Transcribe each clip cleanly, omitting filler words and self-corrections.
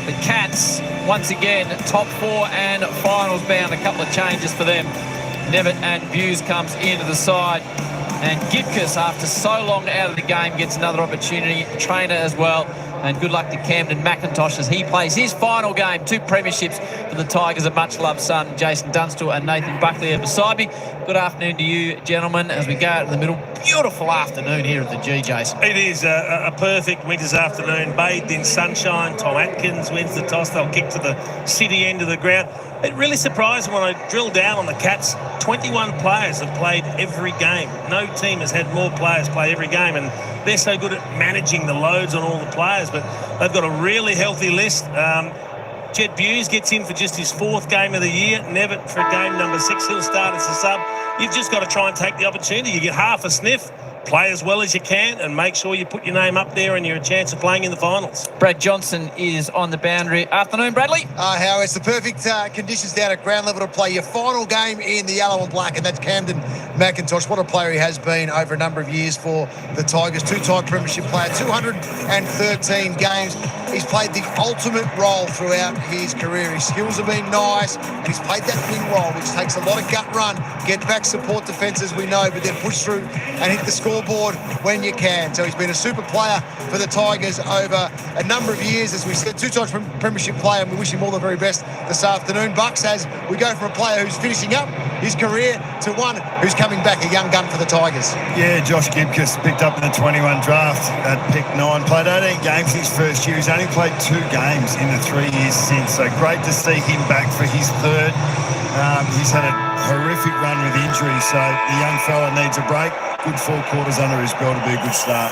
The Cats, once again, top 4 and finals bound. A couple of changes for them. Nevitt and Buse comes into the side. And Gipkus, after so long out of the game, gets another opportunity. Trainer as well. And good luck to Camden McIntosh as he plays his final game. 2 premierships for the Tigers. A much-loved son, Jason Dunstall and Nathan Buckley, are beside me. Good afternoon to you, gentlemen, as we go out in the middle. Beautiful afternoon here at the G, Jason. It is a perfect winter's afternoon, bathed in sunshine. Tom Atkins wins the toss. They'll kick to the city end of the ground. It really surprised me when I drilled down on the Cats. 21 players have played every game. No team has had more players play every game, and they're so good at managing the loads on all the players. But they've got a really healthy list. Jed Buse gets in for just his 4th game of the year. Nevitt for game number 6. He'll start as a sub. You've just got to try and take the opportunity. You get half a sniff, play as well as you can, and make sure you put your name up there and you're a chance of playing in the finals. Brad Johnson is on the boundary. Afternoon, Bradley. How it's the perfect conditions down at ground level to play your final game in the yellow and black, and that's Camden McIntosh. What a player he has been over a number of years for the Tigers. 2-time premiership player, 213 games. He's played the ultimate role throughout his career. His skills have been nice, and he's played that wing role, which takes a lot of gut run, get back, support defence, as we know, but then push through and hit the scoreboard when you can. So he's been a super player for the Tigers over a number of years. As we said, 2-time premiership player, and we wish him all the very best this afternoon. Bucks, as we go from a player who's finishing up his career to one who's coming back, a young gun for the Tigers. Yeah, Josh Gibcus picked up in the 21 draft at pick 9. Played 18 games his first year. He's only played 2 games in the 3 years since. So great to see him back for his 3rd. He's had a horrific run with injury, so the young fella needs a break. Good 4 quarters under his belt to be a good start.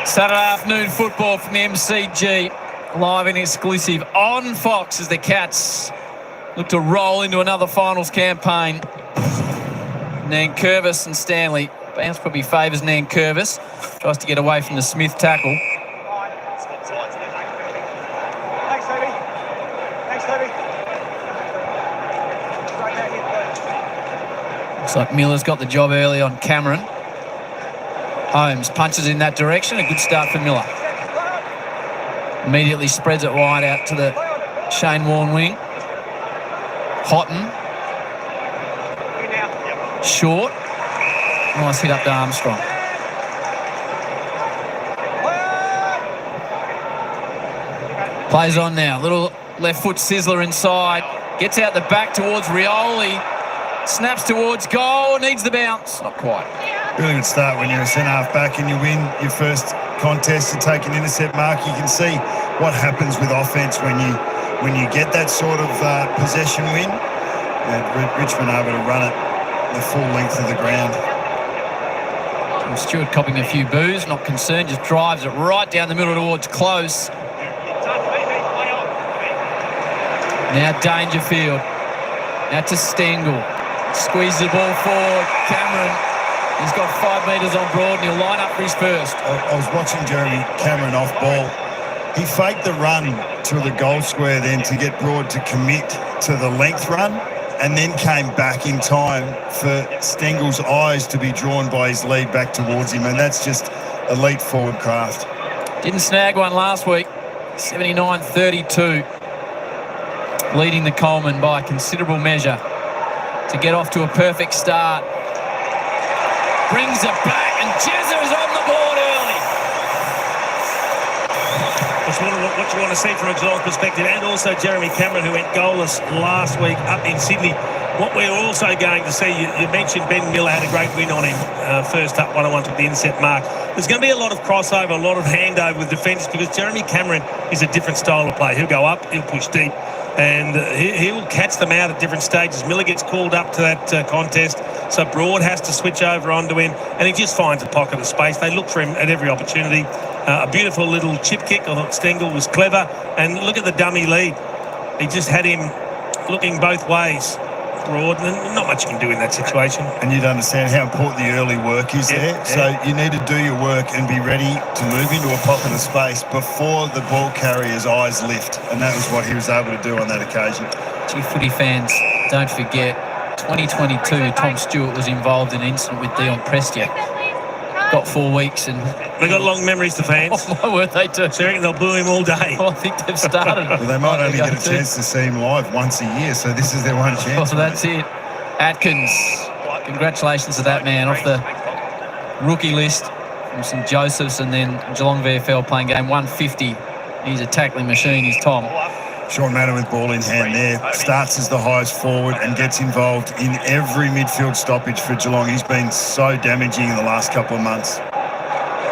Saturday afternoon football from the MCG, live and exclusive on Fox as the Cats look to roll into another finals campaign. Nankervis and Stanley. Bounce probably favours Nankervis. Tries to get away from the Smith tackle. Looks like Miller's got the job early on Cameron. Holmes punches in that direction. A good start for Miller. Immediately spreads it wide out to the Shane Warne wing. Houghton. Short. Nice hit up to Armstrong. Plays on now. Little left foot sizzler inside. Gets out the back towards Rioli. Snaps towards goal. Needs the bounce. Not quite. Really good start when you're a centre-half back and you win your first contest to take an intercept mark. You can see what happens with offence when you get that sort of possession win. Richmond able to run it the full length of the ground. Tom Stewart copying a few boos, not concerned, just drives it right down the middle towards close. Now Dangerfield. Now to Stengel. Squeezes the ball forward. Cameron. He's got 5 metres on Broad and he'll line up for his first. I was watching Jeremy Cameron off ball. He faked the run to the goal square then to get Broad to commit to the length run, and then came back in time for Stengel's eyes to be drawn by his lead back towards him, and that's just elite forward craft. Didn't snag one last week. 79-32. Leading the Coleman by a considerable measure to get off to a perfect start. Brings it back, and Jezza is on the board early. What you want to see from a Geelong perspective, and also Jeremy Cameron, who went goalless last week up in Sydney. What we're also going to see, you mentioned Ben Miller had a great win on him first up, 1-on-1 took the intercept mark. There's going to be a lot of crossover, a lot of handover with defenders because Jeremy Cameron is a different style of play. He'll go up, he'll push deep, and he'll catch them out at different stages. Miller gets called up to that contest, so Broad has to switch over onto him, and he just finds a pocket of space. They look for him at every opportunity. A beautiful little chip kick. I thought Stengel was clever, and look at the dummy lead. He just had him looking both ways. Broad, and not much you can do in that situation. And you'd understand how important the early work is there. So you need to do your work and be ready to move into a pocket of space before the ball carrier's eyes lift. And that was what he was able to do on that occasion. Gee, footy fans, don't forget, 2022, Tom Stewart was involved in an incident with Dion Prestia. got 4 weeks and... They got long memories, the fans. Oh, my word, they do. So I reckon they'll boo him all day. Well, I think they've started. Well, they might only get a chance to see him live once a year, so this is their one chance. So that's it. Atkins, congratulations to that man off the rookie list from St Joseph's, and then Geelong VFL playing game 150. He's a tackling machine, he's Tom. Sean Madden with ball in hand there, starts as the highest forward and gets involved in every midfield stoppage for Geelong. He's been so damaging in the last couple of months.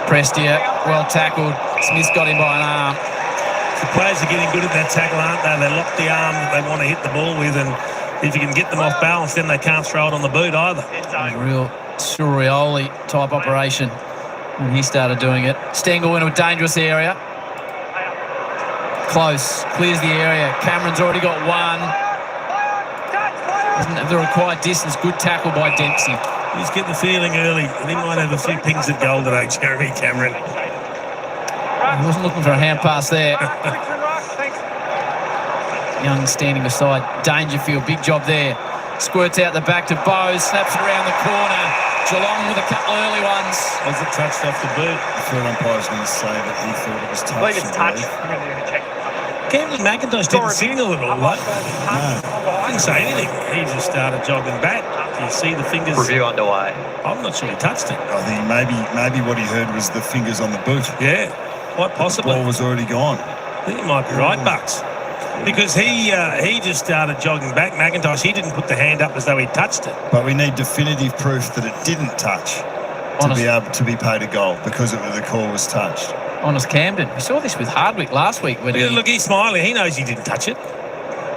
Prestia, well tackled. Smith's got him by an arm. The players are getting good at that tackle, aren't they? They lock the arm that they want to hit the ball with, and if you can get them off balance, then they can't throw it on the boot either. A real Surioli type operation when he started doing it. Stengel into a dangerous area. Close, clears the area. Cameron's already got one. Doesn't have the required distance. Good tackle by Dempsey. He's getting the feeling early, and he might have a few pings at goal today, Jeremy Cameron. He wasn't looking for a hand pass there. Young standing beside Dangerfield. Big job there. Squirts out the back to Bowes. Snaps it around the corner. Geelong with a couple of early ones. Was it touched off the boot? The third umpire was going to say that he thought it was touched. I believe it's touched. Campbell McIntosh didn't signal at all, right? No. Didn't say anything. He just started jogging back. You see the fingers. Review underway. I'm not sure he touched it. I think maybe what he heard was the fingers on the boot. Yeah, quite The possibly. ball was already gone. I think you might be right, Bucks. Because he just started jogging back. McIntosh, he didn't put the hand up as though he touched it. But we need definitive proof that it didn't touch to be able to be paid a goal because the call was touched. Honest Camden. We saw this with Hardwick last week. When Look, he's smiling. He knows he didn't touch it.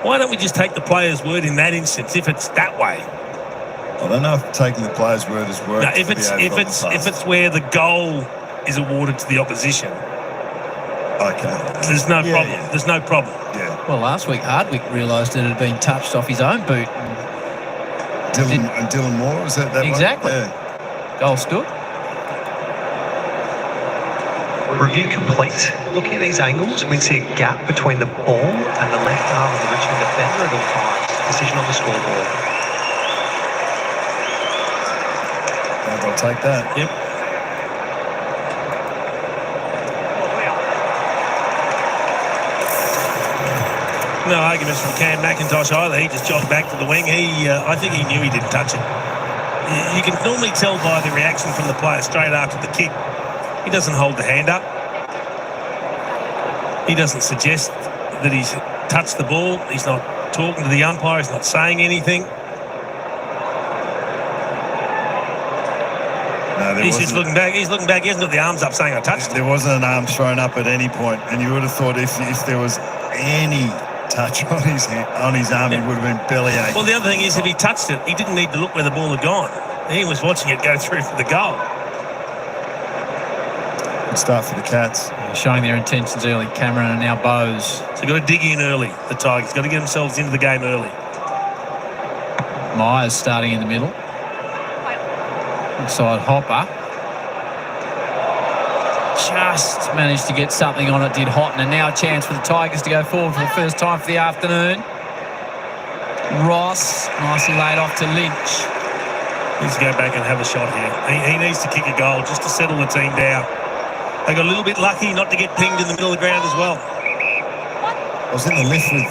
Why don't we just take the player's word in that instance if it's that way? I don't know if taking the player's word is worked. No, if it's where the goal is awarded to the opposition, okay, there's no problem. Yeah. There's no problem. Yeah. Well, last week Hardwick realised that it had been touched off his own boot. Dylan Moore, was that Exactly. one? Yeah. Goal stood. Review complete. Looking at these angles, we see a gap between the ball and the left arm of the Richmond defender at all times. Decision on the scoreboard. I'll take that. Yep. No arguments from Cam McIntosh either. He just jogged back to the wing. I think he knew he didn't touch it. You can normally tell by the reaction from the player straight after the kick. He doesn't hold the hand up. He doesn't suggest that he's touched the ball. He's not talking to the umpire. He's not saying anything. No, He's just looking back. He's looking back. He hasn't got the arms up saying, I touched it. There wasn't an arm thrown up at any point, and you would have thought if there was any touch on his arm, he would have been bellyaching. Well, the other thing is, if he touched it, he didn't need to look where the ball had gone. He was watching it go through for the goal. Good start for the Cats. Showing their intentions early. Cameron and now Bowes. So got to dig in early, the Tigers. Got to get themselves into the game early. Myers starting in the middle. Inside Hopper. Just managed to get something on it, did Houghton, and now a chance for the Tigers to go forward for the first time for the afternoon. Ross, nicely laid off to Lynch. Needs to go back and have a shot here. He needs to kick a goal just to settle the team down. They got a little bit lucky not to get pinged in the middle of the ground as well. I was in the lift with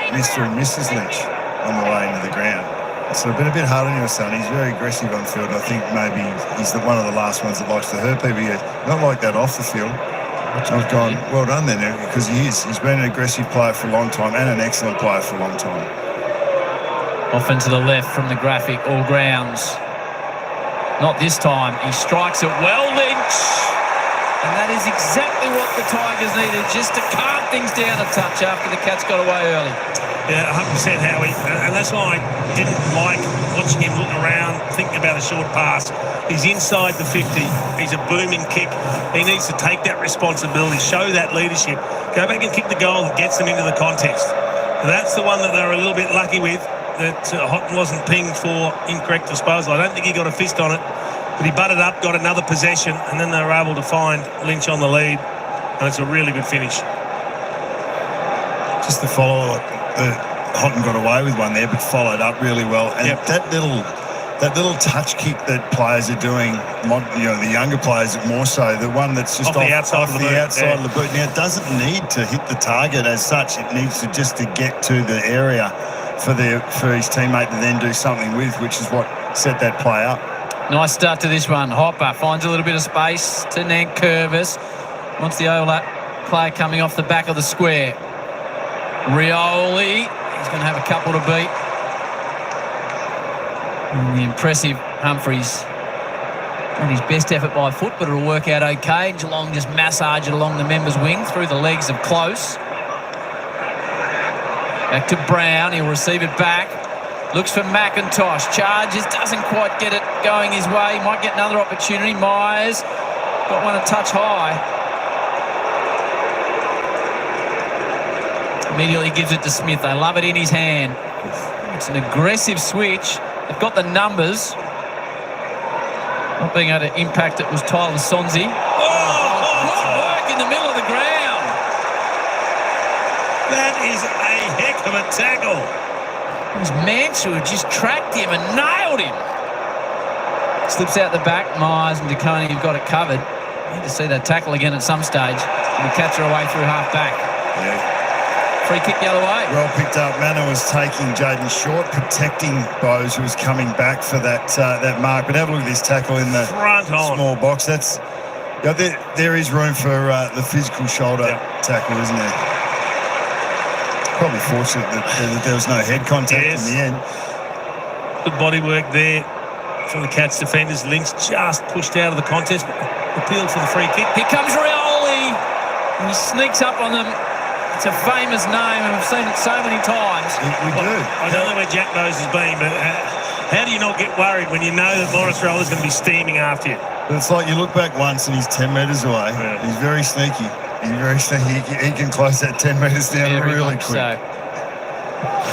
Mr. and Mrs. Lynch on the way into the ground. So I've been a bit hard on your son. He's very aggressive on field. I think maybe he's one of the last ones that likes to hurt people. He's not like that off the field. I've gone, well done then, because he is. He's been an aggressive player for a long time and an excellent player for a long time. Off into the left from the graphic, all grounds. Not this time. He strikes it well, Lynch. And that is exactly what the Tigers needed, just to calm things down a touch after the Cats got away early. Yeah, 100% Howie. And that's why I didn't like watching him look around, thinking about a short pass. He's inside the 50. He's a booming kick. He needs to take that responsibility, show that leadership. Go back and kick the goal that gets them into the contest. And that's the one that they were a little bit lucky with, that Houghton wasn't pinged for incorrect disposal. I don't think he got a fist on it, but he butted up, got another possession, and then they were able to find Lynch on the lead. And it's a really good finish. Just the follow-up. Houghton got away with one there, but followed up really well. And that that little touch kick that players are doing, the younger players more so, the one that's just off the outside of the boot. Now, it doesn't need to hit the target as such. It needs to just to get to the area for his teammate to then do something with, which is what set that play up. Nice start to this one. Hopper finds a little bit of space to Nankervis. Wants the overlap player coming off the back of the square. Rioli, he's going to have a couple to beat. And the impressive Humphreys. Not his best effort by foot, but it'll work out okay. Geelong just massage it along the members' wing through the legs of Close. Back to Brown. He'll receive it back. Looks for McIntosh. Charges. Doesn't quite get it going his way. Might get another opportunity. Myers got one a touch high. Immediately gives it to Smith. They love it in his hand. It's an aggressive switch. They've got the numbers. Not being able to impact it was Tyler Sonzi. Good work in the middle of the ground. That is a heck of a tackle. It was Mansfield just tracked him and nailed him. Slips out the back. Myers and DeConey have got it covered. Need to see that tackle again at some stage. And the Cats are away through half back. Yeah. Free kick the other way. Well picked up. Manor was taking Jaden short, protecting Bose, who was coming back for that mark. But have a look at this tackle in the small box. That's there is room for the physical shoulder tackle, isn't there? Probably fortunate that there was no head contact in the end. Good body work there from the Cats defenders. Lynch just pushed out of the contest. Appealed for the free kick. Here comes Rioli. And he sneaks up on them. It's a famous name, and we've seen it so many times. We do. I don't know where Jack Bose has been, but how do you not get worried when you know that Morris Roller's going to be steaming after you? But it's like you look back once and he's 10 metres away. Yeah. He's very sneaky. He can close that 10 metres down really quick. So.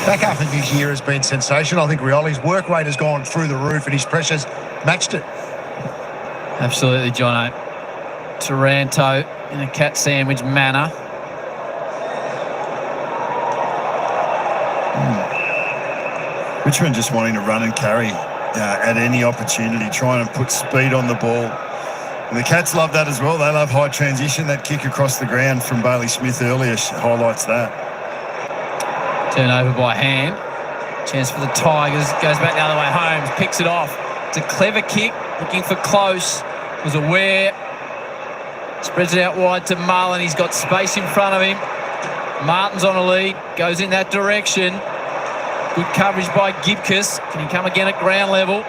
Back half of his year has been sensational. I think Rioli's work rate has gone through the roof and his pressures matched it. Absolutely, Jono. Taranto in a cat sandwich manner. Richmond just wanting to run and carry at any opportunity, trying to put speed on the ball. And the Cats love that as well. They love high transition. That kick across the ground from Bailey Smith earlier highlights that. Turnover by hand. Chance for the Tigers. Goes back the other way. Holmes picks it off. It's a clever kick. Looking for Close. Was aware. Spreads it out wide to Mullen. He's got space in front of him. Martin's on a lead. Goes in that direction. Good coverage by Gibcus. Can he come again at ground level?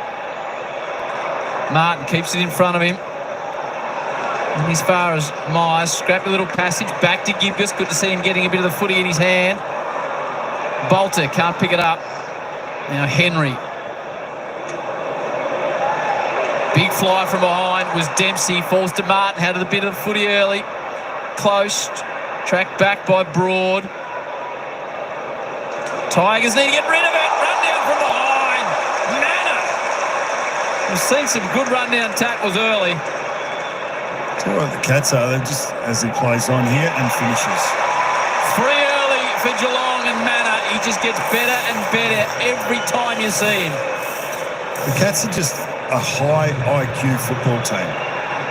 Martin keeps it in front of him. And as far as Myers, scrappy little passage back to Gibcus. Good to see him getting a bit of the footy in his hand. Bolter can't pick it up. Now Henry. Big fly from behind was Dempsey. Falls to Martin. Had a bit of the footy early. Close. Tracked back by Broad. Tigers need to get rid of it. Run down from behind. Manor. We've seen some good run-down tackles early. That's what the Cats are. They're just, as he plays on here and finishes. 3 early for Geelong and Manor. He just gets better and better every time you see him. The Cats are just a high IQ football team.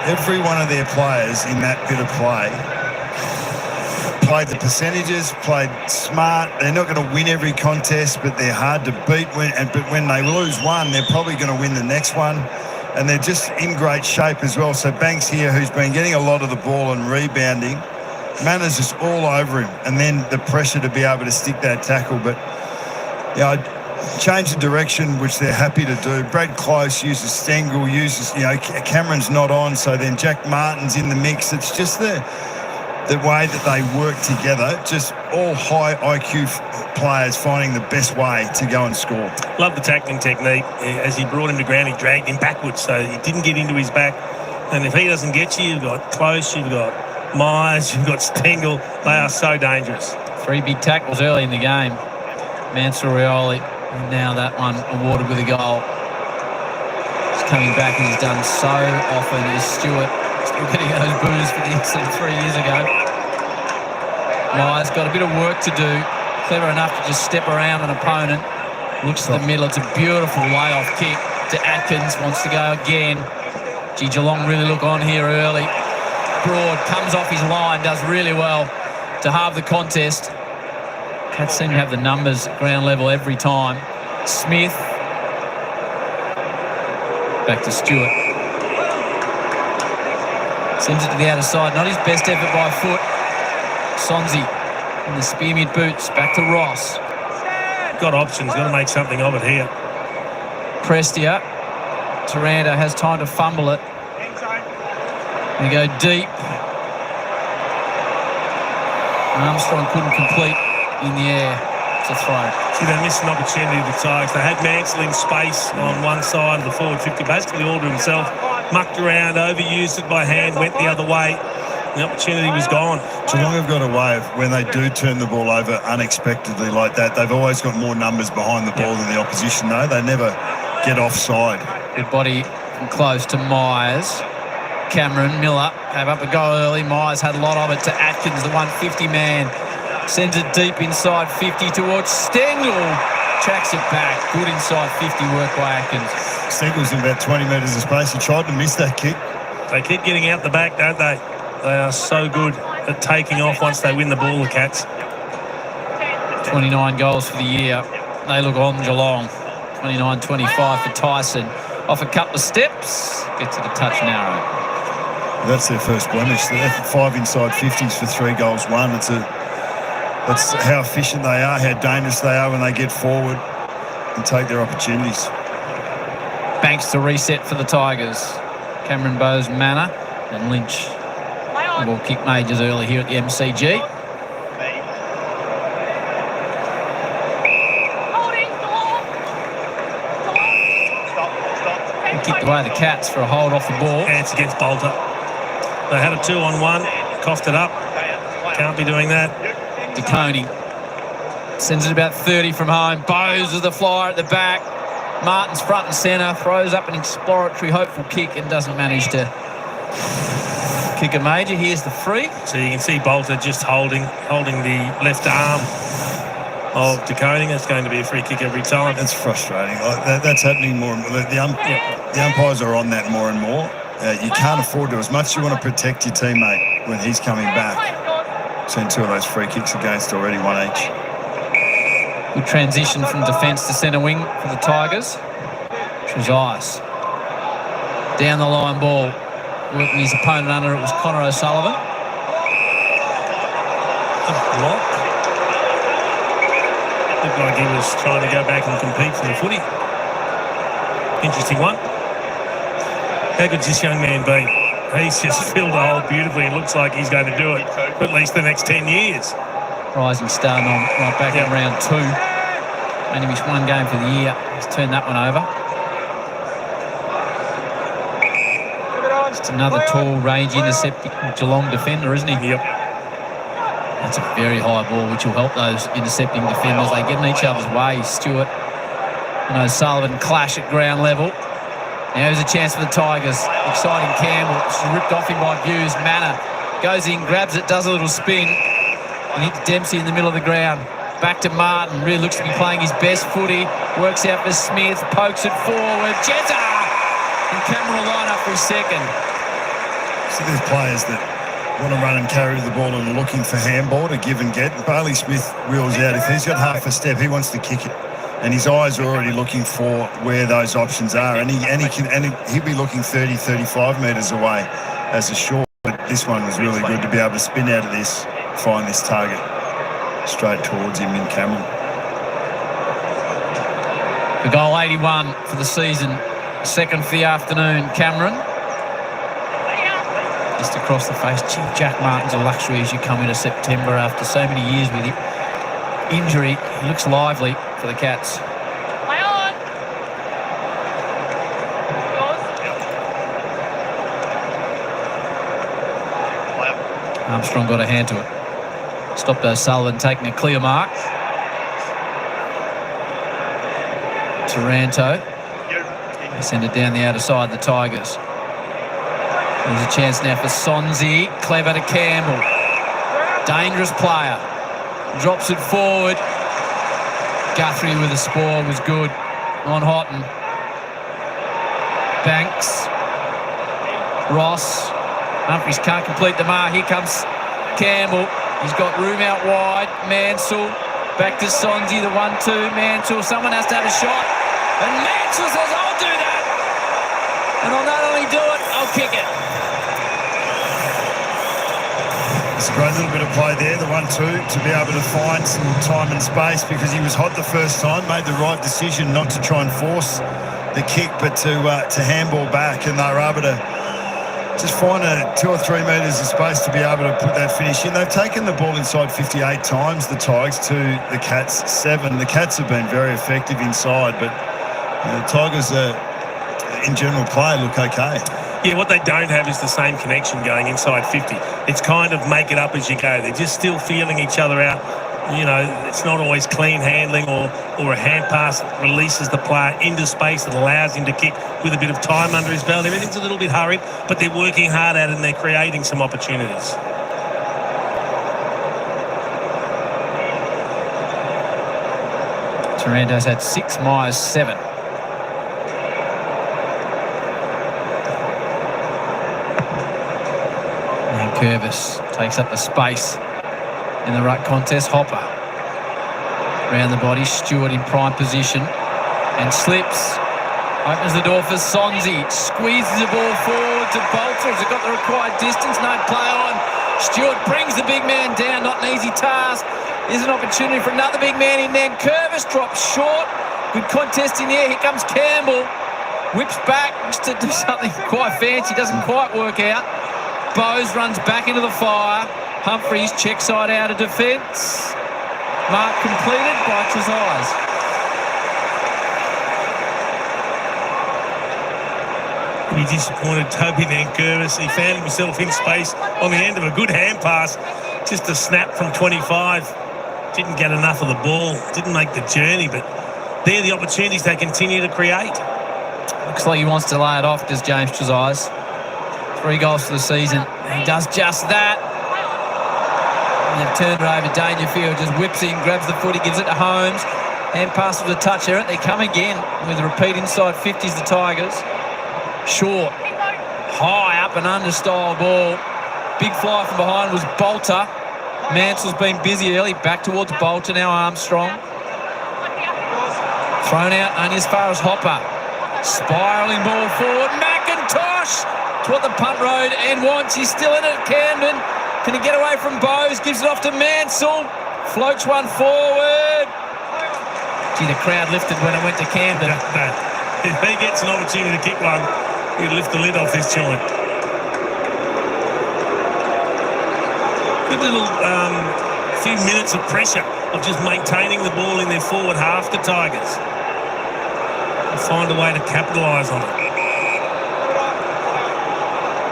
Every one of their players in that bit of play played the percentages, played smart. They're not going to win every contest, but they're hard to beat. But when they lose one, they're probably going to win the next one. And they're just in great shape as well. So Banks here, who's been getting a lot of the ball and rebounding, Manners just all over him. And then the pressure to be able to stick that tackle. But change the direction, which they're happy to do. Brad Close uses Stengel, Cameron's not on, so then Jack Martin's in the mix. It's just the way that they work together, just all high IQ players finding the best way to go and score. Love the tackling technique. As he brought him to ground, he dragged him backwards, so he didn't get into his back. And if he doesn't get you, you've got Close, you've got Myers, you've got Stengel. They are so dangerous. 3 big tackles early in the game. Mansell Rioli, and now that one awarded with a goal. He's coming back, and he's done so often. Is Stewart still getting those boos for the incident 3 years ago. Myers got a bit of work to do. Clever enough to just step around an opponent. Looks to the middle. It's a beautiful layoff kick. to Atkins, wants to go again. Geelong really look on here early. Broad comes off his line, does really well to halve the contest. Cats seem to have the numbers at ground level every time. Smith. Back to Stewart. Sends it to the outer side. Not his best effort by foot. Sonzi in the spear mid boots. Back to Ross. Got options. Got to make something of it here. Prestia. Taranto has time to fumble it. They go deep. Armstrong couldn't complete in the air. It's a throw. See, they missed an opportunity, the Tigers. They had Mansell in space on one side of the forward 50, basically all to himself. Mucked around, overused it by hand, went the other way. The opportunity was gone. Geelong have got a way of, when they do turn the ball over unexpectedly like that, they've always got more numbers behind the ball than the opposition, though. They never get offside. Good body from close to Myers. Cameron Miller gave up a go early. Myers had a lot of it to Atkins, the 150 man. Sends it deep inside 50 towards Stengel. Tracks it back. Good inside 50 work by Atkins. Stengel's in about 20 metres of space. He tried to miss that kick. They keep getting out the back, don't they? They are so good at taking off once they win the ball, the Cats. 29 goals for the year. They look on Geelong. 29-25 for Tyson. Off a couple of steps. Gets it a touch narrow. That's their first blemish. They're 5 inside 50s for 3 goals won. That's how efficient they are, how dangerous they are when they get forward and take their opportunities. Banks to reset for the Tigers. Cameron Bowes, Manor and Lynch. The ball kick majors early here at the MCG. Kicked away the Cats for a hold off the ball. And it's against Bolter. They had a 2-on-1, coughed it up. Can't be doing that. DeConey sends it about 30 from home. Bowes with the flyer at the back. Martin's front and centre. Throws up an exploratory, hopeful kick and doesn't manage to kick a major. Here's the free. So you can see Bolter just holding the left arm of DeConey. It's going to be a free kick every time. It's frustrating. That's happening more and more. The umpires are on that more and more. You can't afford to. As much as you want to protect your teammate when he's coming back. Seen 2 of those free kicks against already, 1 each. Good transition from defence to centre wing for the Tigers. Trezise. Down the line ball. Working his opponent under it was Connor O'Sullivan. A block. Looked like he was trying to go back and compete for the footy. Interesting one. How good's this young man been? He's just filled the hole beautifully. It looks like he's going to do it for at least the next 10 years. Rising star right back in round 2. Only missed 1 game for the year. He's turned that one over. Just another tall, range intercepting Geelong defender, isn't he? Yep. That's a very high ball, which will help those intercepting defenders. They get in each other's way. Stewart and O'Sullivan clash at ground level. Now here's a chance for the Tigers. Exciting Campbell. She's ripped off him by Views. Manor goes in, grabs it, does a little spin. And hits Dempsey in the middle of the ground. Back to Martin. Really looks to be playing his best footy. Works out for Smith. Pokes it forward. Jetta! And Cameron will line up for his second. So there's players that want to run and carry the ball and are looking for handball to give and get. Bailey Smith wheels out. If he's got half a step, he wants to kick it. And his eyes are already looking for where those options are. And he'll be looking 30, 35 metres away as a short. But this one was really good to be able to spin out of this, find this target straight towards him in Cameron. The goal 81 for the season. Second for the afternoon, Cameron. Just across the face. Jack Martin's a luxury as you come into September after so many years with him. Injury. He looks lively for the Cats. Armstrong got a hand to it. Stopped O'Sullivan taking a clear mark. Taranto. They send it down the outer side, the Tigers. There's a chance now for Sonzi. Clever to Campbell. Dangerous player. Drops it forward. Guthrie with a spoil was good on Houghton. Banks. Ross. Humphries can't complete the mark. Here comes Campbell. He's got room out wide. Mansell. Back to Sonzi, the 1-2. Mansell. Someone has to have a shot. And Mansell says, I'll do that. And I'll not only do it, I'll kick it. It's a great little bit of play there, the 1-2, to be able to find some time and space because he was hot the first time, made the right decision not to try and force the kick, but to handball back, and they were able to just find 2 or 3 metres of space to be able to put that finish in. They've taken the ball inside 58 times, the Tigers, to the Cats 7. The Cats have been very effective inside, but the Tigers in general play look okay. Yeah, what they don't have is the same connection going inside 50. It's kind of make it up as you go. They're just still feeling each other out. You know, it's not always clean handling or a hand pass that releases the player into space that allows him to kick with a bit of time under his belt. Everything's a little bit hurried, but they're working hard at it and they're creating some opportunities. Taranto's had 6, Myers 7. Curvis takes up the space in the ruck contest. Hopper round the body. Stewart in prime position and slips. Opens the door for Sonzi. Squeezes the ball forward to Bolter. Has it got the required distance? No play on. Stewart brings the big man down. Not an easy task. Here's an opportunity for another big man in there. Curvis drops short. Good contest in there. Here comes Campbell. Whips back just to do something quite fancy. Doesn't quite work out. Bowes runs back into the fire. Humphries check side out of defence. Mark completed by Trezise. He disappointed Toby Nankervis. He found himself in space on the end of a good hand pass. Just a snap from 25. Didn't get enough of the ball. Didn't make the journey, but they're the opportunities they continue to create. Looks like he wants to lay it off, does James Trezise. 3 goals for the season. He does just that. And they've turned it over. Dangerfield just whips in, grabs the footy, gives it to Holmes. Hand pass with a touch error. They come again with a repeat inside 50s, the Tigers. Short. High up and under style ball. Big fly from behind was Bolter. Mansell's been busy early. Back towards Bolter now. Armstrong. Thrown out only as far as Hopper. Spiralling ball forward. McIntosh. It's what the punt road and wants. He's still in it. Camden. Can he get away from Bowes? Gives it off to Mansell. Floats one forward. Gee, the crowd lifted when it went to Camden. If he gets an opportunity to kick one, he'll lift the lid off this joint. Good little few minutes of pressure of just maintaining the ball in their forward half, the Tigers. They'll find a way to capitalise on it.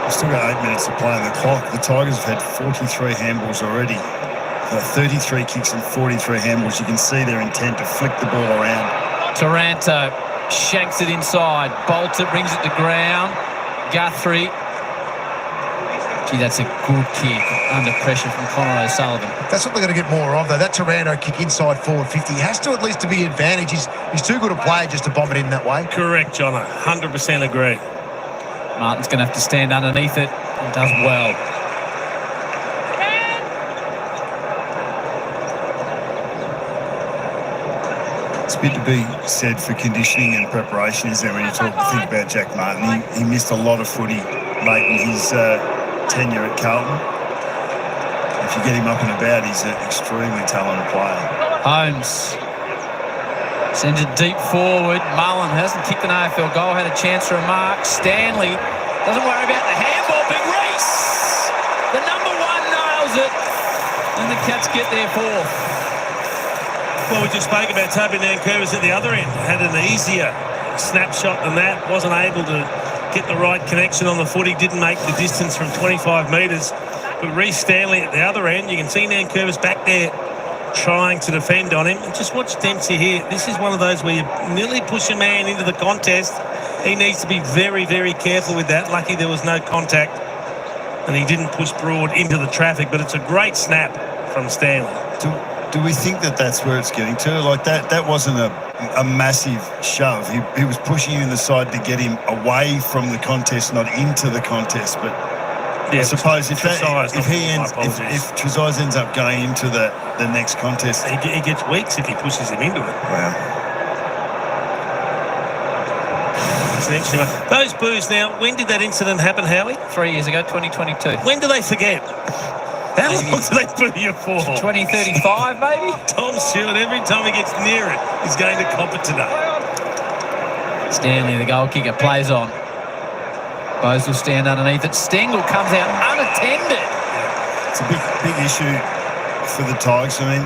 We've still got 8 minutes to play on the clock. The Tigers have had 43 handballs already. 33 kicks and 43 handballs. You can see their intent to flick the ball around. Taranto shanks it inside. Bolter brings it to ground. Guthrie. Gee, that's a good kick under pressure from Conor O'Sullivan. That's what they're going to get more of, though. That Taranto kick inside forward 50 has to at least to be advantage. He's too good a player just to bomb it in that way. Correct, John. 100% agree. Martin's going to have to stand underneath it and does well. It's a bit to be said for conditioning and preparation, isn't it, when you think about Jack Martin. He missed a lot of footy late in his tenure at Carlton. If you get him up and about, he's an extremely talented player. Holmes sends it deep forward. Mullen hasn't kicked an AFL goal, had a chance for a mark. Stanley doesn't worry about the handball. Big Reese, the number 1, nails it. And the Cats get their 4th. Well, we just spoke about Toby Nankervis at the other end. Had an easier snapshot than that. Wasn't able to get the right connection on the footy. Didn't make the distance from 25 metres. But Reece Stanley at the other end, you can see Nankervis back there trying to defend on him. And just watch Dempsey here. This is one of those where you nearly push a man into the contest. He needs to be very, very careful with that. Lucky there was no contact and he didn't push Broad into the traffic. But it's a great snap from Stanley. do we think that that's where it's getting to? Like that wasn't a massive shove. He was pushing him in the side to get him away from the contest, not into the contest. But yeah, I suppose if Trezise ends up going into the next contest, he gets weeks if he pushes him into it. Wow. Those boos now, when did that incident happen, Howie? 3 years ago, 2022. When do they forget? How long do they boo you for? 2035, maybe? Tom Stewart, every time he gets near it, he's going to cop it today. Stanley, the goal kicker, plays on. Bose will stand underneath it. Stengel comes out unattended. It's a big issue for the Tigers. I mean,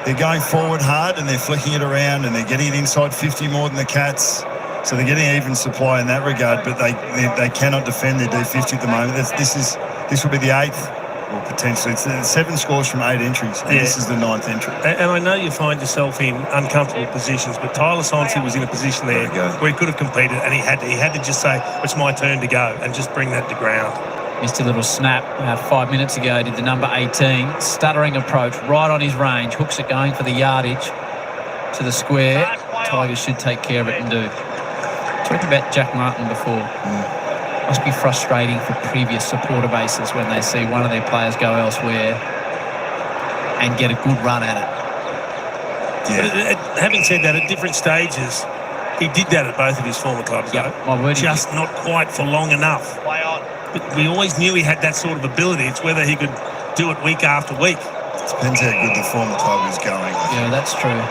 they're going forward hard and they're flicking it around and they're getting it inside 50 more than the Cats. So they're getting even supply in that regard, but they cannot defend their D50 at the moment. This will be the 8th, or potentially. It's 7 scores from 8 entries, and this is the 9th entry. And I know you find yourself in uncomfortable positions, but Tyler Sonsi was in a position there where he could have competed, and he had to just say, it's my turn to go, and just bring that to ground. Missed a little snap 5 minutes ago, did the number 18. Stuttering approach, right on his range. Hooks it going for the yardage to the square. Tigers should take care of it and do. Talking about Jack Martin before. Must be frustrating for previous supporter bases when they see one of their players go elsewhere and get a good run at it. Yeah. But having said that, at different stages, he did that at both of his former clubs, though. My word, just not quite for long enough. But we always knew he had that sort of ability. It's whether he could do it week after week. It depends how good the former club is going. Yeah, that's true.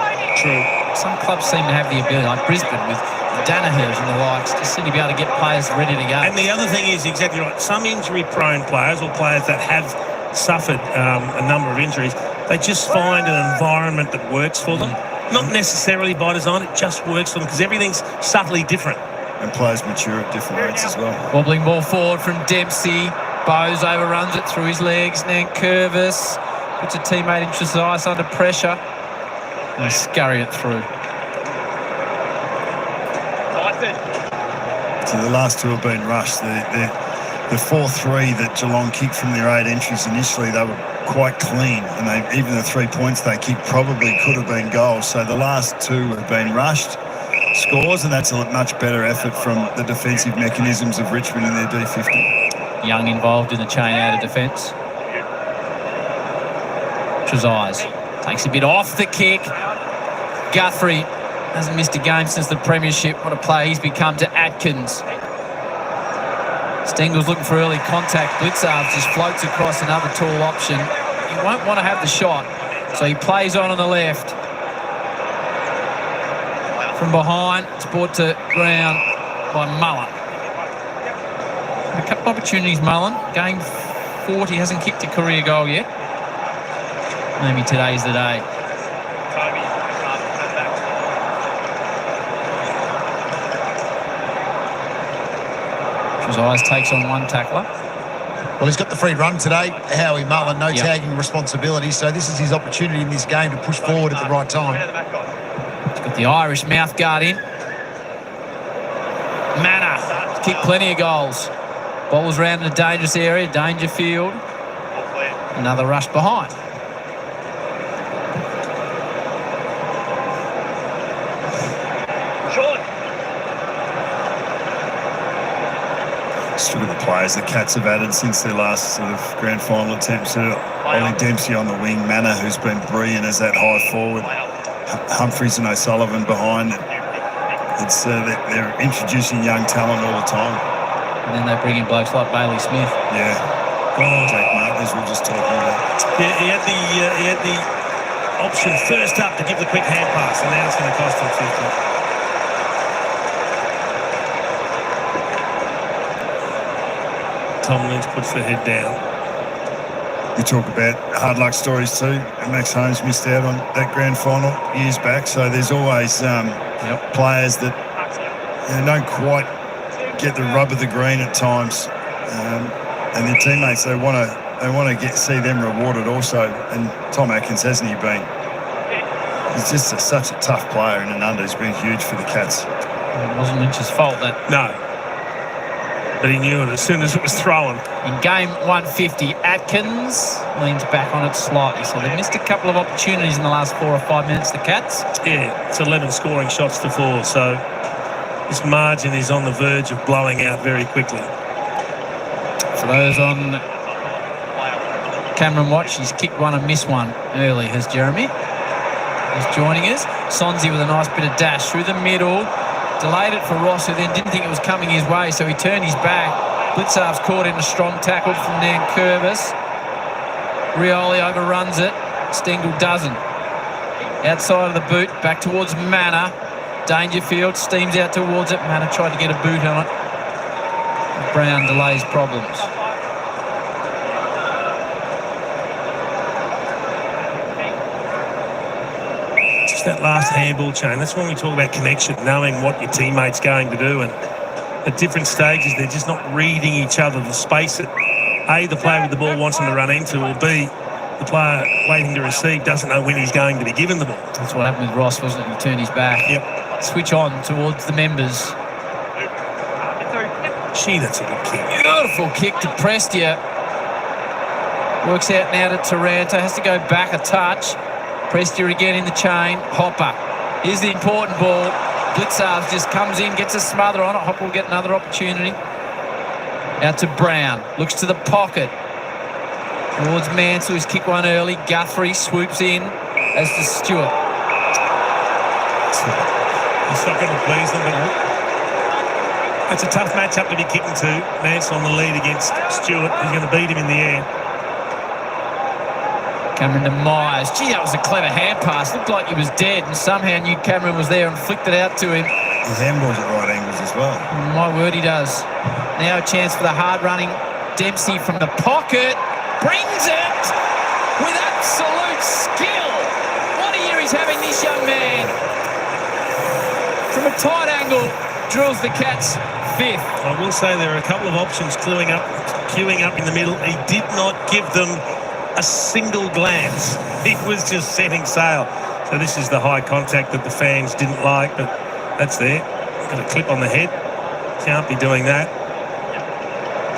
Some clubs seem to have the ability, like Brisbane with Danaher's and the likes, to seem to be able to get players ready to go. And the other thing is exactly right. Some injury-prone players or players that have suffered a number of injuries, they just find an environment that works for them. Not necessarily by design, it just works for them because everything's subtly different. And players mature at different rates as well. Wobbling ball forward from Dempsey. Bose overruns it through his legs. Nankervis puts a teammate in Trezise under pressure. And they scurry it through. So the last two have been rushed. The 4-3 that Geelong kicked from their 8 entries initially, they were quite clean, and even the 3 points they kicked probably could have been goals. So the last 2 have been rushed scores, and that's a much better effort from the defensive mechanisms of Richmond in their D50. Young involved in the chain out of defence. Trezise takes a bit off the kick. Guthrie hasn't missed a game since the premiership. What a player he's become to Atkins. Stengel's looking for early contact. Blitzarves just floats across, another tall option. He won't want to have the shot, so he plays on the left. From behind, it's brought to ground by Mullen. A couple of opportunities, Mullen. Game 40, hasn't kicked a career goal yet. Maybe today's the day. Trezise takes on one tackler. Well, he's got the free run today, Howie Mullen, no tagging responsibility, so this is his opportunity in this game to push forward at the right time. He's got the Irish mouth guard in. Manor kicked plenty of goals. Ball's round in a dangerous area, Dangerfield. Another rush behind. Just look at the players the Cats have added since their last sort of grand final attempts. Ollie Dempsey on the wing, Manor, who's been brilliant as that high forward, Humphries and O'Sullivan behind. It's they're introducing young talent all the time. And then they bring in blokes like Bailey Smith. Yeah. Jake Martin, as we were just talking about. Yeah, he had the option first up to give the quick hand pass, and now it's going to cost him 50. Tom Lynch puts the head down. We talk about hard luck stories too. Max Holmes missed out on that grand final years back, so there's always players that don't quite get the rub of the green at times, and their teammates they want to see them rewarded also. And Tom Atkins, hasn't he been? He's just such a tough player in an under. He's been huge for the Cats. It wasn't Lynch's fault that. No. but he knew it as soon as it was thrown. In game 150, Atkins leans back on it slightly. So they missed a couple of opportunities in the last 4 or 5 minutes, the Cats. Yeah, it's 11 scoring shots to 4, so this margin is on the verge of blowing out very quickly. For those on Cameron watch, he's kicked one and missed one early, has Jeremy. He's joining us. Sonzi with a nice bit of dash through the middle. Delayed it for Ross, who then didn't think it was coming his way, so he turned his back. Blitzarv's caught in a strong tackle from Nankervis. Rioli overruns it. Stengel doesn't. Outside of the boot, back towards Manor. Dangerfield steams out towards it. Manor tried to get a boot on it. Brown delays problems. That last handball chain, that's when we talk about connection, knowing what your teammate's going to do, and at different stages they're just not reading each other, the space that A, the player with the ball wants him to run into, or B, the player waiting to receive doesn't know when he's going to be given the ball. That's what happened with Ross, wasn't it? He turned his back. Yep. Switch on towards the members. Gee, that's a good kick. Beautiful kick to Prestia. Works out now to Taranto, has to go back a touch. Prestia again in the chain. Hopper. Here's the important ball. Blitzarves just comes in, gets a smother on it. Hopper will get another opportunity. Out to Brown. Looks to the pocket. Towards Mansell, who's kicked one early. Guthrie swoops in as to Stewart. It's not going to please them, but it's a tough matchup to be kicking to. Mansell on the lead against Stewart. He's going to beat him in the air. Cameron to Myers. Gee, that was a clever hand pass. Looked like he was dead, and somehow knew Cameron was there and flicked it out to him. His handball's at right angles as well. My word, he does. Now a chance for the hard-running Dempsey from the pocket. Brings it with absolute skill. What a year he's having, this young man. From a tight angle, drills the Cats fifth. I will say there are a couple of options queuing up in the middle. He did not give them a single glance. He was just setting sail. So this is the high contact that the fans didn't like, but that's there. Got a clip on the head. Can't be doing that.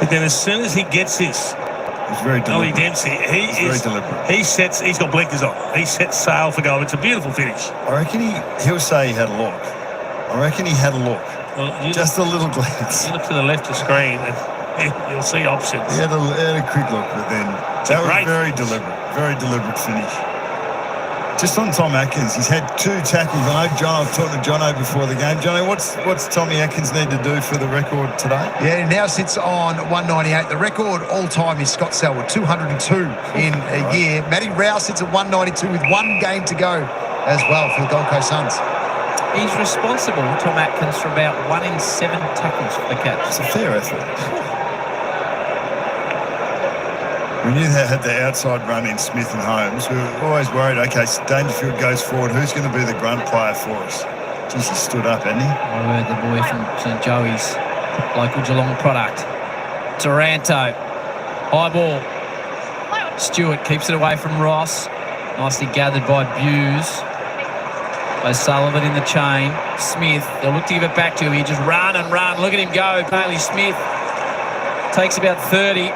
But then as soon as he gets this, He's very deliberate. Ollie Dempsey, Very deliberate. he's got blinkers on. He sets sail for goal. It's a beautiful finish. I reckon he'll say he had a look. I reckon he had a look. Well, Just a little glance. You look to the left of the screen and you'll see options. He had a quick look, but then that was very deliberate finish. Just on Tom Atkins, he's had 2 tackles. I know I was talking to Jono before the game. Jono, what's Tommy Atkins need to do for the record today? Yeah, he now sits on 198. The record all-time is Scott Selwood, 202 in a year. Matty Rouse sits at 192 with 1 game to go as well for the Gold Coast Suns. He's responsible, Tom Atkins, for about 1 in 7 tackles for the Cats. It's a fair effort. We knew they had the outside run in Smith and Holmes. We were always worried, okay, so Dangerfield goes forward. Who's going to be the grunt player for us? Jeez, he stood up, hasn't he? I heard the boy from St Joey's, local Geelong product. Taranto. High ball. Stewart keeps it away from Ross. Nicely gathered by Buse. O'Sullivan in the chain. Smith, they'll look to give it back to him. He just run and run. Look at him go. Bailey Smith takes about 30.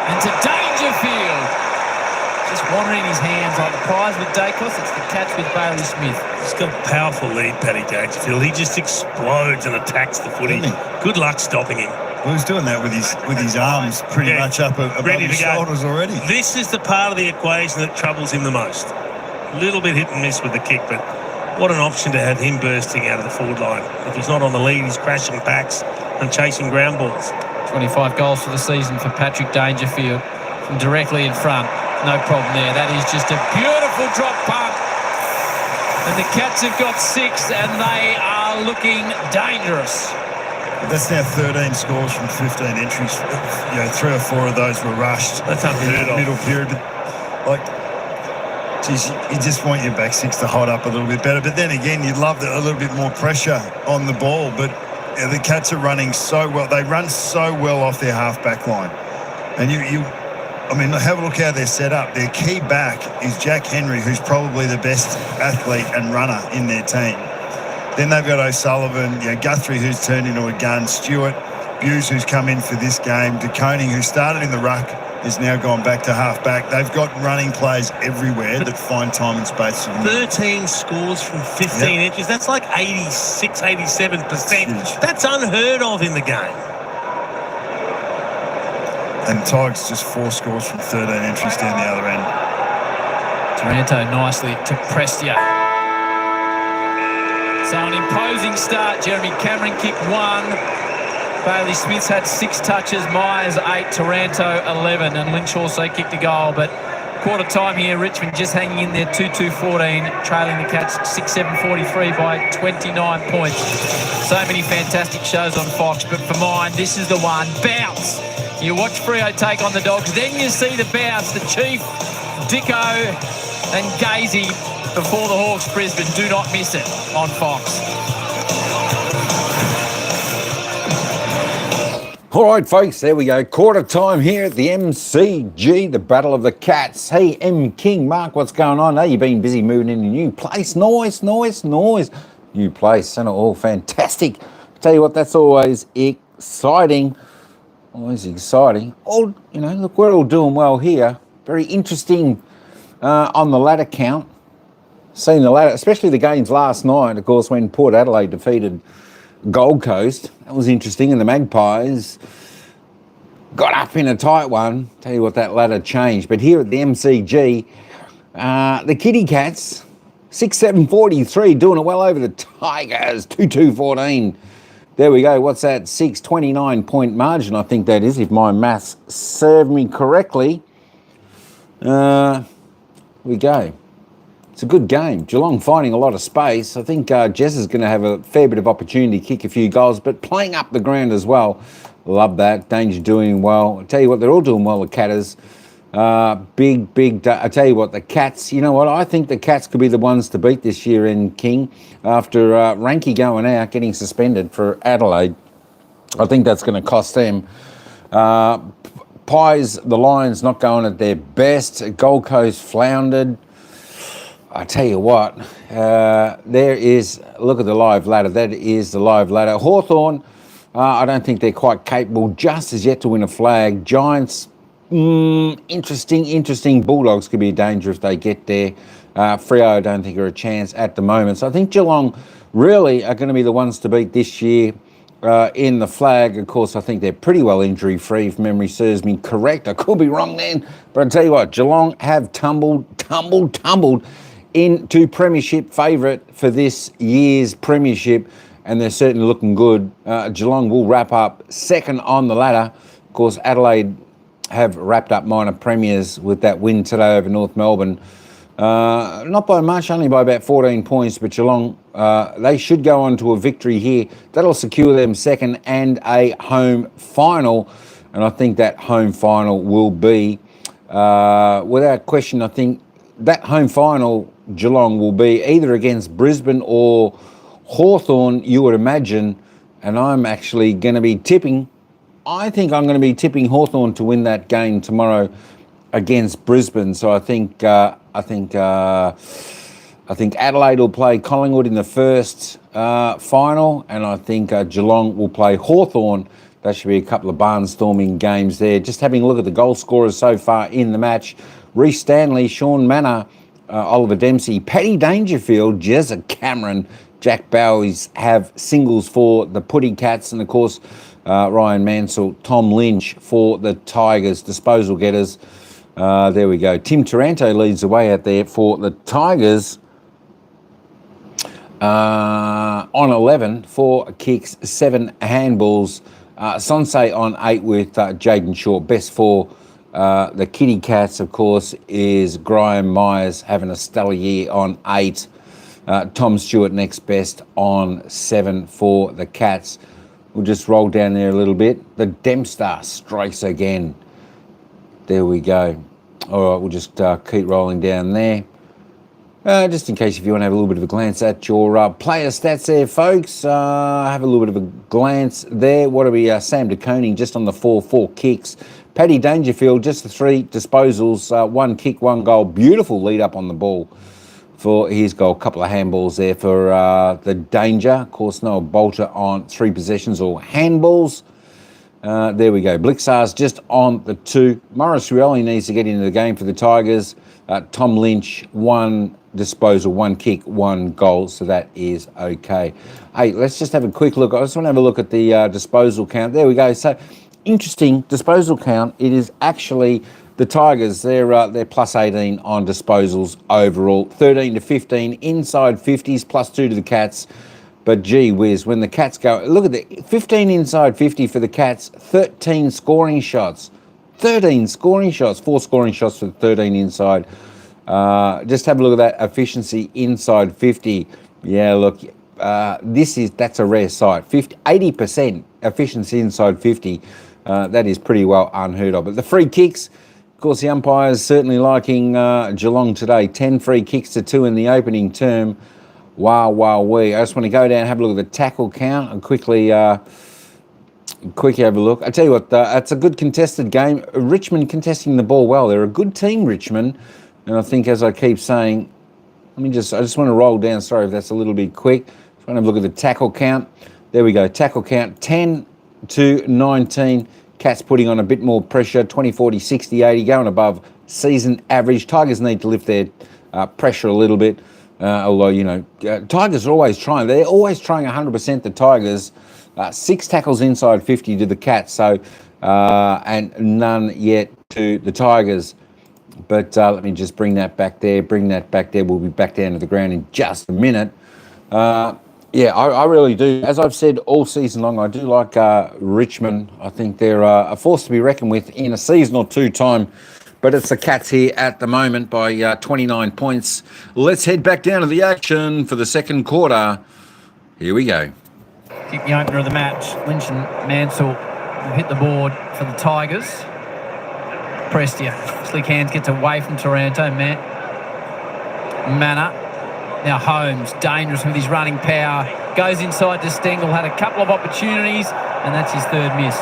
And to Dangerfield. Just wandering his hands like the prize with Dacos. It's the catch with Bailey Smith. He's got a powerful lead, Paddy Dangerfield. He just explodes and attacks the footy. Good luck stopping him. Well, he's doing that with his arms pretty much up above his shoulders already. This is the part of the equation that troubles him the most. A little bit hit and miss with the kick, but what an option to have him bursting out of the forward line. If he's not on the lead, he's crashing backs and chasing ground balls. 25 goals for the season for Patrick Dangerfield from directly in front. No problem there. That is just a beautiful drop punt. And the Cats have got 6 and they are looking dangerous. That's now 13 scores from 15 entries. 3 or 4 of those were rushed. That's unheard of. Middle period. But, geez, you just want your back 6 to hold up a little bit better. But then again, you'd love a little bit more pressure on the ball. But the Cats are running so well. They run so well off their half-back line. And have a look how they're set up. Their key back is Jack Henry, who's probably the best athlete and runner in their team. Then they've got O'Sullivan, Guthrie, who's turned into a gun, Stewart, Buse, who's come in for this game. DeConing, who started in the ruck, is now gone back to half-back. They've got running plays everywhere that find time and space. 13 scores from 15 inches. That's like 86, 87%. That's unheard of in the game. And Tigers just 4 scores from 13 entries down the other end. Taranto nicely to Prestia. So an imposing start. Jeremy Cameron kicked 1. Bailey Smith's had 6 touches. Myers 8. Taranto 11. And Lynch also kicked a goal. But quarter time here, Richmond just hanging in there 2-2-14, trailing the Cats 6-7-43 by 29 points. So many fantastic shows on Fox. But for mine, this is the one. Bounce. You watch Freo take on the Dogs. Then you see the bounce. The Chief, Dicko and Gazy before the Hawks Brisbane. Do not miss it on Fox. All right, folks, there we go. Quarter time here at the MCG, the Battle of the Cats. Hey, M. King, Mark, what's going on? Hey, you've been busy moving in a new place. Noise. New place, and all fantastic. Tell you what, that's always exciting. Always exciting. Oh, you know, look, we're all doing well here. Very interesting on the ladder count. Seen the ladder, especially the games last night, of course, when Port Adelaide defeated Gold Coast. That was interesting, and the Magpies got up in a tight one. Tell you what, that ladder changed. But here at the MCG, the Kitty Cats, 6-7-43, doing it well over the Tigers, 2-2-14. There we go. What's that? 29-point margin, I think that is, if my maths serve me correctly. We go. It's a good game. Geelong finding a lot of space. I think Jess is going to have a fair bit of opportunity to kick a few goals, but playing up the ground as well. Love that. Danger doing well. I tell you what, they're all doing well, the Catters. I tell you what, the Cats, you know what, I think the Cats could be the ones to beat this year in King after Ranky going out, getting suspended for Adelaide. I think that's going to cost them. Pies, the Lions not going at their best. Gold Coast floundered. I tell you what, there is, look at the live ladder. That is the live ladder. Hawthorn, I don't think they're quite capable just as yet to win a flag. Giants, interesting. Bulldogs could be a danger if they get there. Freo, I don't think are a chance at the moment. So I think Geelong really are going to be the ones to beat this year in the flag. Of course, I think they're pretty well injury-free, if memory serves me correct. I could be wrong then. But I tell you what, Geelong have tumbled into premiership favourite for this year's premiership, and they're certainly looking good. Geelong will wrap up second on the ladder. Of course, Adelaide have wrapped up minor premiers with that win today over North Melbourne. Not by much, only by about 14 points, but Geelong, they should go on to a victory here. That'll secure them second and a home final, and I think that home final will be, without question, I think that home final, Geelong will be either against Brisbane or Hawthorn, you would imagine, and I'm actually going to be tipping. I think I'm going to be tipping Hawthorn to win that game tomorrow against Brisbane. So I think Adelaide will play Collingwood in the first final, and I think Geelong will play Hawthorn. That should be a couple of barnstorming games there. Just having a look at the goal scorers so far in the match: Reece Stanley, Sean Manor, Oliver Dempsey, Paddy Dangerfield, Jezza Cameron, Jack Bowes have singles for the Putty Cats, and of course Ryan Mansell, Tom Lynch for the Tigers, disposal getters. There we go. Tim Taranto leads the way out there for the Tigers on 11, 4 kicks, 7 handballs. Sonsei on 8 with Jaden Short. Best for the Kitty Cats, of course, is Graham Myers having a stellar year on 8. Tom Stewart next best on 7 for the Cats. We'll just roll down there a little bit. The Dempster strikes again. There we go. All right, we'll just keep rolling down there. Just in case if you want to have a little bit of a glance at your player stats there, folks. Have a little bit of a glance there. What are we? Sam DeConing just on the 4 kicks. Paddy Dangerfield just the 3 disposals, 1 kick, 1 goal. Beautiful lead up on the ball for his goal. Couple of handballs there for the Danger. Of course, Noah Bolter on 3 possessions or handballs. There we go. Blixar's just on the 2. Morris Rioli needs to get into the game for the Tigers. Tom Lynch, 1 disposal, 1 kick, 1 goal. So that is okay. Hey, let's just have a quick look. I just want to have a look at the disposal count. There we go. So interesting disposal count. It is actually the Tigers. They're plus 18 on disposals overall. 13 to 15 inside 50s, plus 2 to the Cats. But gee whiz, when the Cats go, look at the 15 inside 50 for the Cats, 13 scoring shots. 13 scoring shots, 4 scoring shots for the 13 inside. Just have a look at that efficiency inside 50. Yeah, look, that's a rare sight. 80% efficiency inside 50. That is pretty well unheard of. But the free kicks, of course, the umpires certainly liking Geelong today. 10 free kicks to 2 in the opening term. Wow, wee. I just want to go down and have a look at the tackle count and quickly have a look. I tell you what, it's a good contested game. Richmond contesting the ball well. They're a good team, Richmond. And I think, as I keep saying, I just want to roll down. Sorry if that's a little bit quick. Just want to have a look at the tackle count. There we go. Tackle count 10 to 19. Cats putting on a bit more pressure. 20, 40, 60, 80, going above season average. Tigers need to lift their pressure a little bit. Although, Tigers are always trying. They're always trying 100%, the Tigers. 6 tackles inside 50 to the Cats, so and none yet to the Tigers. But let me just bring that back there. We'll be back down to the ground in just a minute. Yeah, I really do. As I've said all season long, I do like Richmond. I think they're a force to be reckoned with in a season or two time. But it's the Cats here at the moment by 29 points. Let's head back down to the action for the second quarter. Here we go. Kick the opener of the match. Lynch and Mansell have hit the board for the Tigers. Prestia. Slick hands gets away from Taranto. Manor. Now Holmes, dangerous with his running power. Goes inside to Stengel. Had a couple of opportunities, and that's his third miss.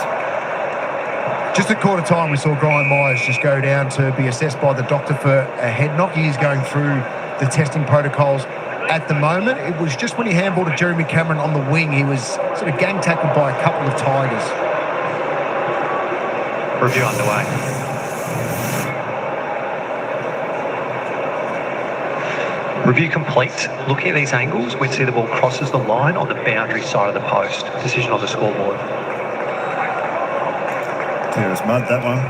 Just at quarter time, we saw Brian Myers just go down to be assessed by the doctor for a head knock. He is going through the testing protocols at the moment. It was just when he handballed to Jeremy Cameron on the wing, he was sort of gang tackled by a couple of Tigers. Review underway. Review complete. Looking at these angles, we'd see the ball crosses the line on the boundary side of the post. Decision on the scoreboard. Clear as mud, that one.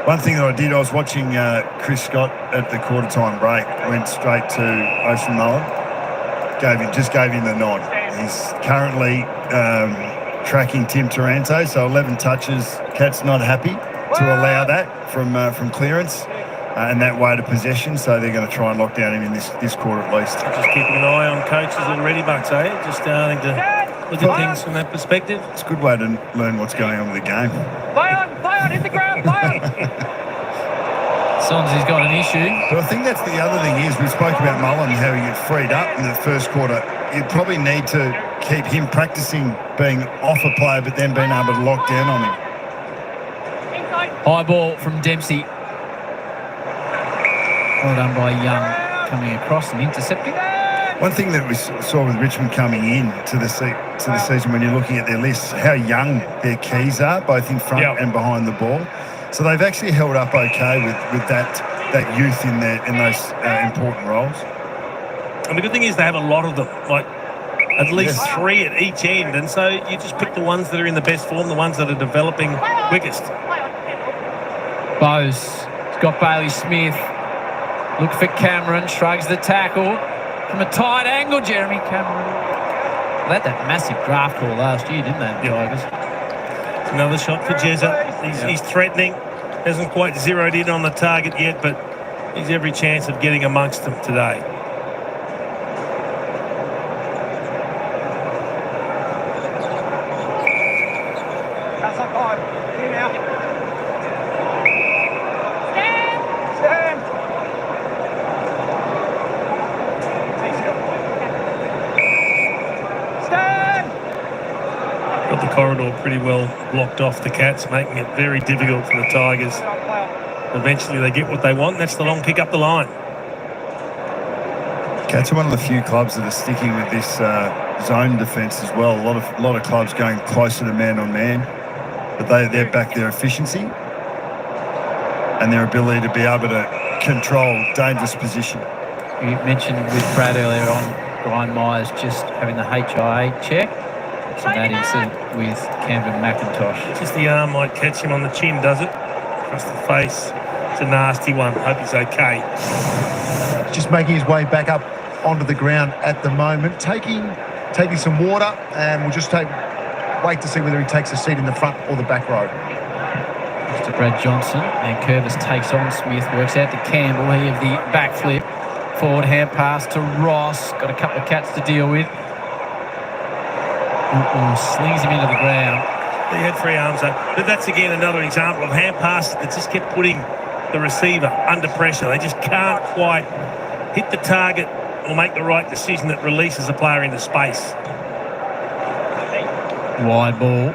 One thing that I was watching Chris Scott at the quarter-time break, went straight to Ocean Mullen, just gave him the nod. He's currently tracking Tim Taranto, so 11 touches. Cat's not happy to allow that from clearance and that way to possession, so they're going to try and lock down him in this quarter at least. Just keeping an eye on coaches already, Bucks, Just starting to look at things from that perspective. It's a good way to learn what's going on with the game. Play on, hit the ground, play on. Sonsy's got an issue. But I think that's the other thing is, we spoke about Mullen, how he get freed up in the first quarter. You probably need to keep him practicing being off a player, but then being able to lock down on him. High ball from Dempsey. Well done by Young, coming across and intercepting. One thing that we saw with Richmond coming in to the season, when you're looking at their lists, how young their keys are, both in front and behind the ball. So they've actually held up okay with that youth in those important roles. And the good thing is they have a lot of them, like at least 3 at each end. And so you just pick the ones that are in the best form, the ones that are developing quickest. Bose, Scott Bailey-Smith. Look for Cameron, shrugs the tackle. From a tight angle, Jeremy Cameron. They had that massive draft call last year, didn't they, the Tigers? Another shot for Jezza. He's threatening. Hasn't quite zeroed in on the target yet, but he's every chance of getting amongst them today. That's up high. Here now. Got the corridor pretty well blocked off the Cats, making it very difficult for the Tigers. Eventually they get what they want. That's the long kick up the line. Cats are one of the few clubs that are sticking with this zone defence as well. A lot of clubs going closer to man on man. but they're back their efficiency and their ability to be able to control dangerous position. You mentioned with Brad earlier on, Brian Myers just having the HIA check. So that incident with Camden McIntosh. Just the arm might catch him on the chin, does it? Across the face. It's a nasty one. Hope he's okay. Just making his way back up onto the ground at the moment, taking some water, and we'll just wait to see whether he takes a seat in the front or the back row. Mr. Brad Johnson, and Curvis takes on Smith, works out to Campbell. He of the backflip, forward hand pass to Ross. Got a couple of cats to deal with. Slings him into the ground. He had free arms though. But that's again another example of hand passes that just kept putting the receiver under pressure. They just can't quite hit the target or make the right decision that releases a player into space. Wide ball.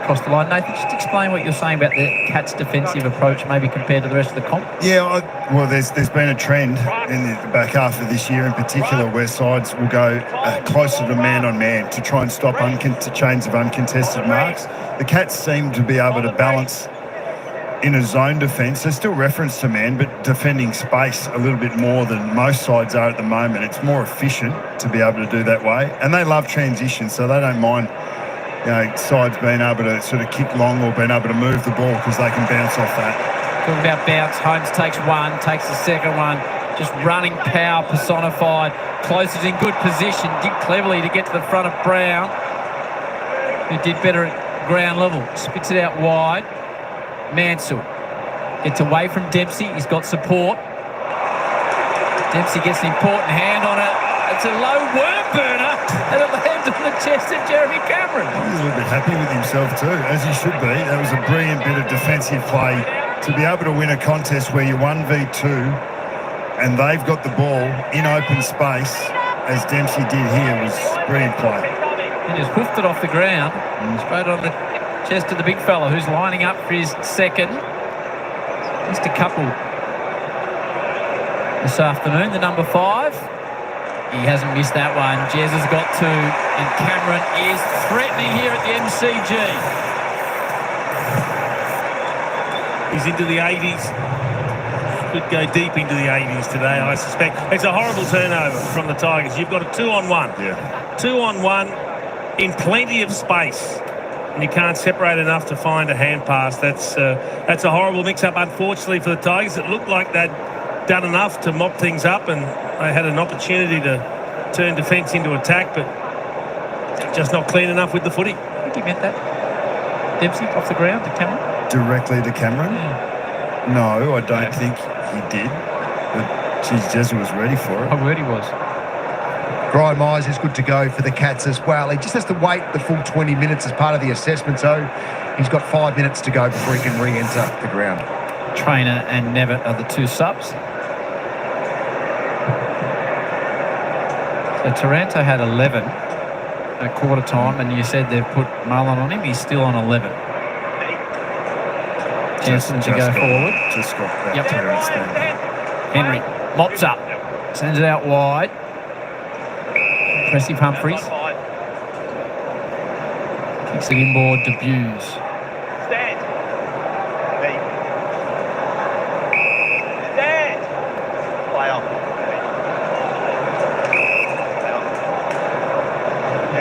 Across the line. Nathan, just explain what you're saying about the Cats' defensive approach maybe compared to the rest of the comp. Yeah, well, there's been a trend in the back half of this year in particular where sides will go closer to man-on-man to try and stop chains of uncontested marks. The Cats seem to be able to balance in a zone defence. There's still reference to man, but defending space a little bit more than most sides are at the moment. It's more efficient to be able to do that way. And they love transition, so they don't mind sides being able to sort of kick long or being able to move the ball because they can bounce off that. Talking about bounce, Holmes takes one, takes the second one. Just running power personified. Closes in good position. Did cleverly to get to the front of Brown, who did better at ground level. Spits it out wide. Mansell gets away from Dempsey. He's got support. Dempsey gets an important hand on it. It's a low worm burner, and it lands on the chest of Jeremy Cameron. He's a little bit happy with himself too, as he should be. That was a brilliant bit of defensive play to be able to win a contest where you're 1v2 and they've got the ball in open space, as Dempsey did here. Was brilliant play. He just hoofed it off the ground, straight on the chest of the big fella who's lining up for his second. Just a couple this afternoon, the number 5. He hasn't missed that one. Jez has got 2, and Cameron is threatening here at the MCG. He's into the 80s. Could go deep into the 80s today, I suspect. It's a horrible turnover from the Tigers. You've got a 2-on-1. Yeah. 2-on-1 in plenty of space. And you can't separate enough to find a hand pass. That's a horrible mix-up, unfortunately, for the Tigers. It looked like they'd done enough to mop things up, and they had an opportunity to turn defence into attack, but just not clean enough with the footy. I think he meant that. Dempsey off the ground to Cameron? Directly to Cameron? Yeah. No, I don't think he did. But, geez, Jezza was ready for it. I heard he was. Brian Myers is good to go for the Cats as well. He just has to wait the full 20 minutes as part of the assessment, so he's got 5 minutes to go before he can re-enter the ground. Trainer and Nevitt are the 2 subs. So Taranto had 11 at quarter time, and you said they've put Mullen on him. He's still on 11. Jensen to go forward. Just got that Yep. clearance there. Henry mops up, sends it out wide. Impressive Humphreys. Kicks it inboard to Buse. Stand. Stand. Play on.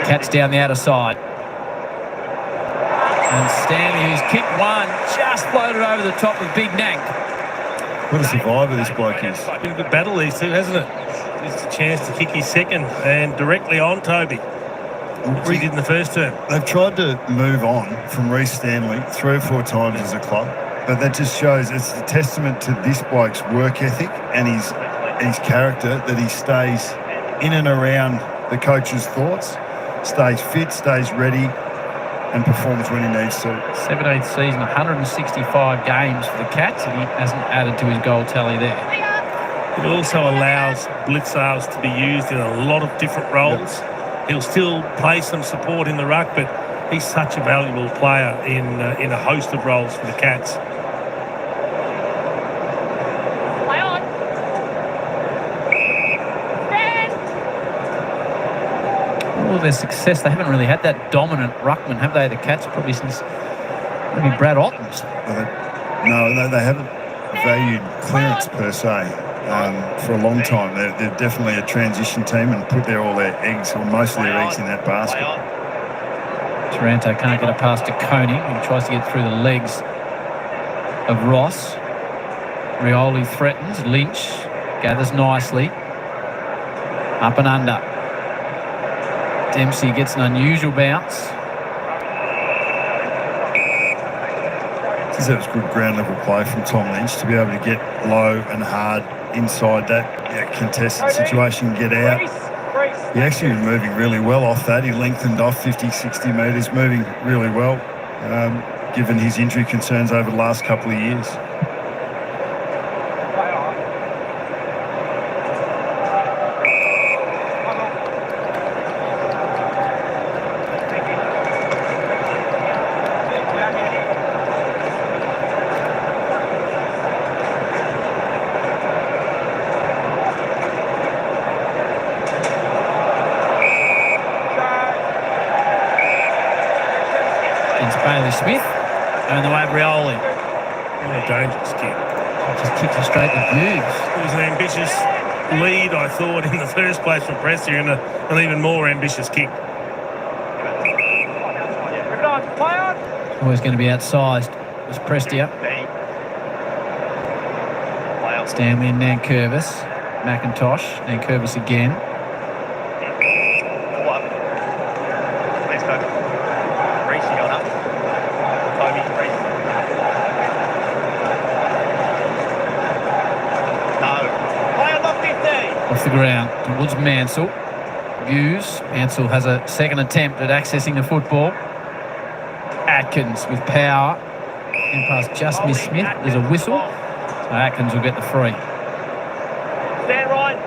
Cats down the outer side. And Stanley, who's kicked one, just floated over the top of Big Nank. What a survivor this bloke is. Been a good battle, these two, hasn't it? Just a chance to kick his second and directly on Toby, which he did in the first term. They've tried to move on from Reece Stanley 3 or 4 times as a club, but that just shows it's a testament to this bloke's work ethic and his character that he stays in and around the coach's thoughts, stays fit, stays ready, and performs when he needs to. 17th season, 165 games for the Cats, and he hasn't added to his goal tally there. It also allows blitzers to be used in a lot of different roles. Yep. He'll still play some support in the ruck, but he's such a valuable player in a host of roles for the Cats. Play on. Stand. All their success, they haven't really had that dominant ruckman, have they? The Cats, probably since Maybe Brad Ottens. No, they haven't valued clearance per se for a long time. They're definitely a transition team and put all their eggs, or most of their eggs, in that basket. Taranto can't get a pass to Coney. He tries to get through the legs of Ross. Rioli threatens. Lynch gathers nicely. Up and under. Dempsey gets an unusual bounce. That was good ground level play from Tom Lynch to be able to get low and hard inside that contested situation and get out. He actually was moving really well off that. He lengthened off 50, 60 metres, moving really well, given his injury concerns over the last couple of years. Smith going the way of Rioli. A dangerous kick. Just kicks it straight to Hughes. It was an ambitious lead, I thought, in the first place from Prestia, and an even more ambitious kick. Always going to be outsized. It was Prestia. Stanley and Nankervis. McIntosh. Nankervis again. Off the ground towards Mansell. Hughes. Mansell has a second attempt at accessing the football. Atkins with power. And past just missed Smith. There's a whistle. So Atkins will get the free. Stand right.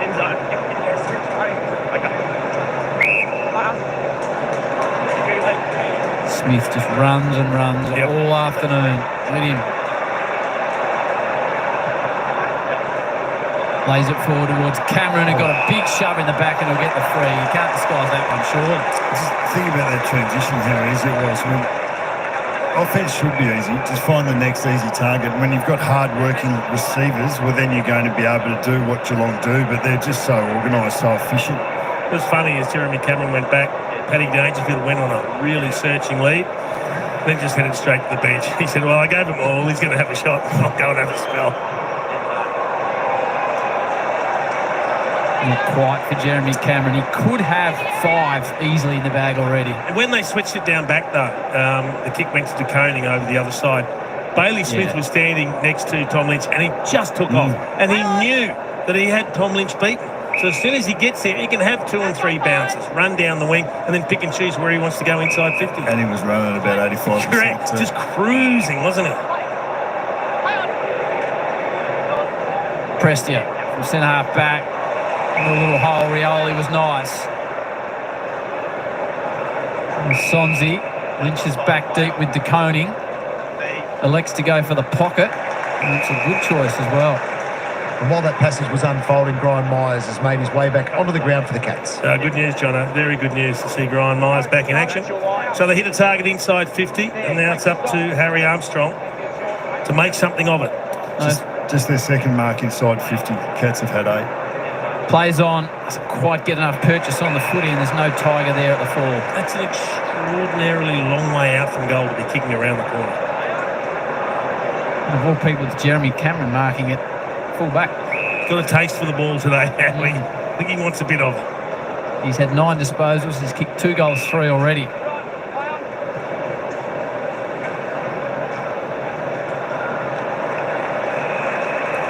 End zone. Smith just runs and runs all afternoon. Let him. Lays it forward towards Cameron, who got a big shove in the back and he'll get the free. You can't disguise that one, surely. Just think about that transition, how easy it was. When offense should be easy. Just find the next easy target. When you've got hard-working receivers, well, then you're going to be able to do what Geelong do, but they're just so organised, so efficient. It was funny as Jeremy Cameron went back. Paddy Dangerfield went on a really searching lead, then just headed straight to the bench. He said, well, I gave him all. He's going to have a shot. I'll go and have a spell. Not quite for Jeremy Cameron. He could have 5 easily in the bag already. And when they switched it down back, though, the kick went to Koning over the other side. Bailey Smith was standing next to Tom Lynch, and he just took off. And he knew that he had Tom Lynch beaten. So as soon as he gets there, he can have 2 and 3 bounces, run down the wing, and then pick and choose where he wants to go inside 50. And he was running about 85%. Correct. Just cruising, wasn't he? Prestia from centre half back. A little hole. Rioli was nice. And Sonzi. Lynch is back deep with DeConing. Elects to go for the pocket. And it's a good choice as well. And while that passage was unfolding, Brian Myers has made his way back onto the ground for the Cats. Good news, Jono. Very good news to see Brian Myers back in action. So they hit a target inside 50, and now it's up to Harry Armstrong to make something of it. Just their second mark inside 50. Cats have had 8. Plays on. Doesn't quite get enough purchase on the footy, and there's no Tiger there at the full. That's an extraordinarily long way out from goal to be kicking around the corner. And of all people, it's Jeremy Cameron marking it full back. Got a taste for the ball today, Hadley. I think he wants a bit of it. He's had 9 disposals. He's kicked 2 goals, 3 already.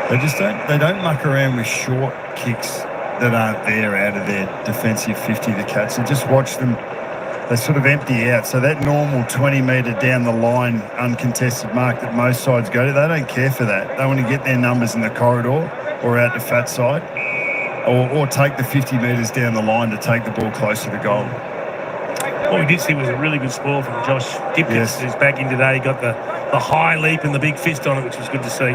They don't muck around with short kicks that aren't there out of their defensive 50, the Cats. And just watch them, they sort of empty out. So that normal 20-metre down the line uncontested mark that most sides go to, they don't care for that. They want to get their numbers in the corridor or out the fat side, or take the 50 metres down the line to take the ball closer to goal. What we did see was a really good spoil from Josh Dipkins, who's back in today. He got the high leap and the big fist on it, which was good to see.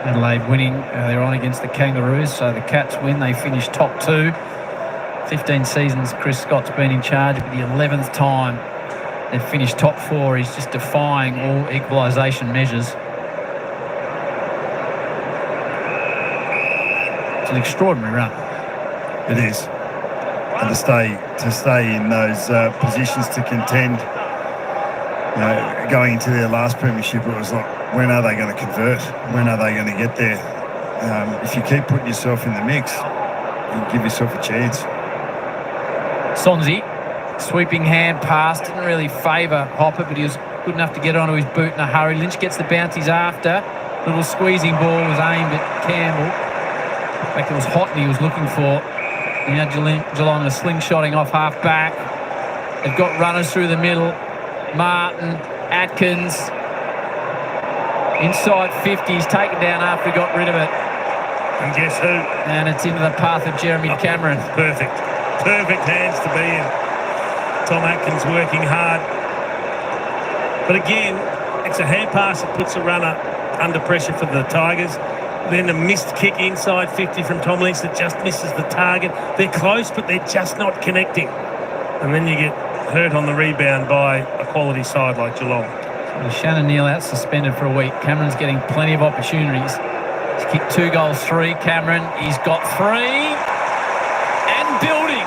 Adelaide winning. They're on against the Kangaroos, so the Cats win. They finish top 2. 15 seasons Chris Scott's been in charge, for the 11th time they've finished top 4. He's just defying all equalisation measures. It's an extraordinary run. It is. And to stay in those positions to contend, going into their last premiership, it was like, when are they going to convert? When are they going to get there? If you keep putting yourself in the mix, you give yourself a chance. Sonzi, sweeping hand pass, didn't really favour Hopper, but he was good enough to get onto his boot in a hurry. Lynch gets the bounce he's after. Little squeezing ball was aimed at Campbell. In fact, it was Hot he was looking for. Now Geelong are slingshotting off half back. They've got runners through the middle. Martin, Atkins. Inside 50, he's taken down after he got rid of it. And guess who? And it's into the path of Jeremy Cameron. Perfect. Perfect hands to be in. Tom Atkins working hard. But again, it's a hand pass that puts a runner under pressure for the Tigers. Then a missed kick inside 50 from Tom Lynch that just misses the target. They're close, but they're just not connecting. And then you get hurt on the rebound by a quality side like Geelong. So Shannon Neal out suspended for a week. Cameron's getting plenty of opportunities. He's kicked 2 goals, 3. Cameron, he's got 3. And building.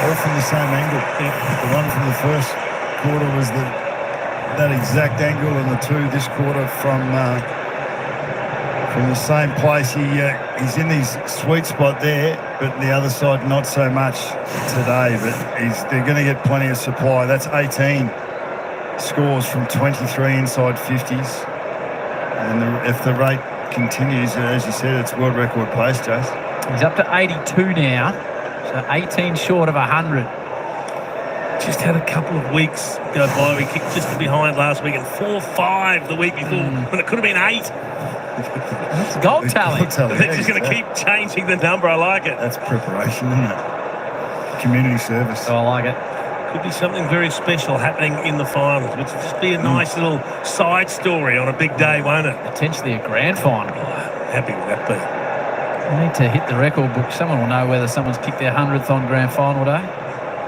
All from the same angle. The one from the first quarter was that exact angle, and the 2 this quarter from the same place. He's in his sweet spot there, but the other side not so much today. But they're going to get plenty of supply. That's 18 scores from 23 inside 50s, and if the rate continues, as you said, it's world record pace, Jace. He's up to 82 now, so 18 short of 100. Just had a couple of weeks go by. We kicked just behind last week and 4-5 the week before, when it could have been 8. It's goal tally. They're just going to keep changing the number. I like it. That's preparation, isn't it? Community service. Oh, I like it. Could be something very special happening in the finals, which would just be a nice little side story on a big day, won't it? Potentially a grand final. Happy with that, but I need to hit the record book. Someone will know whether someone's kicked their 100th on grand final day.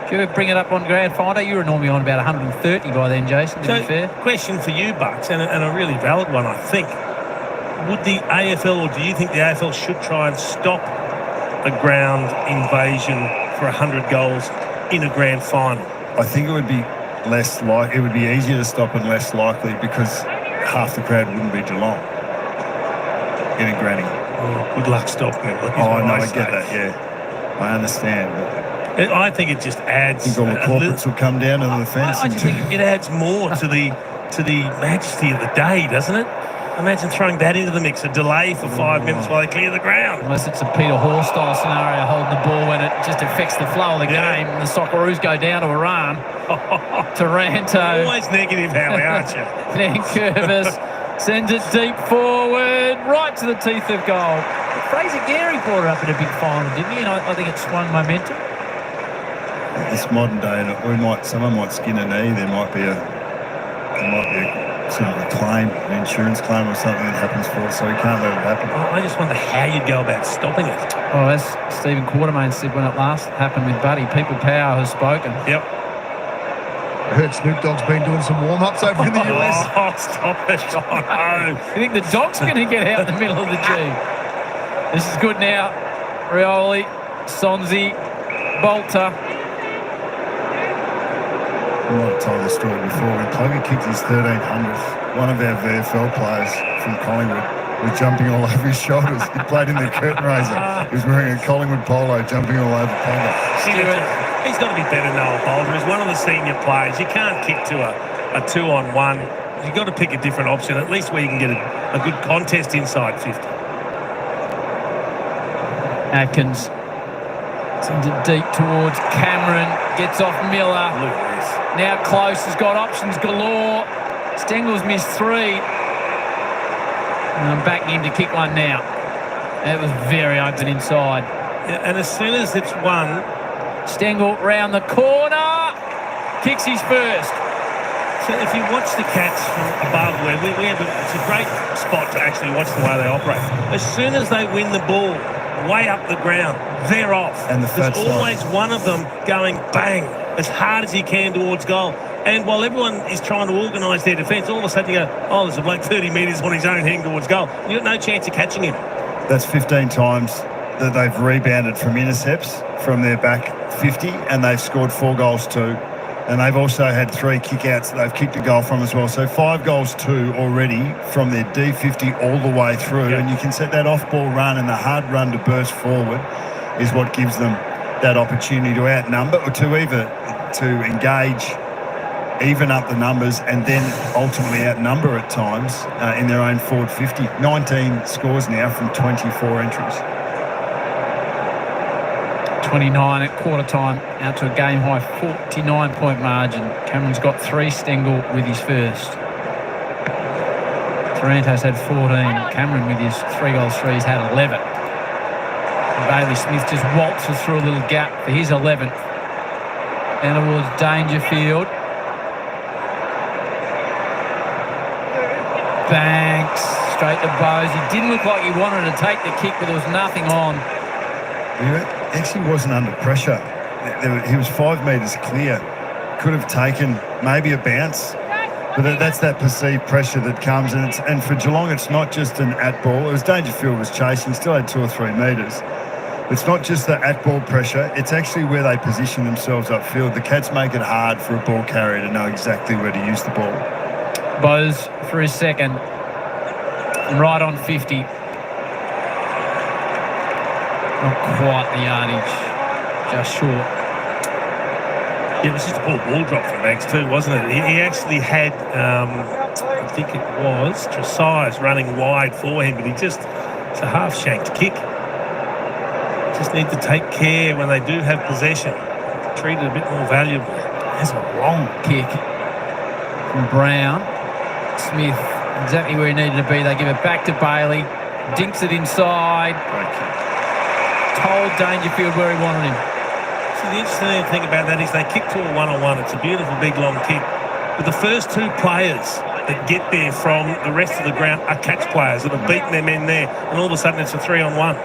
Do you ever bring it up on grand final day? You were normally on about 130 by then, Jason, to be fair. Question for you, Bucks, and a really valid one, I think. Would the AFL, or do you think the AFL should try and stop a ground invasion for 100 goals in a grand final? I think it would be less like it would be easier to stop and less likely, because half the crowd wouldn't be Geelong in a granny. Oh, good luck stopping it. Oh, no, I get that, yeah. I understand. But I think it just adds. I think all the corporates will come down on the fence. I just think it adds more to the majesty of the day, doesn't it? Imagine throwing that into the mix, a delay for 5 minutes while they clear the ground. Unless it's a Peter Hall style scenario, holding the ball when it just affects the flow of the game, and the Socceroos go down to a run. Taranto. Always negative, Howie, aren't you? Then Curvis sends it deep forward, right to the teeth of goal. Fraser Gehry brought it up in a big final, didn't he? And I think it swung momentum. This modern day, someone might skin a knee. There might be a sort of a claim, an insurance claim or something that happens for it, so you can't let it happen. I just wonder how you'd go about stopping it. Oh, as Stephen Quartermain said when it last happened with Buddy, people power has spoken. Yep. I heard Snoop Dogg's been doing some warm-ups over in the US. Oh, stop it. Oh, no. You think the dog's going to get out in the middle of the G? This is good now. Rioli, Sonzi, Bolter. I might have told the story before. When Plugger kicked his 1300th, one of our VFL players from Collingwood was jumping all over his shoulders. He played in the curtain raiser. He was wearing a Collingwood polo, jumping all over Plugger. He's got to be better than Noah Bolter. He's one of the senior players. You can't kick to a 2-on-1. You've got to pick a different option, at least where you can get a good contest inside 50. Atkins sends it deep towards Cameron. Gets off Miller. Look at this. Now close, has got options galore. Stengel's missed 3. And I'm backing him to kick one now. It was very open inside. Yeah, and as soon as it's won, Stengel round the corner. Kicks his first. So if you watch the Cats from above, where we have it's a great spot to actually watch the way they operate. As soon as they win the ball way up the ground, they're off. And there's always one of them going bang as hard as he can towards goal. And while everyone is trying to organise their defence, all of a sudden you go, oh, there's a bloke 30 metres on his own heading towards goal. You've got no chance of catching him. That's 15 times that they've rebounded from intercepts from their back 50, and they've scored 4 goals too. And they've also had 3 kick-outs that they've kicked a goal from as well. So 5 goals too already from their D50 all the way through. Yep. And you can set that off-ball run and the hard run to burst forward is what gives them that opportunity to outnumber or to engage, even up the numbers, and then ultimately outnumber at times in their own forward 50. 19 scores now from 24 entries. 29 at quarter time, out to a game high 49-point margin. Cameron's got 3, Stengel with his first. Taranto's had 14. Cameron with his 3 goals, 3, he's had 11. And Bailey Smith just waltzes through a little gap for his 11th. And towards Dangerfield. Banks, straight to Bowes. He didn't look like he wanted to take the kick, but there was nothing on. He actually wasn't under pressure. He was 5 metres clear. Could have taken maybe a bounce, but that's that perceived pressure that comes. And for Geelong, it's not just an at-ball. It was Dangerfield was chasing, still had 2 or 3 metres. It's not just the at-ball pressure. It's actually where they position themselves upfield. The Cats make it hard for a ball carrier to know exactly where to use the ball. Bowes for his second. And right on 50. Not quite the yardage, just short. Yeah, it was just a poor ball drop from Banks too, wasn't it? He actually had, I think it was, Tresize running wide for him, but it's a half-shanked kick. Just need to take care when they do have possession. Treat it a bit more valuable. That's a wrong kick from Brown. Smith, exactly where he needed to be. They give it back to Bailey. Dinks it inside. Great kick. Told Dangerfield where he wanted him. So the interesting thing about that is they kick to a one-on-one. It's a beautiful big long kick. But the first 2 players that get there from the rest of the ground are catch players that have beaten their men there. And all of a sudden it's a 3-on-1.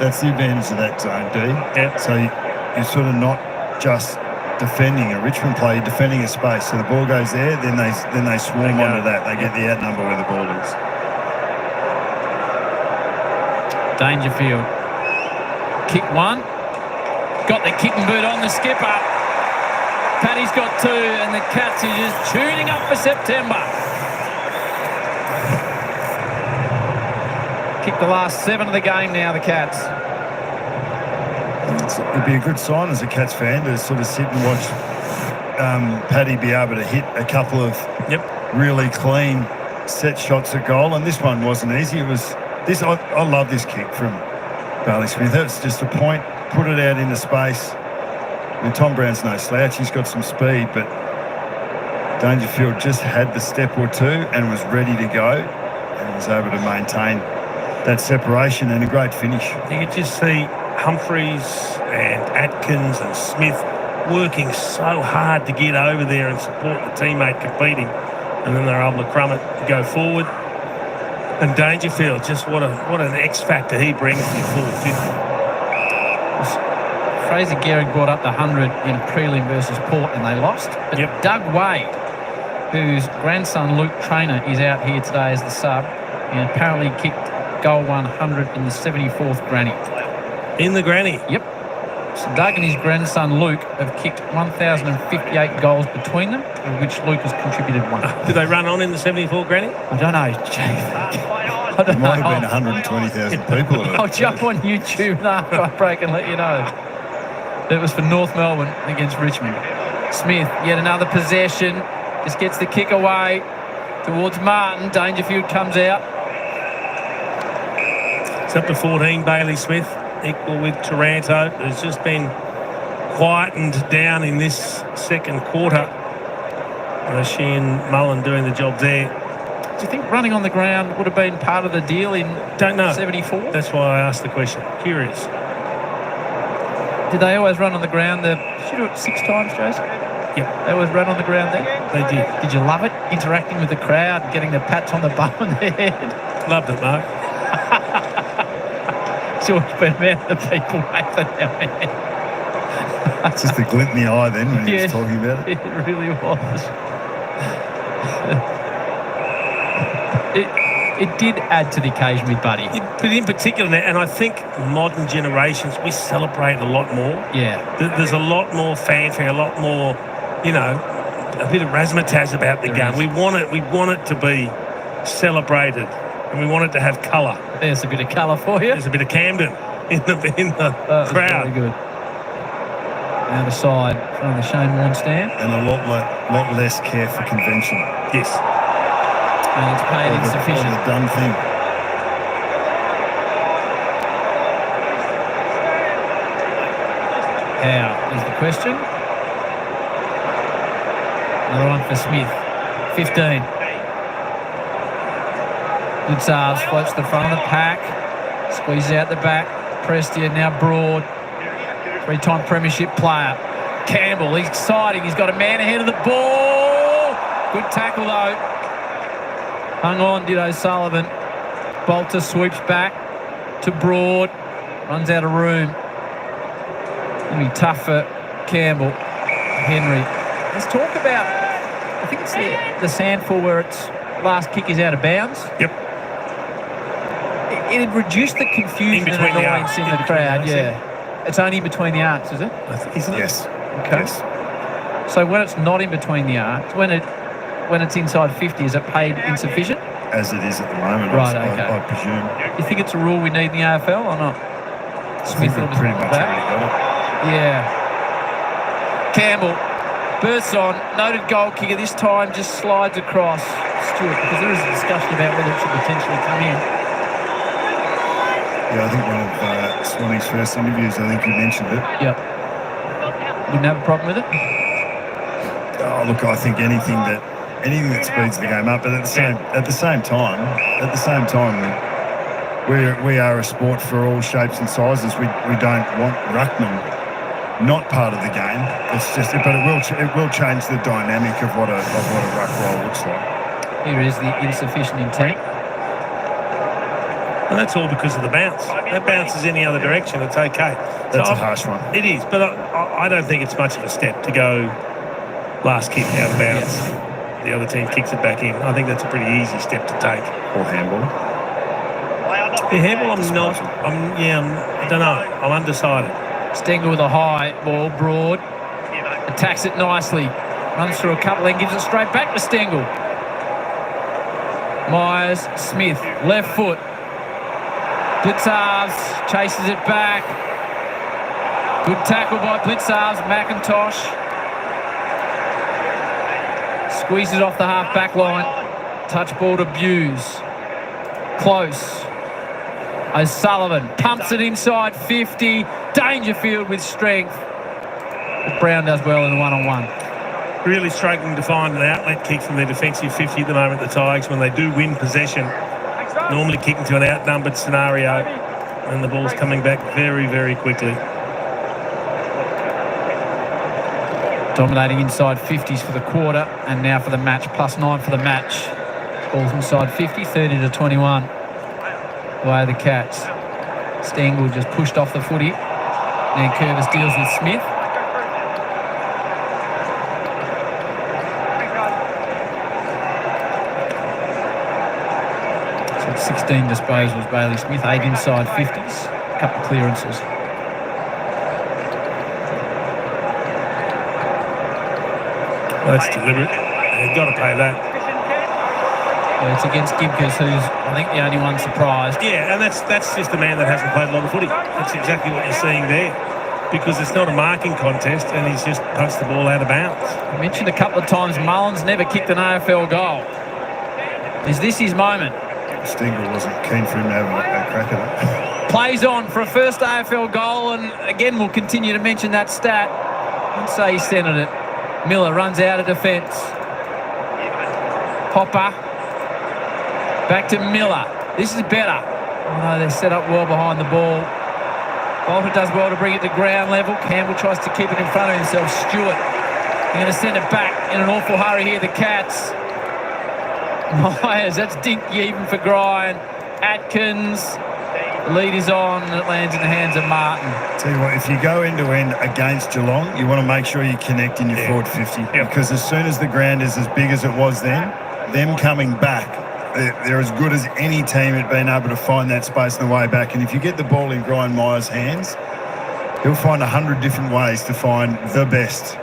That's the advantage of that zone, D. Yep. So you're sort of not just defending a Richmond play, you're defending a space. So the ball goes there, then they swarm onto that. They get the outnumber where the ball is. Dangerfield. Kick 1. Got the kicking boot on the skipper. Paddy's got 2, and the Cats are just tuning up for September. Kick the last 7 of the game now, the Cats. It'd be a good sign as a Cats fan to sort of sit and watch Paddy be able to hit a couple of really clean set shots at goal, and this one wasn't easy. It was this. I love this kick from Bailey Smith. That's just a point, put it out into space. And Tom Brown's no slouch. He's got some speed, but Dangerfield just had the step or 2 and was ready to go, and was able to maintain that separation and a great finish. You could just see Humphreys and Atkins and Smith working so hard to get over there and support the teammate competing, and then they're able to crumb it to go forward. And Dangerfield, just what an X factor he brings to your forward 50. Fraser Gehrig brought up the 100 in prelim versus Port, and they lost. But Doug Wade, whose grandson Luke Traynor is out here today as the sub, and apparently kicked goal 100 in the 74th granny. In the granny? Yep. So Doug and his grandson Luke have kicked 1,058 goals between them, of which Luke has contributed 1. Did they run on in the 74 granny? I don't know, Chief. I don't It might know. have been 120,000 people. I'll jump on YouTube after I break and let you know. It was for North Melbourne against Richmond. Smith, yet another possession. Just gets the kick away towards Martin. Dangerfield comes out. It's up to 14, Bailey Smith, equal with Taranto. It's just been quietened down in this second quarter. She and Mullen doing the job there. Do you think running on the ground would have been part of the deal in Don't know. 74? That's why I asked the question. Curious. Did they always run on the ground? Did you do it 6 times, Joseph? Yep. They was run on the ground there. They did. Did you love it? Interacting with the crowd, getting the pats on the bum and the head. Loved it, Mark. Sure, been about the people laughing now, man. It's just a glint in the eye then when he was talking about it. It really was. It did add to the occasion with Buddy. But in particular, and I think modern generations, we celebrate a lot more. Yeah. There's a lot more fanfare, a lot more, a bit of razzmatazz about the gun. We want it to be celebrated, and we want it to have colour. There's a bit of colour for you. There's a bit of Camden in the crowd. Very good. Out of side from the Shane Warne stand. And a lot less care for convention. Yes. And it's paid insufficient. The done thing. How is the question? Another one for Smith. 15. Blitzars floats to the front of the pack. Squeezes out the back. Prestia now Broad. Three-time premiership player. Campbell, he's exciting. He's got a man ahead of the ball. Good tackle, though. Hung on, did O'Sullivan. Bolter sweeps back to Broad. Runs out of room. It'll be tough for Campbell. Henry. Let's talk about, I think it's the Sandful where its last kick is out of bounds. Yep. It reduced the confusion and annoyance in the crowd, yeah. It's only in between the arcs, is it? Isn't it? Yes. Okay. Yes. So when it's not in between the arcs, when it's inside 50, is it paid insufficient? As it is at the moment, Right, okay. I presume. You think it's a rule we need in the AFL or not? Smith I think we've pretty much already got it. Yeah. Campbell bursts on, noted goal kicker, this time just slides across Stewart, because there is a discussion about whether it should potentially come in. Yeah, I think one of Swanee's first interviews, I think you mentioned it. Yep. Wouldn't have a problem with it? Oh, look, I think anything that speeds the game up, but at the same time, we are a sport for all shapes and sizes. We don't want ruckman not part of the game. It's just, but it will change the dynamic of what a ruck roll looks like. Here is the insufficient intent. And that's all because of the bounce. That bounces any other direction, it's okay. That's a harsh one. It is, but I don't think it's much of a step to go last kick out of bounds. Yes. The other team kicks it back in. I think that's a pretty easy step to take. Or handball. The handball, I don't know. I'm undecided. Stengel with a high ball, Broad. Attacks it nicely. Runs through a couple and gives it straight back to Stengel. Myers, Smith, left foot. Blitzars chases it back. Good tackle by Blitzars. McIntosh squeezes off the half back line. Touch ball to Buse. Close. O'Sullivan pumps it inside 50. Dangerfield with strength. But Brown does well in the one-on-one. Really struggling to find an outlet kick from their defensive 50 at the moment, the Tigers, when they do win possession. Normally kicking to an outnumbered scenario, and the ball's coming back very, very quickly. Dominating inside 50s for the quarter, and now for the match, +9 for the match. Ball's inside 50, 30-21. Away the Cats. Stengel just pushed off the footy. Then Curvis deals with Smith. So 16 disposals, Bailey Smith, 8 inside 50s, a couple of clearances. Well, that's deliberate. You've got to pay that. Yeah, it's against Gibcus, who's, I think, the only one surprised. Yeah, and that's just a man that hasn't played a lot of footy. That's exactly what you're seeing there. Because it's not a marking contest, and he's just punched the ball out of bounds. I mentioned a couple of times Mullins never kicked an AFL goal. Is this his moment? Stengel wasn't keen for him to have a crack at it. Plays on for a first AFL goal, and again we'll continue to mention that stat. I'd say he centred it. Miller runs out of defence. Hopper. Back to Miller. This is better. Oh no, they're set up well behind the ball. Bolter does well to bring it to ground level. Campbell tries to keep it in front of himself. Stewart They're going to send it back in an awful hurry here, the Cats. Myers, that's dinky even for Grian. Atkins, the lead is on, and it lands in the hands of Martin. Tell you what, if you go end to end against Geelong, you want to make sure you connect in your forward 50, because as soon as the ground is as big as it was then, them coming back, they're as good as any team at being able to find that space on the way back. And if you get the ball in Grian Myers' hands, he'll find 100 different ways to find the best,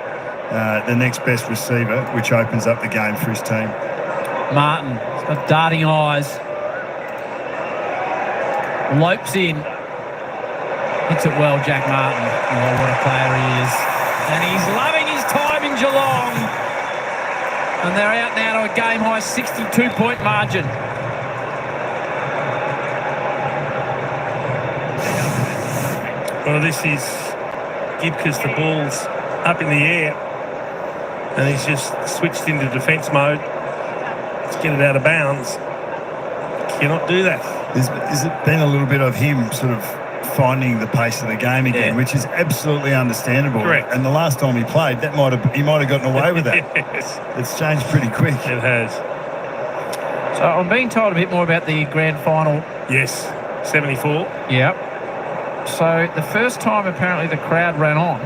the next best receiver, which opens up the game for his team. Martin, he's got darting eyes. Lopes in. Hits it well, Jack Martin. Oh, what a player he is. And he's loving his time in Geelong. And they're out now to a game-high 62-point margin. Well, this is Gibcus, the ball's up in the air. And he's just switched into defence mode. Let's get it out of bounds. Cannot do that. There's been a little bit of him sort of finding the pace of the game again, which is absolutely understandable. Correct. And the last time he played, he might have gotten away with that. Yes. It's changed pretty quick. It has. So I'm being told a bit more about the grand final. Yes, 74. Yep. So the first time apparently the crowd ran on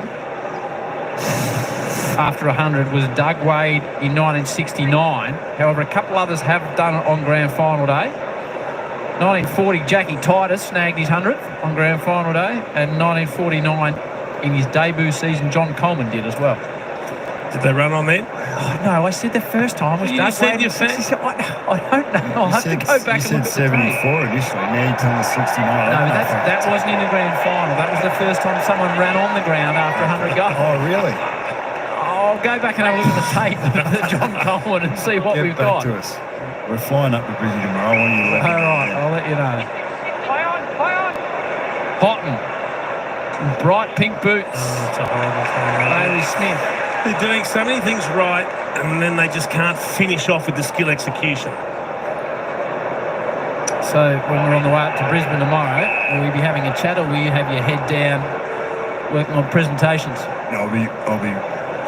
after 100 was Doug Wade in 1969. However, a couple others have done it on grand final day. 1940, Jackie Titus snagged his 100th on grand final day, and 1949 in his debut season, John Coleman did as well. Did they run on then? Oh, no, I said the first time was You Doug said Wade. your first. I don't know. I'll have to go back and look at the tape. 74 initially, now you're telling us 69. No, that wasn't in the grand final. That was the first time someone ran on the ground after 100 goals. Oh, really? I'll go back and have a look at the tape of John Coleman and see what we've got. Get back to us. We're flying up to Brisbane tomorrow. I want you to let me know. All right, I'll let you know. Play on. Houghton, bright pink boots. It's a horrible thing. Bailey Smith. They're doing so many things right, and then they just can't finish off with the skill execution. So when we're on the way up to Brisbane tomorrow, will we be having a chat, or will you have your head down working on presentations? I'll be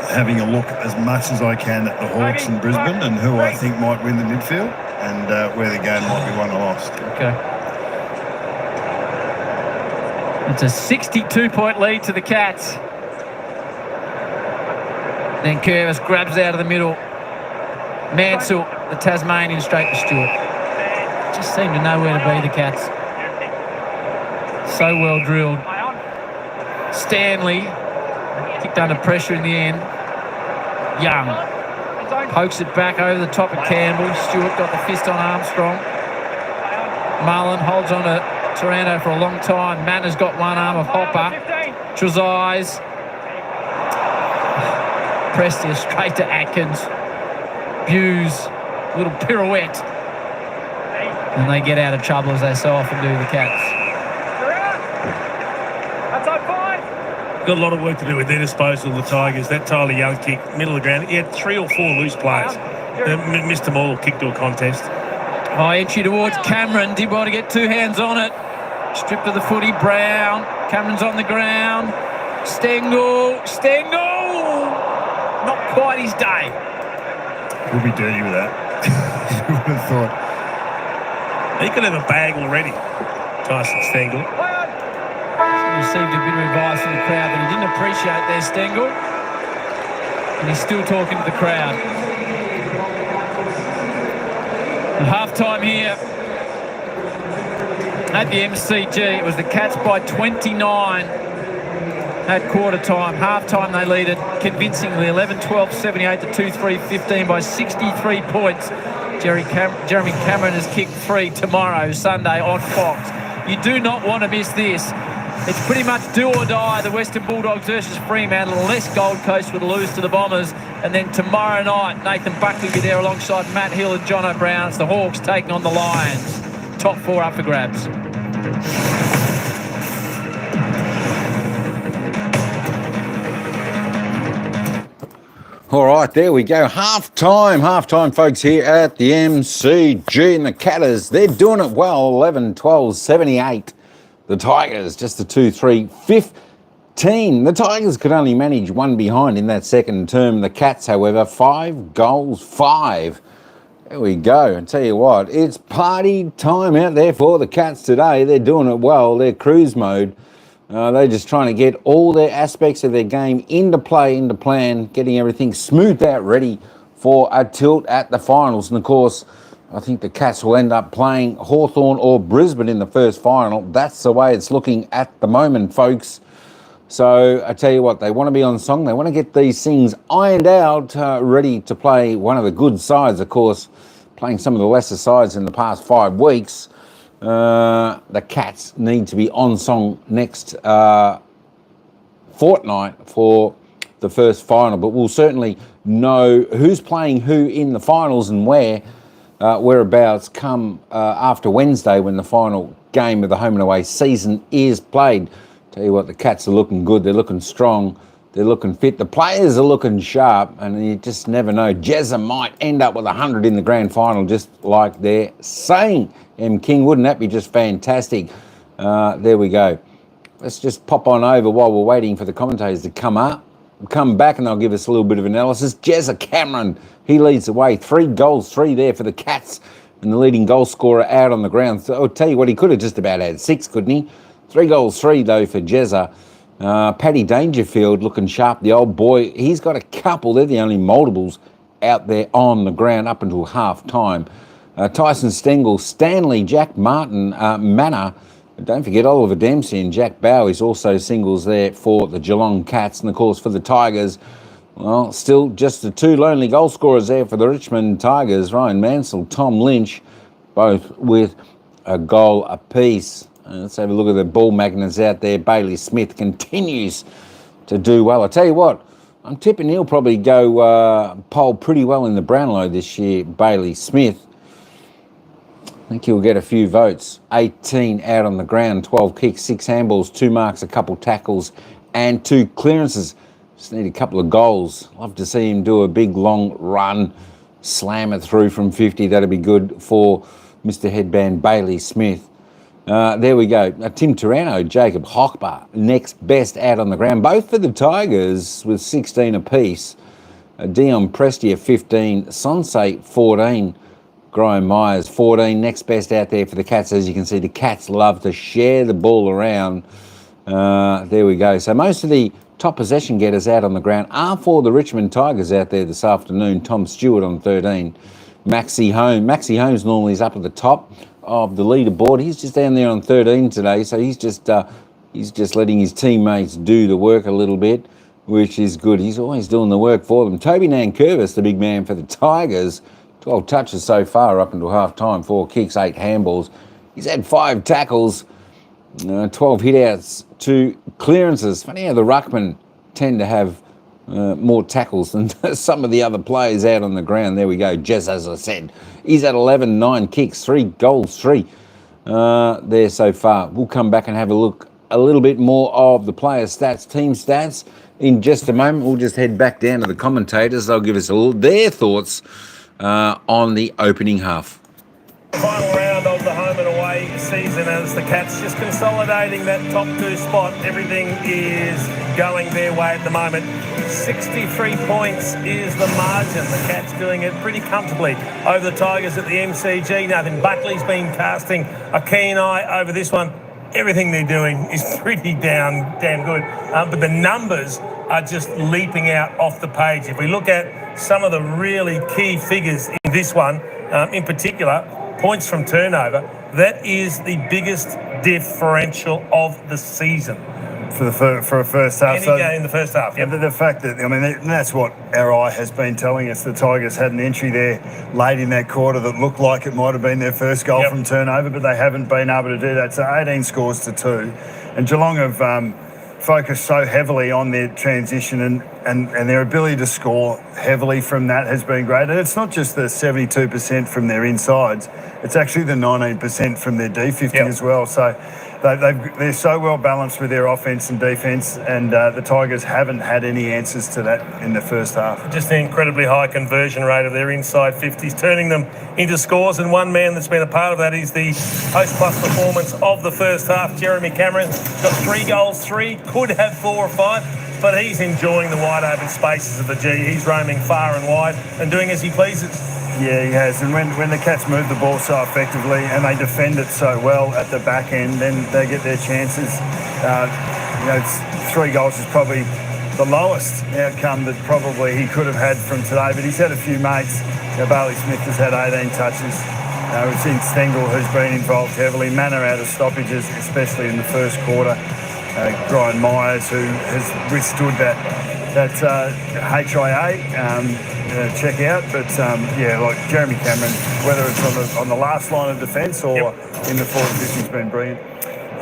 having a look as much as I can at the Hawks in Brisbane and who I think might win the midfield and where the game might be won or lost. Okay. It's a 62-point lead to the Cats. Then Curvis grabs out of the middle. Mansell, the Tasmanian, straight to Stewart. Just seem to know where to be, the Cats. So well drilled. Stanley kicked under pressure in the end. Young pokes it back over the top of Campbell. Stewart got the fist on Armstrong. Mullen holds on to Taranto for a long time. Manner's got one arm of Hopper. Trezise. Prestia straight to Atkins. Buse, little pirouette. And they get out of trouble as they so often do, the Cats. Got a lot of work to do with their disposal of the Tigers. That Tyler Young kick, middle of the ground. He had 3 or 4 loose players. Missed them all, kicked to a contest. High entry towards Cameron. Did well to get 2 hands on it. Stripped of the footy, Brown. Cameron's on the ground. Stengel. Not quite his day. We'll be dirty with that. You would have thought. He could have a bag already, Tyson Stengel. Received a bit of advice from the crowd that he didn't appreciate their Stengel. And he's still talking to the crowd. At half-time here at the MCG, it was the Cats by 29 at quarter-time. Half-time they lead it convincingly, 11-12, 78 to 2-3, 15 by 63 points. Jeremy Cameron has kicked 3 tomorrow, Sunday, on Fox. You do not want to miss this. It's pretty much do or die, the Western Bulldogs versus Fremantle, unless Gold Coast would lose to the Bombers. And then tomorrow night, Nathan Buckley will be there alongside Matt Hill and John O'Brien. It's the Hawks taking on the Lions. Top 4 up for grabs. All right, there we go. Half-time, folks, here at the MCG. And the Catters, they're doing it well. 11-12, 78. The Tigers, just a 2-3, 18. The Tigers could only manage one behind in that second term. The Cats, however, 5 goals, 5. There we go. I tell you what, it's party time out there for the Cats today. They're doing it well. They're cruise mode. They're just trying to get all their aspects of their game into play, into plan, getting everything smoothed out, ready for a tilt at the finals. And of course, I think the Cats will end up playing Hawthorn or Brisbane in the first final. That's the way it's looking at the moment, folks. So I tell you what, they want to be on song. They want to get these things ironed out, ready to play one of the good sides, of course, playing some of the lesser sides in the past 5 weeks. The Cats need to be on song next fortnight for the first final, but we'll certainly know who's playing who in the finals and whereabouts come after Wednesday when the final game of the home and away season is played. Tell you what, the Cats are looking good. They're looking strong. They're looking fit. The players are looking sharp, and you just never know. Jezza might end up with 100 in the grand final, just like they're saying. M. King, wouldn't that be just fantastic? There we go. Let's just pop on over while we're waiting for the commentators to come back, and they'll give us a little bit of analysis. Jezza Cameron, he leads the way. 3 goals, 3 there for the Cats, and the leading goal scorer out on the ground. So I'll tell you what, he could have just about had 6, couldn't he? 3 goals, 3 though for Jezza. Paddy Dangerfield looking sharp, the old boy. He's got a couple. They're the only multiples out there on the ground up until half time. Tyson Stengel, Stanley, Jack Martin, Manor. Don't forget Oliver Dempsey and Jack Bowie's also singles there for the Geelong Cats. And of course for the Tigers, well, still just the 2 lonely goal scorers there for the Richmond Tigers. Ryan Mansell, Tom Lynch, both with a goal apiece. Let's have a look at the ball magnets out there. Bailey Smith continues to do well. I tell you what, I'm tipping he'll probably go poll pretty well in the Brownlow this year, Bailey Smith. I think he'll get a few votes. 18 out on the ground, 12 kicks, 6 handballs, 2 marks, a couple tackles, and 2 clearances. Just need a couple of goals. Love to see him do a big long run, slam it through from 50. That'd be good for Mr. Headband Bailey Smith. There we go. Tim Turano, Jacob Hochbar, next best out on the ground. Both for the Tigers with 16 apiece. Dion Prestia, 15. Sonsei, 14. Graham Myers, 14. Next best out there for the Cats. As you can see, the Cats love to share the ball around. There we go. So most of the top possession getters out on the ground are for the Richmond Tigers out there this afternoon. Tom Stewart on 13. Maxie Holmes normally is up at the top of the leaderboard. He's just down there on 13 today, so he's just letting his teammates do the work a little bit, which is good. He's always doing the work for them. Toby Nankervis, the big man for the Tigers, 12 touches so far up until half time, 4 kicks, 8 handballs. He's had 5 tackles, 12 hitouts, 2 clearances. Funny how the ruckmen tend to have more tackles than some of the other players out on the ground. There we go. Jez, as I said, he's at 11, 9 kicks, 3 goals, 3 there so far. We'll come back and have a look a little bit more of the player stats, team stats in just a moment. We'll just head back down to the commentators. They'll give us their thoughts on the opening half. Final round of the home and away season as the Cats just consolidating that top 2 spot. Everything is going their way at the moment. 63 points is the margin. The Cats doing it pretty comfortably over the Tigers at the MCG. Nathan Buckley's been casting a keen eye over this one. Everything they're doing is pretty damn good. But the numbers are just leaping out off the page. If we look at some of the really key figures in this one, in particular, points from turnover, that is the biggest differential of the season. For a first half. Any game in the first half, yeah. The fact that, I mean, that's what our eye has been telling us. The Tigers had an entry there late in that quarter that looked like it might have been their first goal from turnover, but they haven't been able to do that. So 18 scores to 2. And Geelong have focused so heavily on their transition and their ability to score heavily from that has been great. And it's not just the 72% from their insides, it's actually the 19% from their D50 as well. So they're so well balanced with their offence and defence, and the Tigers haven't had any answers to that in the first half. Just the incredibly high conversion rate of their inside 50s, turning them into scores. And one man that's been a part of that is the Host Plus performance of the first half, Jeremy Cameron. Got 3 goals, 3, could have 4 or 5, but he's enjoying the wide open spaces of the G. He's roaming far and wide and doing as he pleases. Yeah, he has. And when the Cats move the ball so effectively and they defend it so well at the back end, then they get their chances. 3 goals is probably the lowest outcome that probably he could have had from today. But he's had a few mates. Bailey Smith has had 18 touches. We've seen Stengel, who's been involved heavily. Manor out of stoppages, especially in the first quarter. Brian Myers, who has withstood that HIA. Check out, but like Jeremy Cameron, whether it's on the last line of defence or in the forward position, has been brilliant.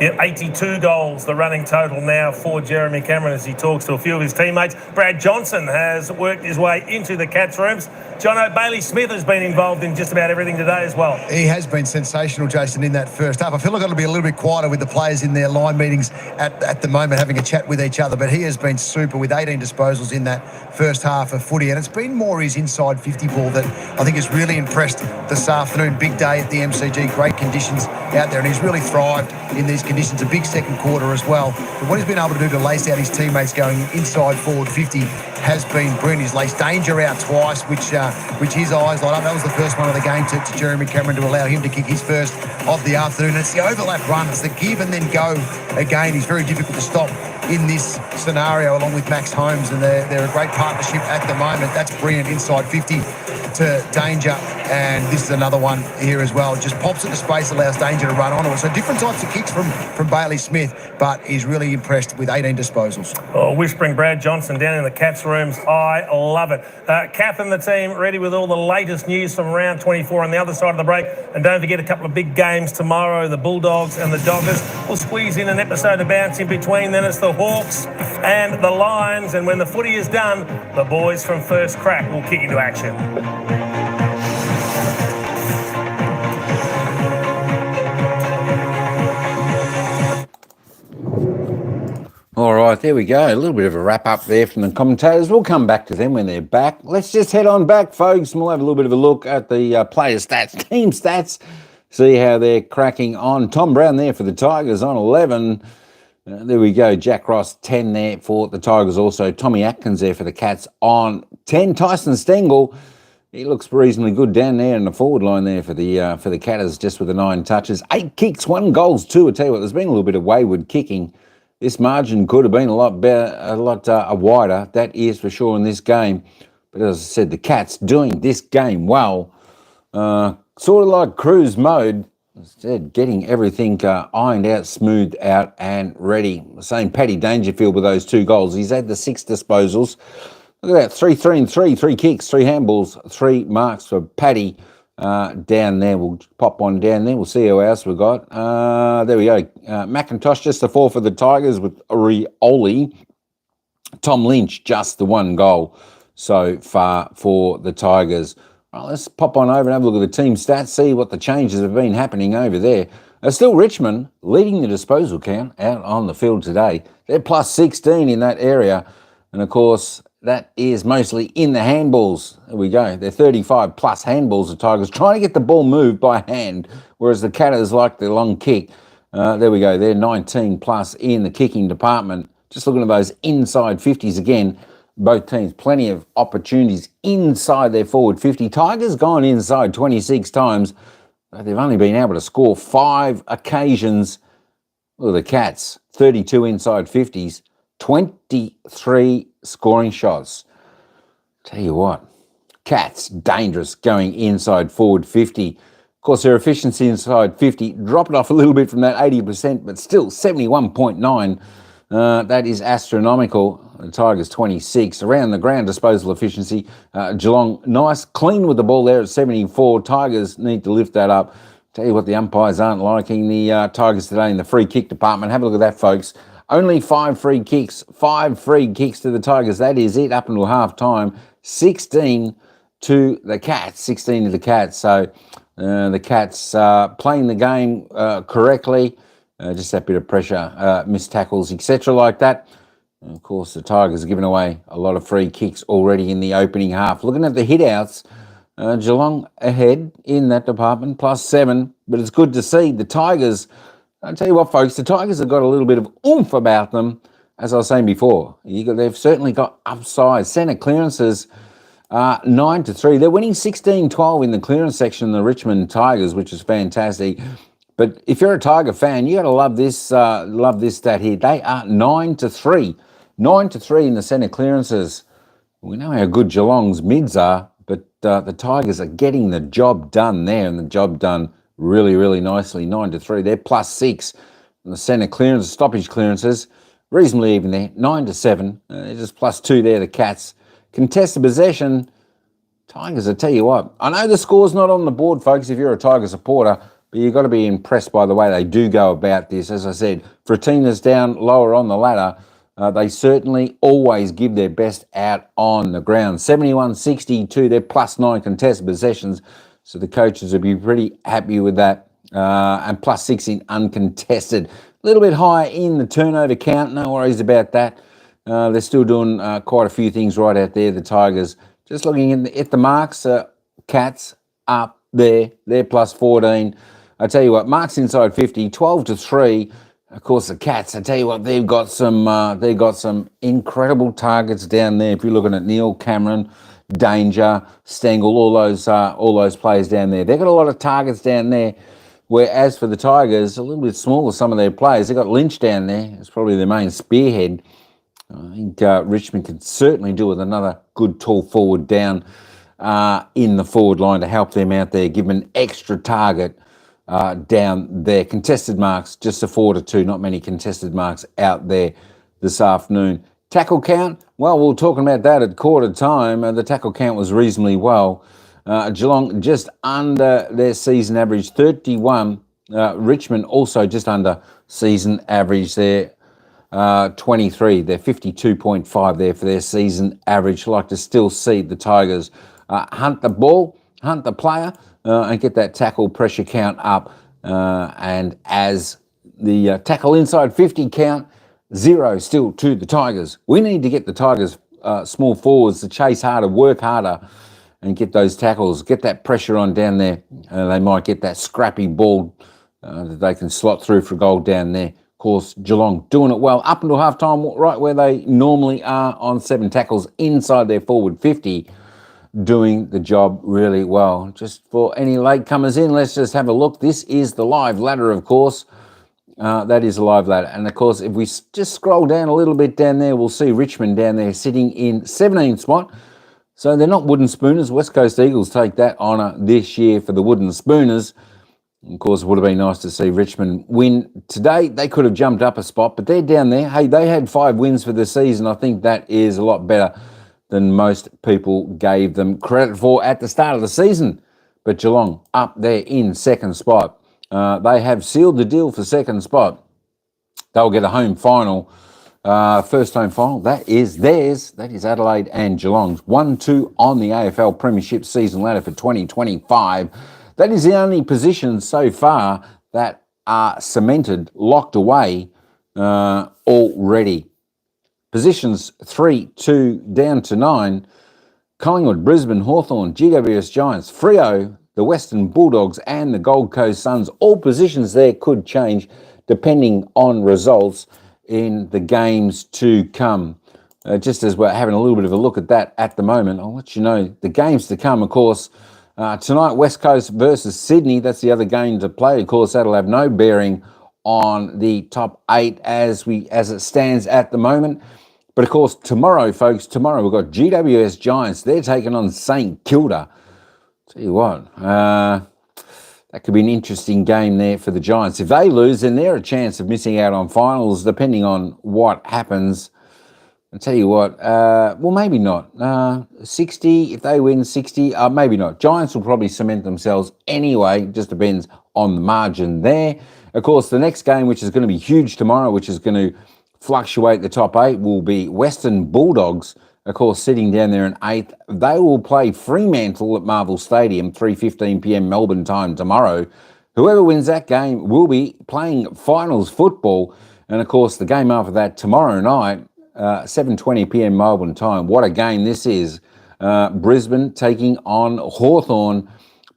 82 goals, the running total now for Jeremy Cameron as he talks to a few of his teammates. Brad Johnson has worked his way into the Cats rooms. Jono, Bailey Smith has been involved in just about everything today as well. He has been sensational, Jason, in that first half. I feel like it'll be a little bit quieter with the players in their line meetings at the moment, having a chat with each other, but he has been super with 18 disposals in that first half of footy, and it's been more his inside 50 ball that I think has really impressed this afternoon. Big day at the MCG, great conditions out there, and he's really thrived in these conditions. A big second quarter as well. But what he's been able to do to lace out his teammates going inside forward 50 has been brilliant. He's laced Danger out twice, which his eyes light up. That was the first one of the game to Jeremy Cameron to allow him to kick his first of the afternoon. And it's the overlap run. It's the give and then go again. He's very difficult to stop in this scenario, along with Max Holmes, and they're a great partnership at the moment. That's brilliant inside 50 to Danger, and this is another one here as well. Just pops into space, allows Danger to run onto it. So different types of kicks from Bailey Smith, but he's really impressed with 18 disposals. Oh, whispering Brad Johnson down in the Cats rooms. I love it. Kath and the team ready with all the latest news from round 24 on the other side of the break. And don't forget a couple of big games tomorrow, the Bulldogs and the Doggers. We'll squeeze in an episode of Bounce in between. Then it's the Hawks and the Lions. And when the footy is done, the boys from First Crack will kick into action. All right, there we go. A little bit of a wrap up there from the commentators. We'll come back to them when they're back. Let's just head on back, folks, and we'll have a little bit of a look at the player stats, team stats, see how they're cracking on. Tom Brown there for the Tigers on 11. There we go. Jack Ross, 10 there for the Tigers also. Tommy Atkins there for the Cats on 10. Tyson Stengel, he looks reasonably good down there in the forward line there for the Catters, just with the 9 touches. 8 kicks, 1 goals, 2. I tell you what, there's been a little bit of wayward kicking. This margin could have been a lot better, a lot wider. That is for sure in this game. But as I said, the Cats doing this game well, sort of like cruise mode. Instead, getting everything ironed out, smoothed out, and ready. Same Paddy Dangerfield with those 2 goals. He's had the 6 disposals. Look at that, 3 and 3, 3 kicks, 3 handballs, 3 marks for Paddy. Down there, we'll pop one down there. We'll see who else we got. There we go. McIntosh just the 4 for the Tigers with Rioli. Tom Lynch just the 1 goal so far for the Tigers. Right, let's pop on over and have a look at the team stats, see what the changes have been happening over there. Still Richmond leading the disposal count out on the field today. They're plus 16 in that area. And of course, that is mostly in the handballs. There we go. They're 35 plus handballs, the Tigers, trying to get the ball moved by hand, whereas the Catters like the long kick. There we go. They're 19 plus in the kicking department. Just looking at those inside 50s again. Both teams, plenty of opportunities inside their forward 50. Tigers gone inside 26 times. But they've only been able to score 5 occasions. Look at the Cats, 32 inside 50s, 23 scoring shots. Tell you what, Cats dangerous going inside forward 50. Of course, their efficiency inside 50 dropped off a little bit from that 80%, but still 71.9. That is astronomical. The Tigers 26. Around the ground disposal efficiency, Geelong nice, clean with the ball there at 74. Tigers need to lift that up. Tell you what, the umpires aren't liking the Tigers today in the free kick department. Have a look at that, folks. Only 5 free kicks. 5 free kicks to the Tigers. That is it up until half time. 16 to the Cats. 16 to the Cats. So the Cats playing the game correctly. Just that bit of pressure, missed tackles, etc. like that. And of course, the Tigers are giving away a lot of free kicks already in the opening half. Looking at the hit-outs, Geelong ahead in that department, +7. But it's good to see the Tigers. I'll tell you what, folks, the Tigers have got a little bit of oomph about them. As I was saying before, they've certainly got upside. Centre clearances 9-3. They're winning 16-12 in the clearance section, the Richmond Tigers, which is fantastic. But if you're a Tiger fan, you got to love this stat here. They are 9-3. 9-3 in the centre clearances. We know how good Geelong's mids are, but the Tigers are getting the job done there, and the job done really, really nicely. 9-3. They're +6 in the centre clearances, stoppage clearances. Reasonably even there. 9-7. They're just +2 there, the Cats. Contested possession. Tigers, I tell you what. I know the score's not on the board, folks, if you're a Tiger supporter, but you've got to be impressed by the way they do go about this. As I said, for a team that's down lower on the ladder, they certainly always give their best out on the ground. 71-62, they're +9 contested possessions, so the coaches will be pretty happy with that. And +6 in uncontested. A little bit higher in the turnover count, no worries about that. They're still doing quite a few things right out there, the Tigers. Just looking at the marks, Cats up there, they're +14. I tell you what, marks inside 50, 12-3. Of course, the Cats, I tell you what, they've got some incredible targets down there. If you're looking at Neil, Cameron, Danger, Stengel, all those players down there, they've got a lot of targets down there. Whereas for the Tigers, a little bit smaller, some of their players. They've got Lynch down there. It's probably their main spearhead. I think Richmond could certainly do with another good tall forward down in the forward line to help them out there, give them an extra target down there. Contested marks, just a 4-2, not many contested marks out there this afternoon. Tackle count, well, we were talking about that at quarter time. The tackle count was reasonably well. Geelong just under their season average, 31. Richmond also just under season average there, 23. They're 52.5 there for their season average. Like to still see the Tigers hunt the ball, hunt the player, and get that tackle pressure count up. And as the tackle inside 50 count, 0 still to the Tigers. We need to get the Tigers small forwards to chase harder, work harder, and get those tackles, get that pressure on down there. They might get that scrappy ball that they can slot through for goal down there. Of course, Geelong doing it well up until half-time, right where they normally are on 7 tackles inside their forward 50, doing the job really well. Just for any latecomers in, let's just have a look. This is the live ladder, of course. That is a live ladder. And, of course, if we just scroll down a little bit down there, we'll see Richmond down there sitting in 17th spot. So they're not wooden spooners. West Coast Eagles take that honour this year for the wooden spooners. Of course, it would have been nice to see Richmond win today. They could have jumped up a spot, but they're down there. Hey, they had 5 wins for the season. I think that is a lot better than most people gave them credit for at the start of the season. But Geelong up there in 2nd spot. They have sealed the deal for 2nd spot. They'll get a home final. First home final, that is theirs. That is Adelaide and Geelong's. 1-2 on the AFL Premiership season ladder for 2025. That is the only position so far that are cemented, locked away already. Positions 3-2 down to 9. Collingwood, Brisbane, Hawthorn, GWS Giants, Freo, the Western Bulldogs and the Gold Coast Suns. All positions there could change depending on results in the games to come. Just as we're having a little bit of a look at that at the moment, I'll let you know the games to come, of course. Tonight, West Coast versus Sydney. That's the other game to play. Of course, that'll have no bearing on the top 8 as it stands at the moment. But of course, tomorrow, folks, we've got GWS Giants. They're taking on St Kilda. Tell you what, that could be an interesting game there for the Giants. If they lose, then they're a chance of missing out on finals, depending on what happens. I'll tell you what, well, maybe not. 60, if they win 60, maybe not. Giants will probably cement themselves anyway. It just depends on the margin there. Of course, the next game, which is going to be huge tomorrow, which is going to fluctuate the top 8, will be Western Bulldogs, of course, sitting down there in 8th. They will play Fremantle at Marvel Stadium, 3:15 p.m. Melbourne time tomorrow. Whoever wins that game will be playing finals football. And, of course, the game after that tomorrow night, 7:20 p.m. Melbourne time. What a game this is. Brisbane taking on Hawthorn,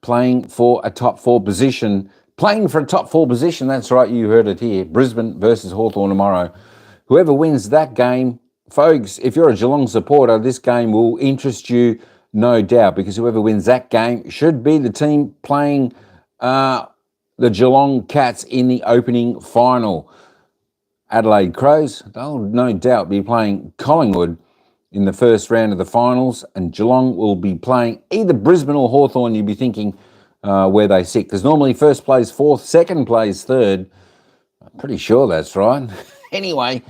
playing for a top 4 position. Playing for a top 4 position, that's right, you heard it here. Brisbane versus Hawthorn tomorrow. Whoever wins that game, folks, if you're a Geelong supporter, this game will interest you, no doubt, because whoever wins that game should be the team playing the Geelong Cats in the opening final. Adelaide Crows, they'll no doubt be playing Collingwood in the first round of the finals, and Geelong will be playing either Brisbane or Hawthorn. You'd be thinking where they sit, because normally first plays fourth, second plays third. I'm pretty sure that's right. Anyway,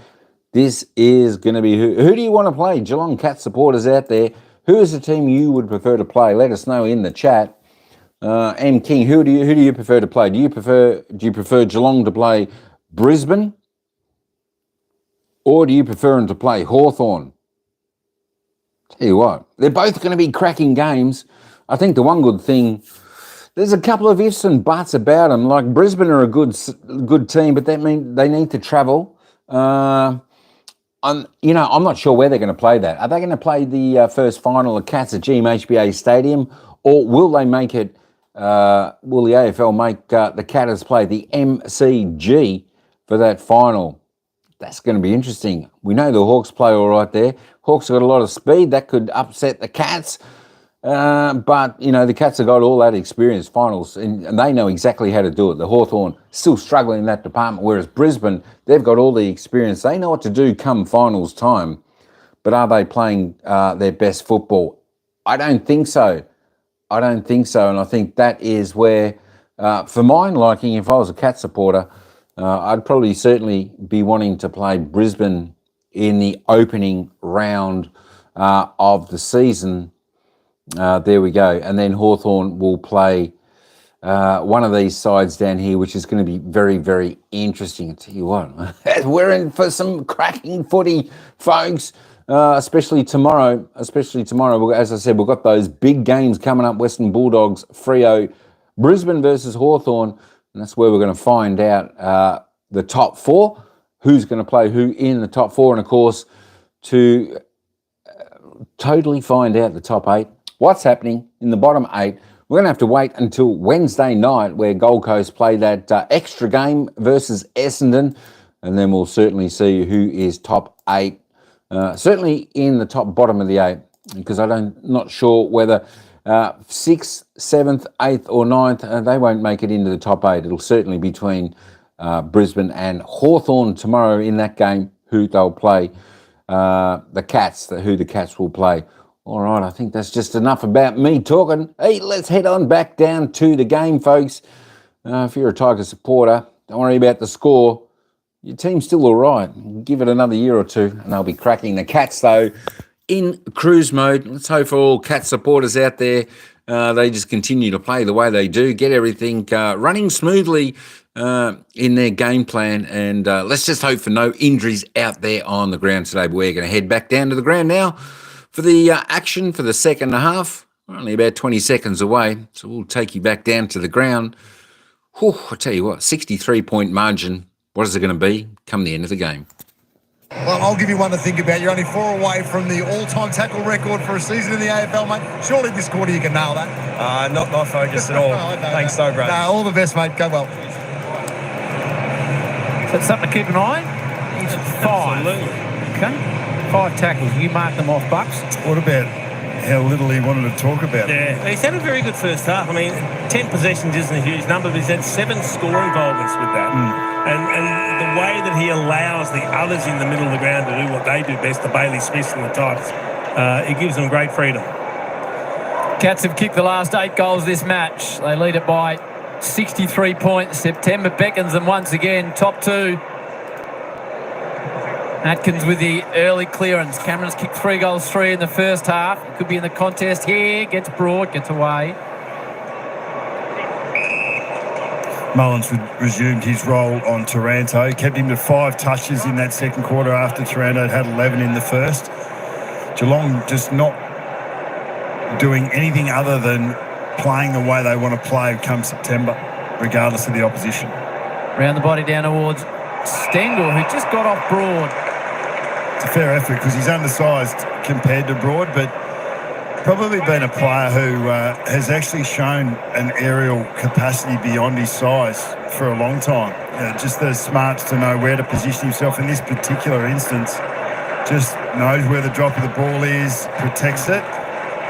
this is going to be who do you want to play? Geelong Cat supporters out there, who is the team you would prefer to play? Let us know in the chat. M King, who do you prefer to play? Do you prefer Geelong to play Brisbane, or do you prefer them to play Hawthorn? Tell you what, they're both going to be cracking games. I think the one good thing, there's a couple of ifs and buts about them. Like Brisbane are a good team, but that means they need to travel. I'm not sure where they're going to play that. Are they going to play the first final of Cats at GMHBA Stadium, or will they make it? Will the AFL make the Catters play the MCG for that final? That's going to be interesting. We know the Hawks play all right there. Hawks have got a lot of speed. That could upset the Cats. But, the Cats have got all that experience, finals, and they know exactly how to do it. The Hawthorn still struggling in that department, whereas Brisbane, they've got all the experience. They know what to do come finals time. But are they playing their best football? I don't think so. And I think that is where, for mine liking, if I was a Cat supporter, I'd probably certainly be wanting to play Brisbane in the opening round of the season. There we go. And then Hawthorn will play one of these sides down here, which is going to be very, very interesting. I tell you what, we're in for some cracking footy, folks, especially tomorrow. As I said, we've got those big games coming up, Western Bulldogs, Freo, Brisbane versus Hawthorn. And that's where we're going to find out the top 4, who's going to play who in the top 4. And, of course, to totally find out the top 8, what's happening in the bottom 8, we're going to have to wait until Wednesday night, where Gold Coast play that extra game versus Essendon. And then we'll certainly see who is top 8, certainly in the top bottom of the 8, because I'm not sure whether 6th, 7th, 8th or 9th, they won't make it into the top 8. It'll certainly be between Brisbane and Hawthorn tomorrow in that game, who they'll play, the Cats, who the Cats will play. All right, I think that's just enough about me talking. Hey, let's head on back down to the game, folks. If you're a Tiger supporter, don't worry about the score. Your team's still all right. Give it another year or two, and they'll be cracking. The Cats, though, in cruise mode. Let's hope for all Cat supporters out there, they just continue to play the way they do, get everything running smoothly in their game plan, and let's just hope for no injuries out there on the ground today. But we're going to head back down to the ground now for the action for the second half. We're only about 20 seconds away, so we'll take you back down to the ground. Whew, I tell you what, 63-point margin. What is it going to be come the end of the game? Well, I'll give you one to think about. You're only 4 away from the all-time tackle record for a season in the AFL, mate. Surely this quarter you can nail that. Not focused at all. Thanks so, bro. All the best, mate. Go well. That's something to keep an eye on. He's 5. Absolutely. Okay. 5 tackles. You mark them off, Bucks. What about how little he wanted to talk about it? Yeah, he's had a very good first half. I mean, 10 possessions isn't a huge number, but he's had 7 score involvements with that. And the way that he allows the others in the middle of the ground to do what they do best, the Bailey Smiths and the types, it gives them great freedom. Cats have kicked the last 8 goals this match. They lead it by 63 points. September beckons them once again. Top 2. Atkins with the early clearance. Cameron's kicked 3 goals, 3 in the first half. Could be in the contest here. Gets broad, gets away. Mullins resumed his role on Taranto. Kept him to 5 touches in that second quarter after Taranto had 11 in the first. Geelong just not doing anything other than playing the way they want to play come September. regardless of the opposition. Round the body down towards Stengel, who just got off Broad. It's a fair effort because he's undersized compared to Broad, but probably been a player who has actually shown an aerial capacity beyond his size for a long time. Just the smarts to know where to position himself in this particular instance. Just knows where the drop of the ball is, protects it,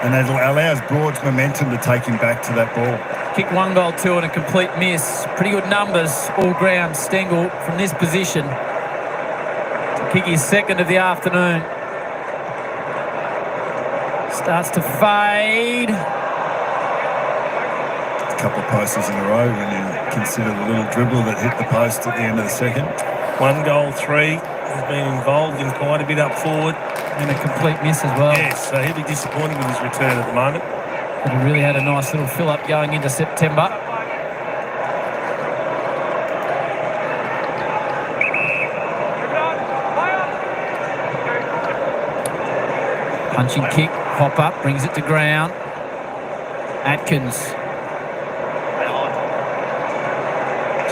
and it allows Broad's momentum to take him back to that ball. Kick 1 goal, 2 and a complete miss. Pretty good numbers all ground. Stengel from this position to kick his second of the afternoon. Starts to fade. A couple of posters in a row when you consider the little dribble that hit the post at the end of the second. 1 goal, 3. He's been involved in quite a bit up forward. And a complete miss as well. Yes, so he'll be disappointed with his return at the moment. But he really had a nice little fill-up going into September. Punching kick, hop up, brings it to ground. Atkins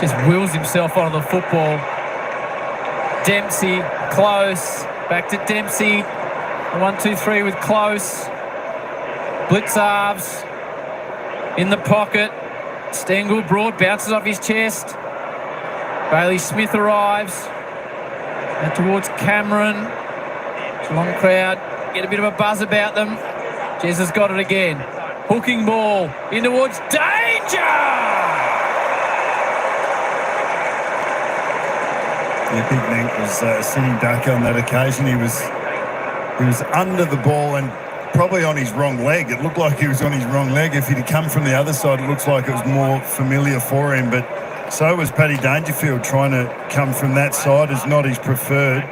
just wheels himself onto the football. Dempsey, close. Back to Dempsey. 1-2-3 with Close. Blitzarves in the pocket. Stengel, Broad, bounces off his chest. Bailey Smith arrives. And towards Cameron. Geelong crowd get a bit of a buzz about them. Jez has got it again. Hooking ball in towards danger! Yeah, Big Nank was a sitting duck on that occasion. He was under the ball and probably on his wrong leg. It looked like he was on his wrong leg. If he'd have come from the other side, it looks like it was more familiar for him. But so was Paddy Dangerfield trying to come from that side. It's not his preferred.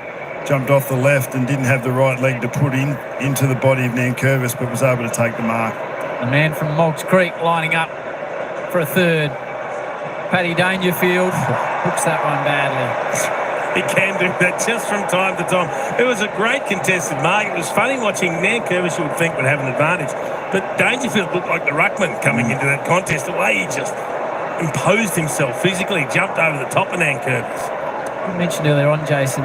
Jumped off the left and didn't have the right leg to put into the body of Nankervis, but was able to take the mark. The man from Moggs Creek lining up for a third. Paddy Dangerfield hooks that one badly. He can do that just from time to time. It was a great contested mark. It was funny watching Nankervis, you would think, would have an advantage. But Dangerfield looked like the ruckman coming into that contest. The way he just imposed himself physically, jumped over the top of Nankervis. You mentioned earlier on, Jason,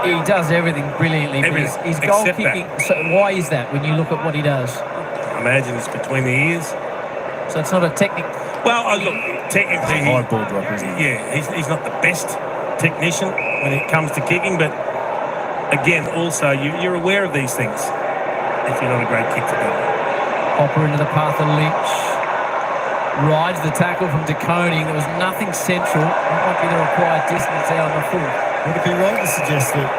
he does everything brilliantly. Everything, His goal except kicking. that. So why is that when you look at what he does? I imagine it's between the ears. So it's not a technique. Well, look, technically, High ball drop, isn't it? yeah, he's not the best technician when it comes to kicking, but again, also you're aware of these things if you're not a great kick to go. Hopper into the path of Lynch. Rides the tackle from De Koning. There was nothing central. That might be the required distance out on the foot. Would it be right to suggest that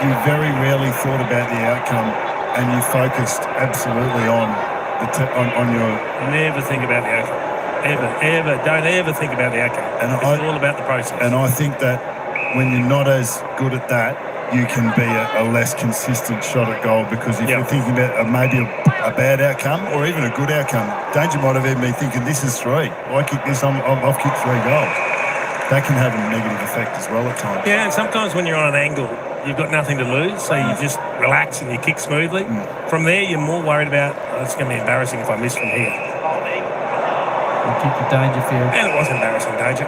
you very rarely thought about the outcome and you focused absolutely on your... Never think about the outcome. Ever. Don't ever think about the outcome. And it's all about the process. And I think that when you're not as good at that, you can be a less consistent shot at goal, because if you're thinking about maybe a bad outcome or even a good outcome, Danger might have even been thinking, this is 3. I kick this, I've kicked 3 goals. That can have a negative effect as well at times. Yeah, and sometimes when you're on an angle, you've got nothing to lose, so you just relax and you kick smoothly. From there, you're more worried about, it's going to be embarrassing if I miss from here. Kick to Dangerfield. And it was embarrassing, Danger.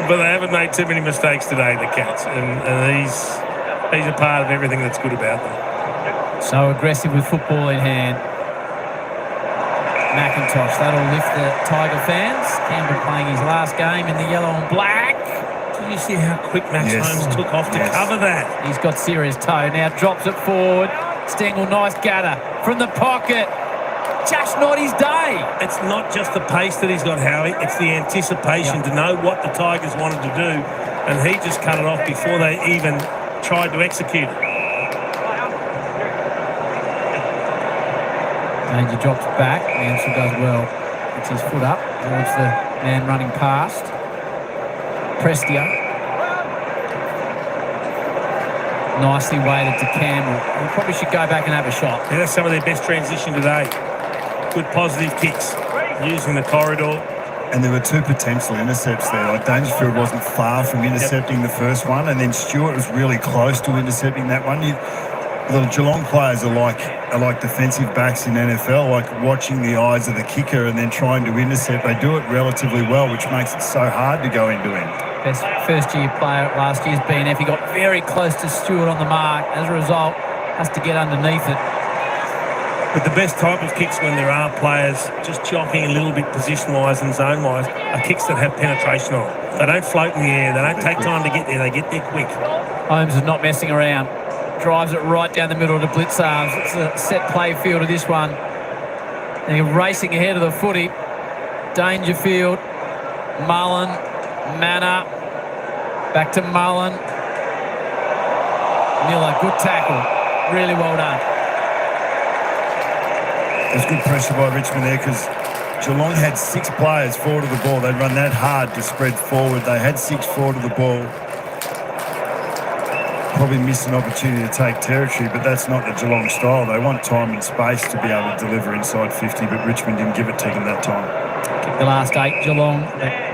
But they haven't made too many mistakes today, the Cats, and he's a part of everything that's good about them. So aggressive with football in hand. McIntosh, that'll lift the Tiger fans. Campbell playing his last game in the yellow and black. Did you see how quick Max Holmes took off to cover that? He's got serious toe. Now drops it forward. Stengel, nice gather from the pocket. Just not his day. It's not just the pace that he's got, Howie. It's the anticipation to know what the Tigers wanted to do, and he just cut it off before they even tried to execute it. Danger drops back. Mansell does well. Puts his foot up towards the man running past. Prestia. Nicely weighted to Campbell. We probably should go back and have a shot. Yeah, that's some of their best transition today. Good positive kicks, using the corridor. And there were 2 potential intercepts there. Like Dangerfield wasn't far from intercepting the first one, and then Stewart was really close to intercepting that one. The Geelong players are like defensive backs in NFL, like watching the eyes of the kicker and then trying to intercept. They do it relatively well, which makes it so hard to go into him. Best first-year player at last year's BNF. He got very close to Stewart on the mark. As a result, has to get underneath it. But the best type of kicks when there are players just jockeying a little bit position-wise and zone-wise are kicks that have penetration on them. They don't float in the air. They don't take time to get there. They get there quick. Holmes is not messing around. Drives it right down the middle of the blitz arms. It's a set play field of this one. And he's racing ahead of the footy. Dangerfield, Mullen, Manor, back to Mullen. Miller, good tackle. Really well done. There's good pressure by Richmond there because Geelong had 6 players forward of the ball. They'd run that hard to spread forward. They had 6 forward of the ball. Probably missed an opportunity to take territory, but that's not the Geelong style. They want time and space to be able to deliver inside 50, but Richmond didn't give it to them that time. Kicked the last 8, Geelong.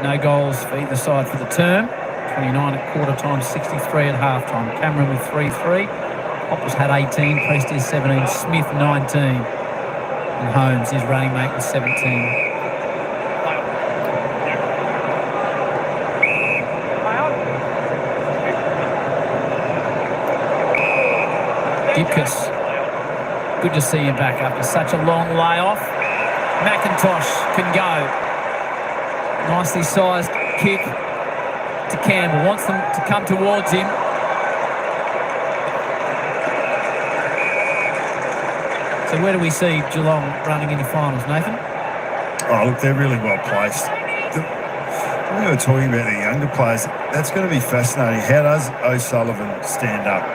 No goals for either side for the term. 29 at quarter time, 63 at half time. Cameron with 3-3. Hoppers had 18, Prestes 17, Smith 19. And Holmes, his running mate, with 17. Gibcus, good to see him back after such a long layoff. McIntosh can go. Nicely sized kick to Campbell. Wants them to come towards him. So where do we see Geelong running into finals, Nathan? Oh, look, they're really well placed. When we were talking about the younger players, that's going to be fascinating. How does O'Sullivan stand up?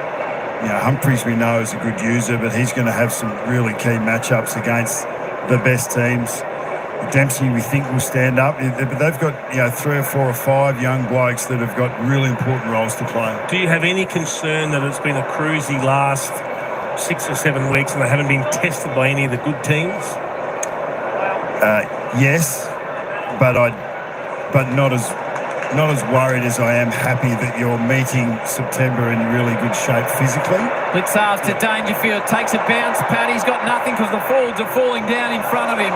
You know, Humphries we know is a good user, but he's going to have some really key matchups against the best teams. Dempsey we think will stand up, but they've got 3 or 4 or 5 young blokes that have got really important roles to play. Do you have any concern that it's been a cruisy last 6 or 7 weeks and they haven't been tested by any of the good teams? Yes, but not as worried as I am happy that you're meeting September in really good shape physically. Blitzarves to Dangerfield, takes a bounce. Paddy's got nothing because the forwards are falling down in front of him.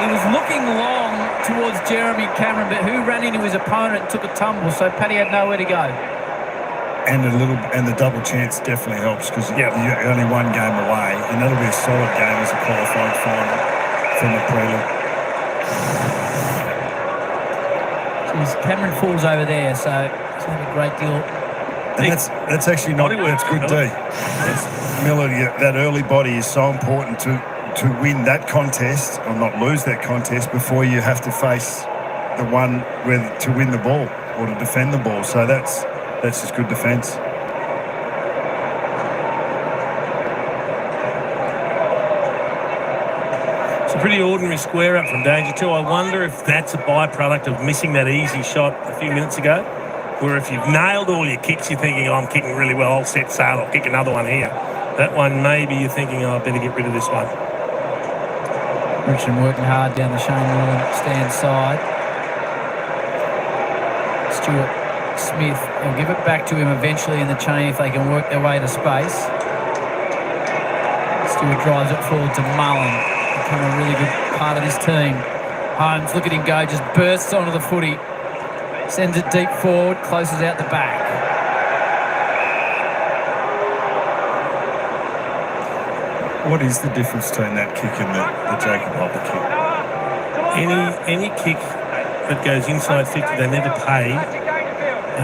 He was looking long towards Jeremy Cameron, but who ran into his opponent and took a tumble, so Paddy had nowhere to go. And the double chance definitely helps because you're only 1 game away, and that'll be a solid game as a qualified final from the prelim. Cameron falls over there, so it's not a great deal. And that's actually not that's good D. Miller, that early body is so important to win that contest or not lose that contest before you have to face the one to win the ball or to defend the ball. So that's just good defence. It's a pretty ordinary square up from danger too. I wonder if that's a byproduct of missing that easy shot a few minutes ago, where if you've nailed all your kicks, you're thinking, I'm kicking really well, I'll set sail, I'll kick another one here. That one, maybe you're thinking, I better get rid of this one. Richmond working hard down the Shane Warne stand side. Stewart, Smith, they'll give it back to him eventually in the chain if they can work their way to space. Stewart drives it forward to Mullen. Become a really good part of this team. Holmes, look at him go, just bursts onto the footy. Sends it deep forward, closes out the back. What is the difference between that kick and the Jacob Hopper kick? Any kick that goes inside 50, they never pay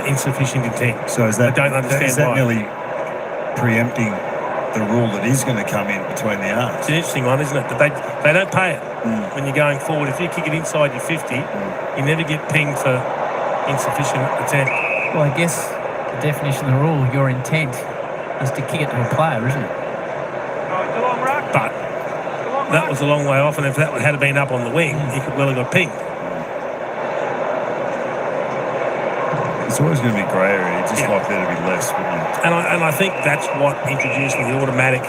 insufficient intent. So is that, I don't understand is that why. nearly preempting the rule that is going to come in between the arms? It's an interesting one, isn't it? But they don't pay it when you're going forward. If you kick it inside your 50, you never get pinged for insufficient attempt. Well, I guess the definition of the rule, your intent is to kick it to a player, isn't it? But that was a long way off, and if that had been up on the wing, he could well have got pinged. It's always going to be grey area. You'd just like there to be less, wouldn't you? And I think that's what introducing the automatic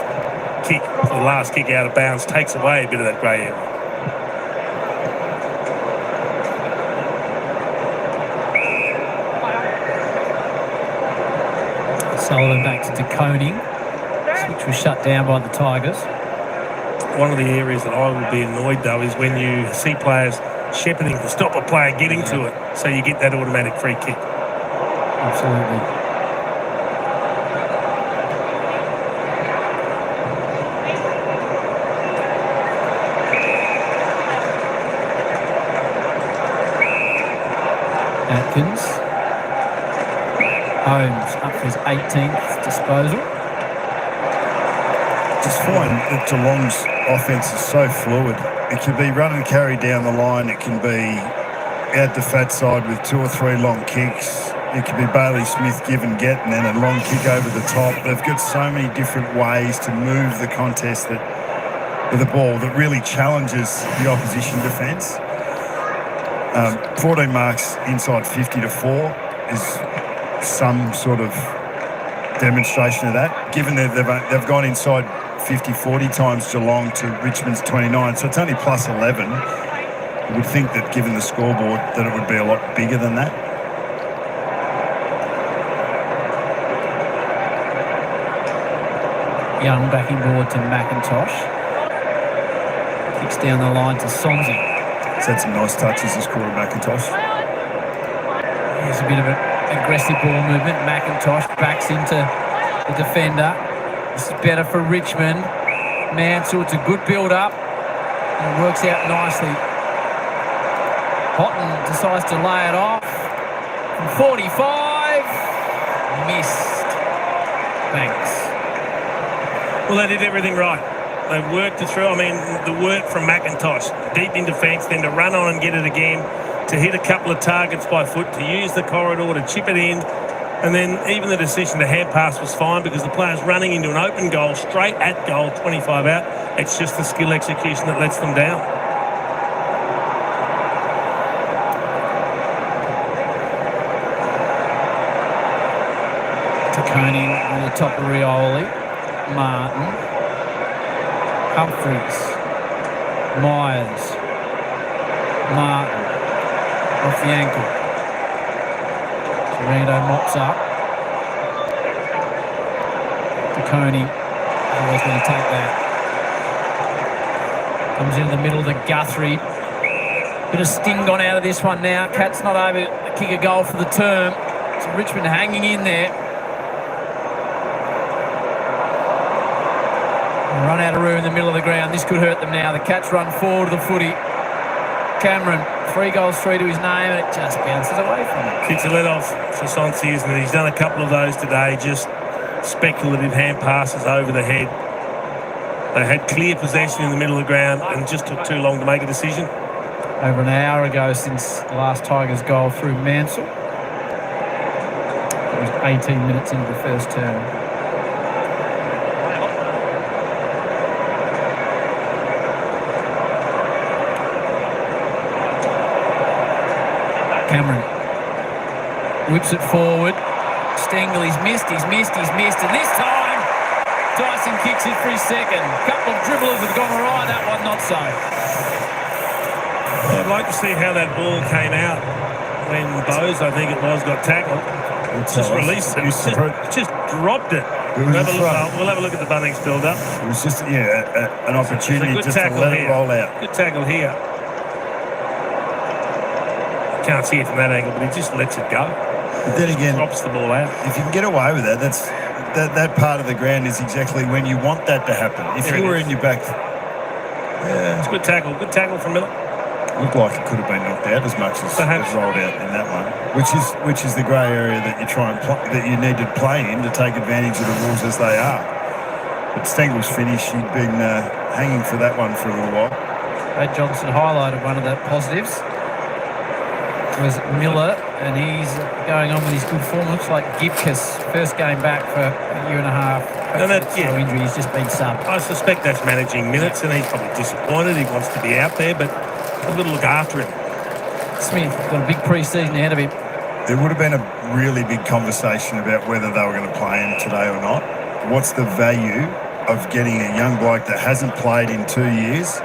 kick, the last kick out of bounds, takes away a bit of that grey area. Sullivan back to Koning. which was shut down by the Tigers. One of the areas that I would be annoyed, though, is when you see players shepherding to stop a player getting to it, so you get that automatic free kick. Absolutely. Atkins. Holmes up for his 18th disposal. Just find that Geelong's offence is so fluid. It can be run and carry down the line. It can be out the fat side with 2 or 3 long kicks. It can be Bailey Smith give and get and then a long kick over the top. They've got so many different ways to move the contest with the ball that really challenges the opposition defence. 14 marks inside 50 to 4 is some sort of demonstration of that, given that they've gone inside 50-40 times Geelong to Richmond's 29, so it's only plus 11. You would think that given the scoreboard that it would be a lot bigger than that. Young backing board to McIntosh. Kicks down the line to Sonzi. He's had some nice touches this quarter, McIntosh. There's a bit of an aggressive ball movement. McIntosh backs into the defender. This is better for Richmond. Mansell, it's a good build-up. And it works out nicely. Houghton decides to lay it off. From 45. Missed. Thanks. Well, they did everything right. They worked it through. I mean, the work from McIntosh, deep in defence, then to run on and get it again, to hit a couple of targets by foot, to use the corridor, to chip it in. And then even the decision to hand pass was fine because the player's running into an open goal, straight at goal, 25 out. It's just the skill execution that lets them down. Taccone on the top of Rioli. Martin. Humphries. Myers. Martin. Off the ankle. Rando mops up. Taccone always going to take that. Comes into the middle to Guthrie. Bit of sting gone out of this one now. Cat's not over to kick a goal for the term. So Richmond hanging in there. Run out of room in the middle of the ground. This could hurt them now. The Cats run forward to the footy. Cameron, 3 goals, 3 to his name, and it just bounces away from him. It's a let-off for Sonsi, isn't it? He's done a couple of those today, just speculative hand passes over the head. They had clear possession in the middle of the ground and just took too long to make a decision. Over an hour ago since the last Tigers goal through Mansell. It was 18 minutes into the first term. Cameron whips it forward. Stengel, he's missed, and this time Dyson kicks it for his second. A couple of dribblers have gone right, that one not so. I'd like to see how that ball came out when Bose, I think it was, got tackled. Just released it, just dropped it. We'll have a look at the Bunnings build-up. It was just, an opportunity just to let it roll out. Good tackle here. Can't see it from that angle, but he just lets it go. But then again, drops the ball out. If you can get away with that, that part of the ground is exactly when you want that to happen. If you were in your back, it's a good tackle from Miller. Looked like it could have been knocked out as much as rolled out in that one, which is the grey area that you try and that you need to play in to take advantage of the rules as they are. But Stengel's finish, he'd been hanging for that one for a little while. Brad Johnson highlighted one of the positives. Was Miller, and he's going on with his good form. Looks like Gibcus, first game back for a year and a half. No injury, he's just been subbed. I suspect that's managing minutes, and he's probably disappointed. He wants to be out there, but I've got to look after him. Smith got a big pre-season ahead of him. There would have been a really big conversation about whether they were going to play him today or not. What's the value of getting a young bloke that hasn't played in 2 years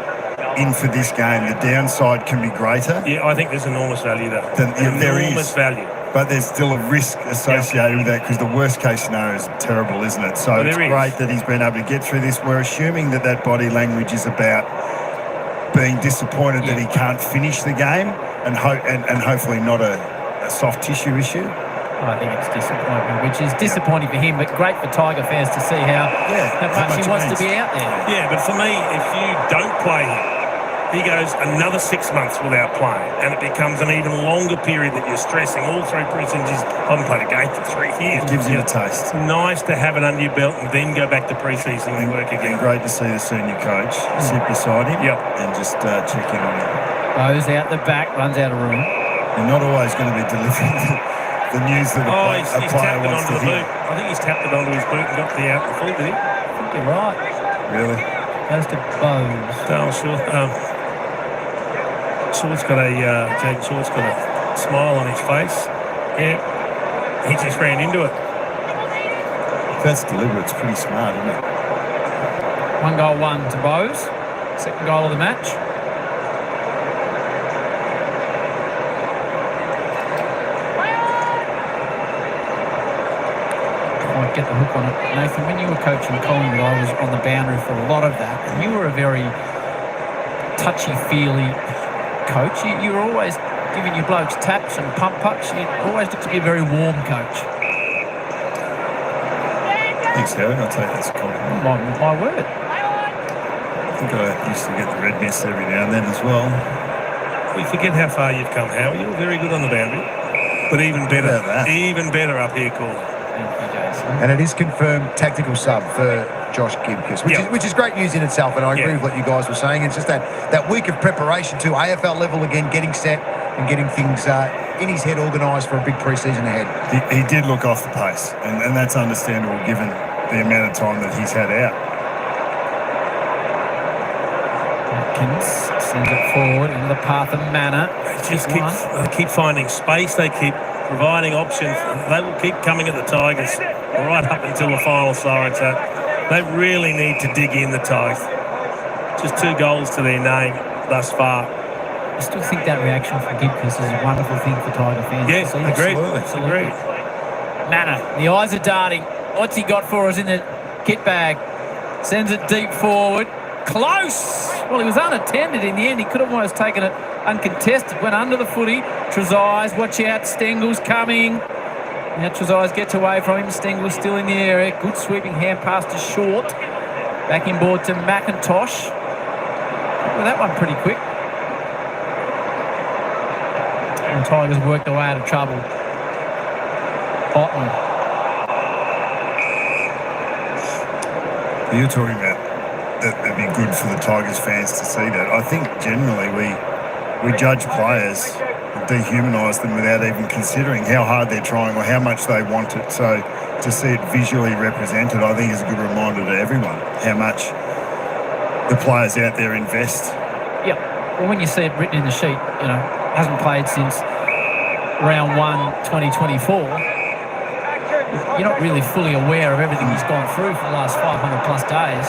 in for this game? The downside can be greater. Yeah, I think there's enormous value there. Enormous value. but there's still a risk associated with that because the worst case scenario is terrible, isn't it? So it's great that he's been able to get through this. We're assuming that body language is about being disappointed that he can't finish the game and hopefully not a soft tissue issue. I think it's disappointment, which is disappointing for him, but great for Tiger fans to see how much he wants to be out there. Yeah, but for me, if you don't play him, he goes another 6 months without playing, and it becomes an even longer period that you're stressing all through pre-seasons. I haven't played a game for 3 years. It gives you a taste. It's nice to have it under your belt and then go back to pre-season and work again. Great to see the senior coach sit beside him and just check in on him. Goes out the back, runs out of room. You're not always going to be delivering the news that a player wants to hear. I think he's tapped it onto his boot and got the out the full, did he? I think you're right. Really? Goes to Bowes. Oh, sure. Jake Short's got a smile on his face. Yeah, he just ran into it. If that's deliberate, it's pretty smart, isn't it? 1 goal, 1 to Bowes. Second goal of the match. Might get the hook on it. Nathan, when you were coaching Collingwood, I was on the boundary for a lot of that, and you were a very touchy-feely coach. You were always giving your blokes taps and pump-ups. You always looked to be a very warm coach. Thanks, Howard. I'll take that as a compliment. My word. I think I used to get the red mist every now and then as well. We forget how far you've come, Howard. You were very good on the boundary, but even better up here, Cole. And it is confirmed tactical sub for Josh Gibcus, which is great news in itself, and I agree with what you guys were saying. It's just that week of preparation to AFL level again, getting set and getting things in his head organised for a big pre-season ahead. He did look off the pace, and that's understandable given the amount of time that he's had out. Atkins sends it forward into the path of Manor. They just keep finding space. They keep providing options. They will keep coming at the Tigers right up until the final siren. So they really need to dig in, the Tigers. Just 2 goals to their name thus far. I still think that reaction from Gibcus is a wonderful thing for Tiger fans. Yes, agreed. Absolutely. Manor, the eyes are darting. What's he got for us in the kit bag? Sends it deep forward. Close! Well, he was unattended in the end. He could have almost taken it uncontested. Went under the footy. Trezise, watch out. Stengel's coming. Now Trezise gets away from him. Stengel's still in the area. Good sweeping hand pass to Short. Back in board to McIntosh. Well, that one pretty quick. And the Tigers worked their way out of trouble. Otten. You're talking about that it'd be good for the Tigers fans to see that. I think generally we judge players, dehumanise them without even considering how hard they're trying or how much they want it. So to see it visually represented, I think is a good reminder to everyone how much the players out there invest. Yeah. Well, when you see it written in the sheet, hasn't played since round 1, 2024. You're not really fully aware of everything he's gone through for the last 500 plus days.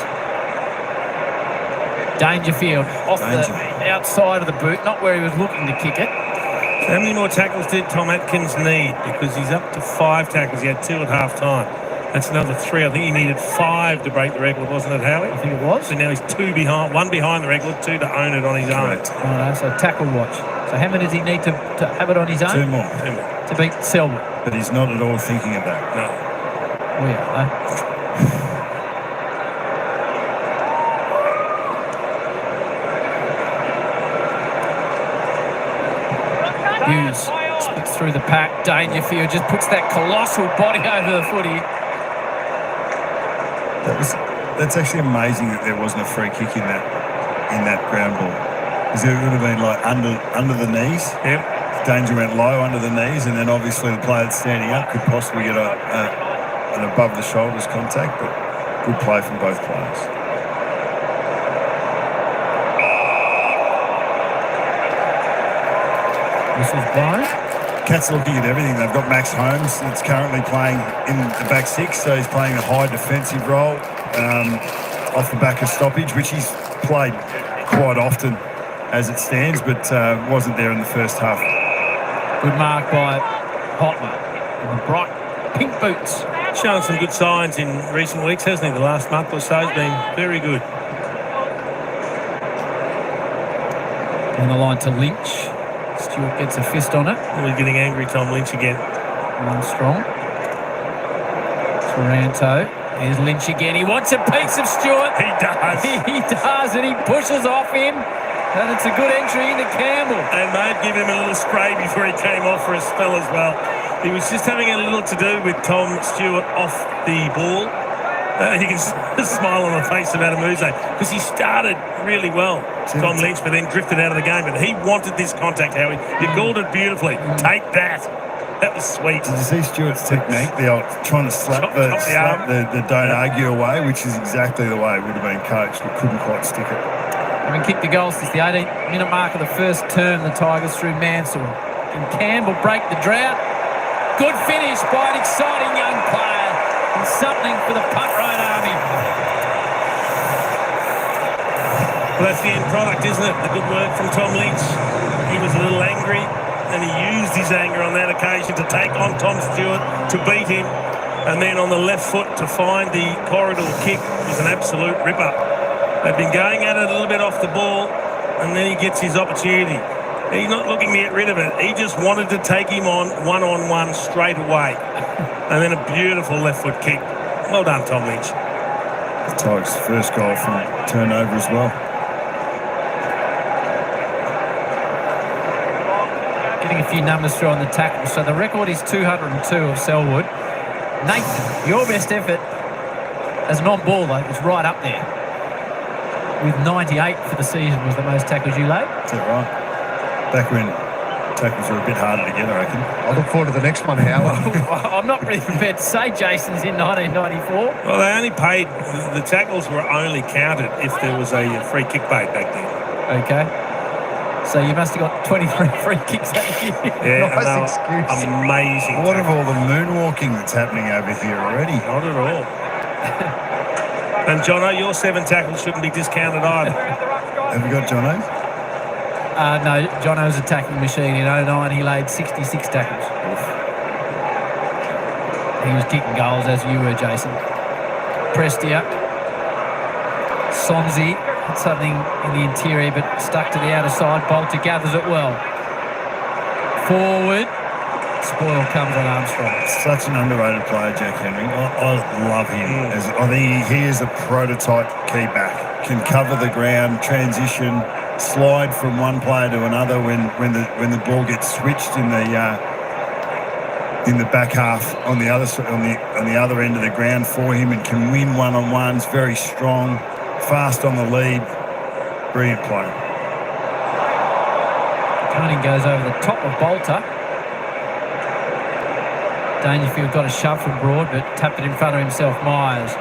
Dangerfield off the outside of the boot, not where he was looking to kick it. How many more tackles did Tom Atkins need? Because he's up to 5 tackles. He had 2 at half time. That's another 3. I think he needed 5 to break the record, wasn't it, Howie? I think it was. So now he's 2 behind, 1 behind the record, 2 to own it on his own. Right, so tackle watch. So how many does he need to have it on his own? 2 more. To beat Selby. But he's not at all thinking of that. No. We are, though. Hughes splits through the pack. Dangerfield just puts that colossal body over the footy. That's actually amazing that there wasn't a free kick in that ground ball. Because it would have been like under the knees. Yep. Danger went low under the knees, and then obviously the player that's standing up could possibly get an above the shoulders contact. But good play from both players. Whistle's blown. Cats looking at everything. They've got Max Holmes that's currently playing in the back 6, so he's playing a high defensive role off the back of stoppage, which he's played quite often as it stands, but wasn't there in the first half. Good mark by Hotman in the bright pink boots. Shown some good signs in recent weeks, hasn't he? The last month or so has been very good. On the line to Lynch. Stewart gets a fist on it. We're getting angry, Tom Lynch again. Armstrong. Taranto. Here's Lynch again. He wants a piece of Stewart. He does. He does, and he pushes off him. And it's a good entry into Campbell. And they'd give him a little spray before he came off for a spell as well. He was just having a little to do with Tom Stewart off the ball. You can see the smile on the face of Adam Uze because he started really well, Tom Lynch, but then drifted out of the game. But he wanted this contact, Howie. You called it beautifully. Take that. That was sweet. Did you see Stewart's technique? The old trying to slap the don't argue away, which is exactly the way it would have been coached, but couldn't quite stick it. Having kicked the goal since the 18th-minute mark of the first term, the Tigers through Mansell. Can Campbell break the drought? Good finish by an exciting young player. And something for the punt right army. Well, that's the end product, isn't it? The good work from Tom Lynch. He was a little angry, and he used his anger on that occasion to take on Tom Stewart, to beat him, and then on the left foot to find the corridor kick was an absolute ripper. They've been going at it a little bit off the ball, and then he gets his opportunity. He's not looking to get rid of it. He just wanted to take him on one-on-one straight away. And then a beautiful left foot kick. Well done, Tom Lynch. The Tigers' first goal from turnover as well. Getting a few numbers through on the tackle. So the record is 202 of Selwood. Nathan, your best effort as an on-ball, though, was right up there. With 98 for the season was the most tackles you laid. Is that right? Back when tackles were a bit harder to get, I reckon. I look forward to the next one, Howard. I'm not really prepared to say Jason's in 1994. Well, they only paid, the tackles were only counted if there was a free kick paid back then. Okay. So you must have got 23 free kicks that year. Yeah, Nice no, excuse. amazing. What of all the moonwalking that's happening over here already? Not at all. And Jono, your 7 tackles shouldn't be discounted either. Have you got Jono? No, Jono's attacking machine. In 09, he laid 66 tackles. He was kicking goals, as you were, Jason. Prestia. Sonzi had something in the interior, but stuck to the outer side. Bolter gathers it well. Forward. Spoil comes on Armstrong. Such an underrated player, Jack Henry. I love him. I think he is a prototype key back. Can cover the ground, transition, slide from one player to another when the ball gets switched in the back half on the other end of the ground for him, and can win one-on-ones. Very strong, fast on the lead. Brilliant player. Coning goes over the top of Bolter. Dangerfield got a shove from Broad, but tapped it in front of himself. Myers.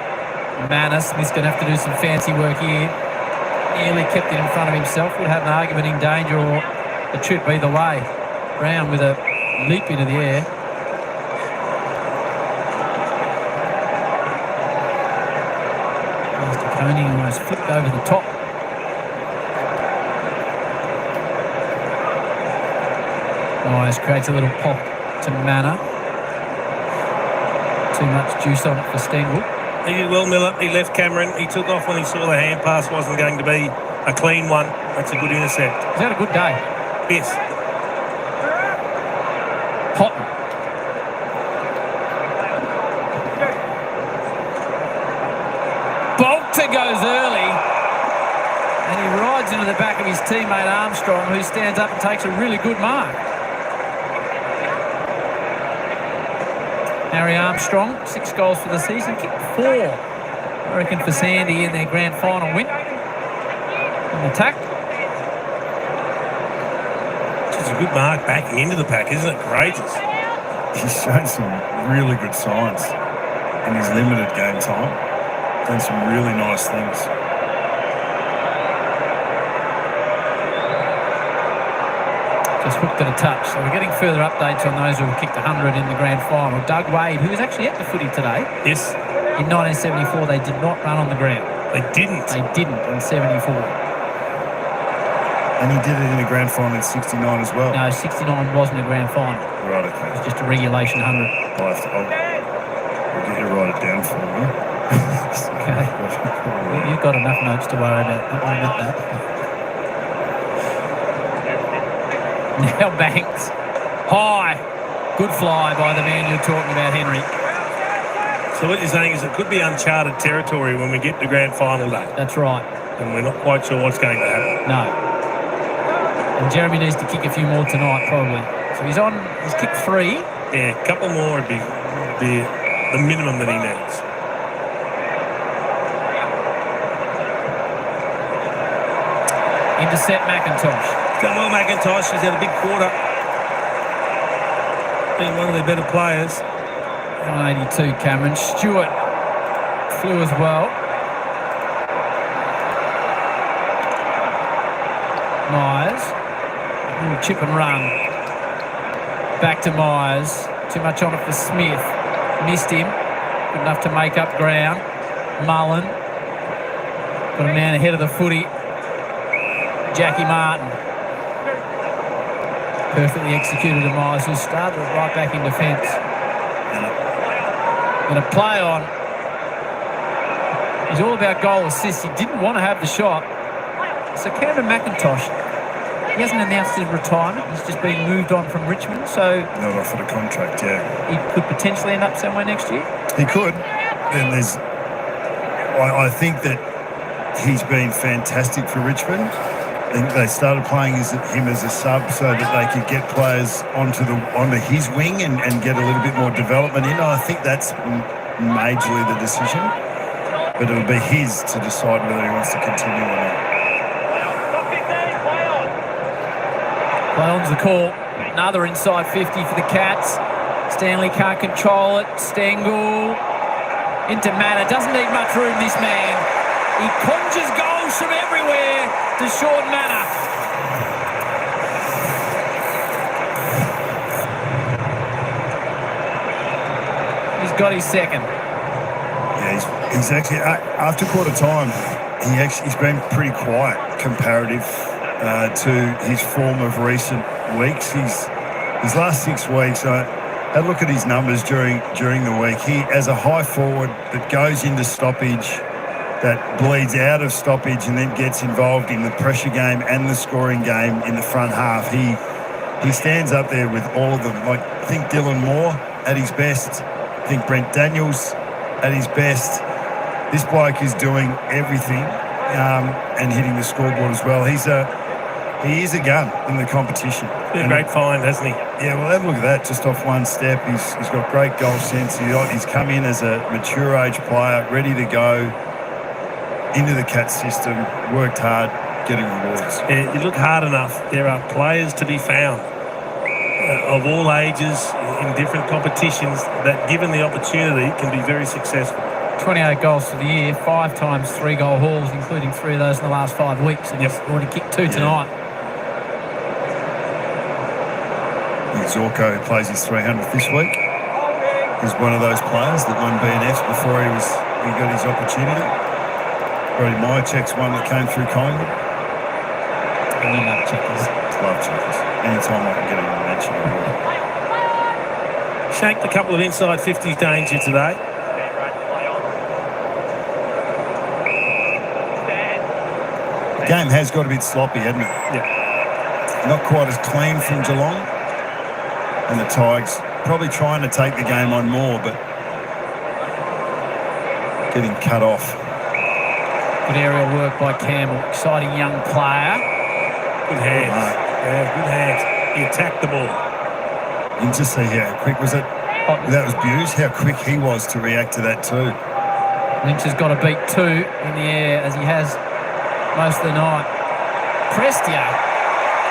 Manus. Smith's going to have to do some fancy work here. Nearly kept it in front of himself. Would have an argument in danger or a trip either way. Brown with a leap into the air. Master Coning almost flipped over the top. Myers creates a little pop to Manor. Too much juice on it for Stengel. He did well, Miller. He left Cameron. He took off when he saw the hand pass wasn't going to be a clean one. That's a good intercept. He's had a good day. Yes. Cotton. Bolter goes early. And he rides into the back of his teammate Armstrong, who stands up and takes a really good mark. Harry Armstrong, 6 goals for the season, kicked 4, I reckon, for Sandy in their grand final win. On attack. It's a good mark backing into the pack, isn't it? Courageous. He's shown some really good signs in his limited game time. Done some really nice things. Just hooked at a touch. So we're getting further updates on those who have kicked 100 in the grand final. Doug Wade, who was actually at the footy today. Yes. In 1974, they did not run on the ground. They didn't. They didn't in 74. And he did it in the grand final in 69 as well. No, 69 wasn't a grand final. Right, It okay. was just a regulation 100. I'll get you to write it down for me. Okay. You've got enough notes to worry about. Don't worry about that. Now Banks. High. Good fly by the man you're talking about, Henry. So what you're saying is it could be uncharted territory when we get to grand final day. That's right. And we're not quite sure what's going to happen. No. And Jeremy needs to kick a few more tonight, probably. So he's kicked 3. Yeah, a couple more would be the minimum that he needs. Intercept McIntosh. Done well, McIntosh. He's had a big quarter. Been one of their better players. 182, Cameron. Stewart flew as well. Myers. Little chip and run. Back to Myers. Too much on it for Smith. Missed him. Good enough to make up ground. Mullen. Got a man ahead of the footy. Jackie Martin. Perfectly executed to Myers, who started right back in defence. And a play on. He's all about goal assists. He didn't want to have the shot. So Cameron McIntosh, he hasn't announced his retirement. He's just been moved on from Richmond. So Not offered a contract, yeah. he could potentially end up somewhere next year. He could. And I think that he's been fantastic for Richmond. I think they started playing him as a sub so that they could get players onto his wing and get a little bit more development in. I think that's majorly the decision. But it'll be his to decide whether he wants to continue or not. Play on's the call. Another inside 50 for the Cats. Stanley can't control it. Stengel into Manor. Doesn't need much room, this man. He conjures goals from everywhere to Sean Manor. He's got his second. Yeah, he's actually, after quarter time, he's been pretty quiet comparative to his form of recent weeks. His last 6 weeks, I had a look at his numbers during the week. He, as a high forward that goes into stoppage, that bleeds out of stoppage and then gets involved in the pressure game and the scoring game in the front half. He stands up there with all of them. Like, I think Dylan Moore at his best. I think Brent Daniels at his best. This bloke is doing everything and hitting the scoreboard as well. He is a gun in the competition. Been a great find, hasn't he? Yeah, well, have a look at that. Just off one step. He's got great goal sense. He's come in as a mature age player, ready to go into the Cat system, worked hard, getting rewards. Yeah, you look hard enough, there are players to be found of all ages in different competitions that, given the opportunity, can be very successful. 28 goals for the year, 5 times 3 goal hauls, including 3 of those in the last 5 weeks. And he's already kicked 2 tonight. Zorko plays his 300th this week. He's one of those players that won BNFs before he got his opportunity. Brody Myercheck's one that came through Collingwood. And you love checkers. Love checkers. Anytime I can get him a mention, I will. Shanked a couple of inside 50s danger today. The game has got a bit sloppy, hasn't it? Yeah. Not quite as clean from Geelong. And the Tigers probably trying to take the game on more, but getting cut off. Good aerial work by Campbell. Exciting young player. Good hands. Yeah, good hands. He attacked the ball. You can just see how quick was it. That was Buse, how quick he was to react to that too. Lynch has got to beat 2 in the air, as he has most of the night. Prestia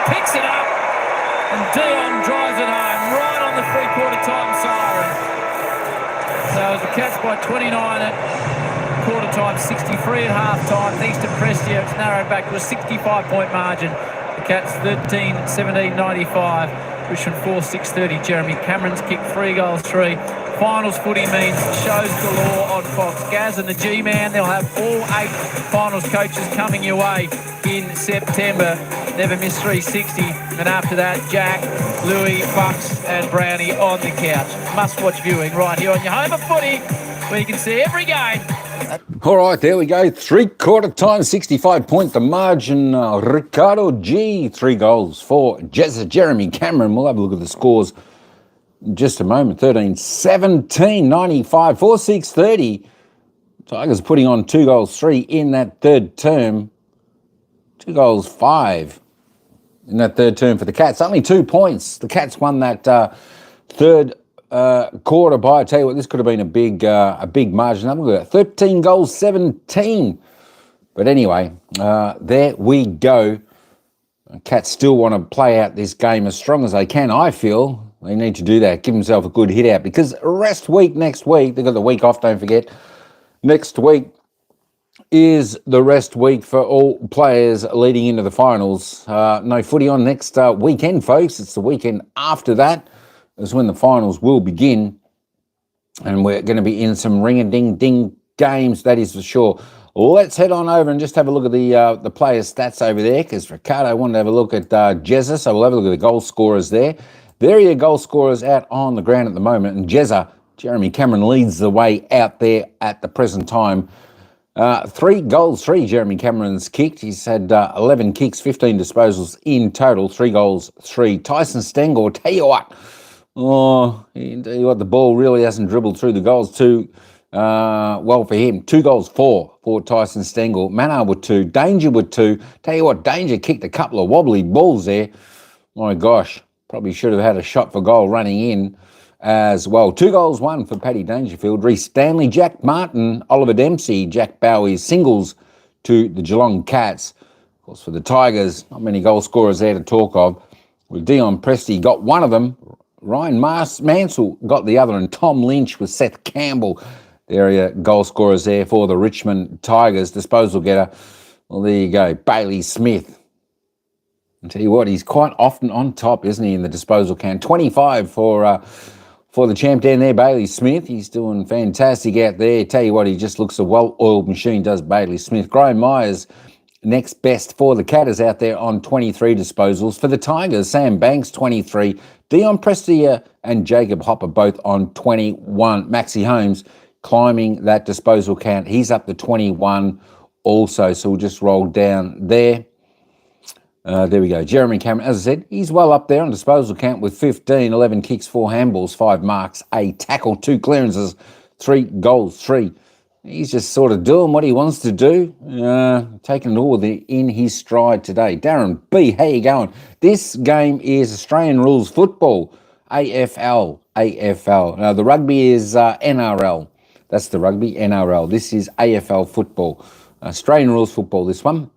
picks it up, and Dion drives it home right on the 3/4 time siren. So as the Cats by 29 at quarter time, 63 at half time. Thanks to Prestia, it's narrowed back to a 65-point margin. The Cats 13-17-95. Richmond 4-6-30. Jeremy Cameron's kicked 3 goals, 3. Finals footy means shows galore on Fox. Gaz and the G-Man, they'll have all 8 finals coaches coming your way in September. Never miss 360. And after that, Jack, Louis, Bucks and Brownie on the couch. Must-watch viewing right here on your home of footy, where you can see every game. All right, there we go. 3/4 time, 65 point the margin. Ricardo G, 3 goals for Jeremy Cameron. We'll have a look at the scores in just a moment. 13-17, 95, 4-6-30. Tigers putting on 2 goals, 3 in that third term. 2 goals, 5 in that third term for the Cats. Only 2 points. The Cats won that third quarter by, I tell you what, this could have been a big margin. Look at that, 13 goals, 17. But anyway, there we go. Cats still want to play out this game as strong as they can, I feel. They need to do that, give themselves a good hit out, because rest week next week, they've got the week off, don't forget. Next week is the rest week for all players leading into the finals. No footy on next weekend, folks. It's the weekend after that is when the finals will begin, and we're going to be in some ring-a-ding-ding games, that is for sure. Let's head on over and just have a look at the players' stats over there, because Ricardo wanted to have a look at Jezza, so we'll have a look at the goal scorers there. There are your goal scorers out on the ground at the moment, and Jezza, Jeremy Cameron, leads the way out there at the present time. 3 goals, 3 Jeremy Cameron's kicked. He's had 11 kicks, 15 disposals in total, 3 goals, 3. Tyson Stengel, tell you what, the ball really hasn't dribbled through the goals too well for him. 2 goals, 4 for Tyson Stengel. Manar with 2, Danger with 2. Tell you what, Danger kicked a couple of wobbly balls there. My gosh, probably should have had a shot for goal running in as well. 2 goals, 1 for Paddy Dangerfield. Reece Stanley, Jack Martin, Oliver Dempsey, Jack Bowie's singles to the Geelong Cats. Of course, for the Tigers, not many goal scorers there to talk of. Well, Dion Presti got one of them. Ryan Mansell got the other, and Tom Lynch with Seth Campbell. There are your goal scorers there for the Richmond Tigers. Disposal getter, well, there you go, Bailey Smith. I'll tell you what, he's quite often on top, isn't he, in the disposal count. 25 for the champ down there, Bailey Smith. He's doing fantastic out there. Tell you what, he just looks a well-oiled machine, does Bailey Smith. Graham Myers, next best for the Catters out there on 23 disposals. For the Tigers, Sam Banks, 23. Dion Prestia and Jacob Hopper both on 21. Maxie Holmes climbing that disposal count. He's up to 21 also, so we'll just roll down there. There we go. Jeremy Cameron, as I said, he's well up there on disposal count with 15, 11 kicks, 4 handballs, 5 marks, a tackle, 2 clearances, 3 goals, 3. He's just sort of doing what he wants to do, taking it all in his stride today. Darren B, how you going? This game is Australian rules football, AFL. Now, the rugby is NRL. That's the rugby, NRL. This is AFL football. Australian rules football, this one.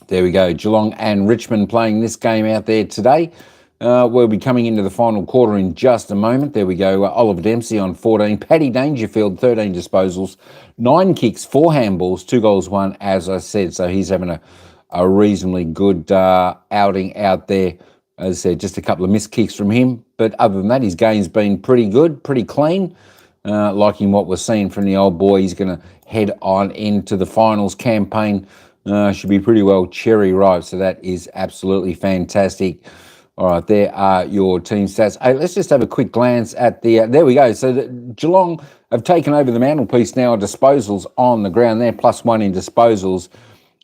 There we go. Geelong and Richmond playing this game out there today. We'll be coming into the final quarter in just a moment. There we go. Oliver Dempsey on 14. Paddy Dangerfield, 13 disposals, 9 kicks, 4 handballs, 2 goals, 1, as I said. So he's having a reasonably good outing out there. As I said, just a couple of missed kicks from him. But other than that, his game's been pretty good, pretty clean. Liking what we're seeing from the old boy. He's going to head on into the finals campaign. Should be pretty well cherry ripe, so that is absolutely fantastic. All right, there are your team stats. Hey, let's just have a quick glance at the... there we go. So the Geelong have taken over the mantelpiece now. Disposals on the ground there, +1 in disposals.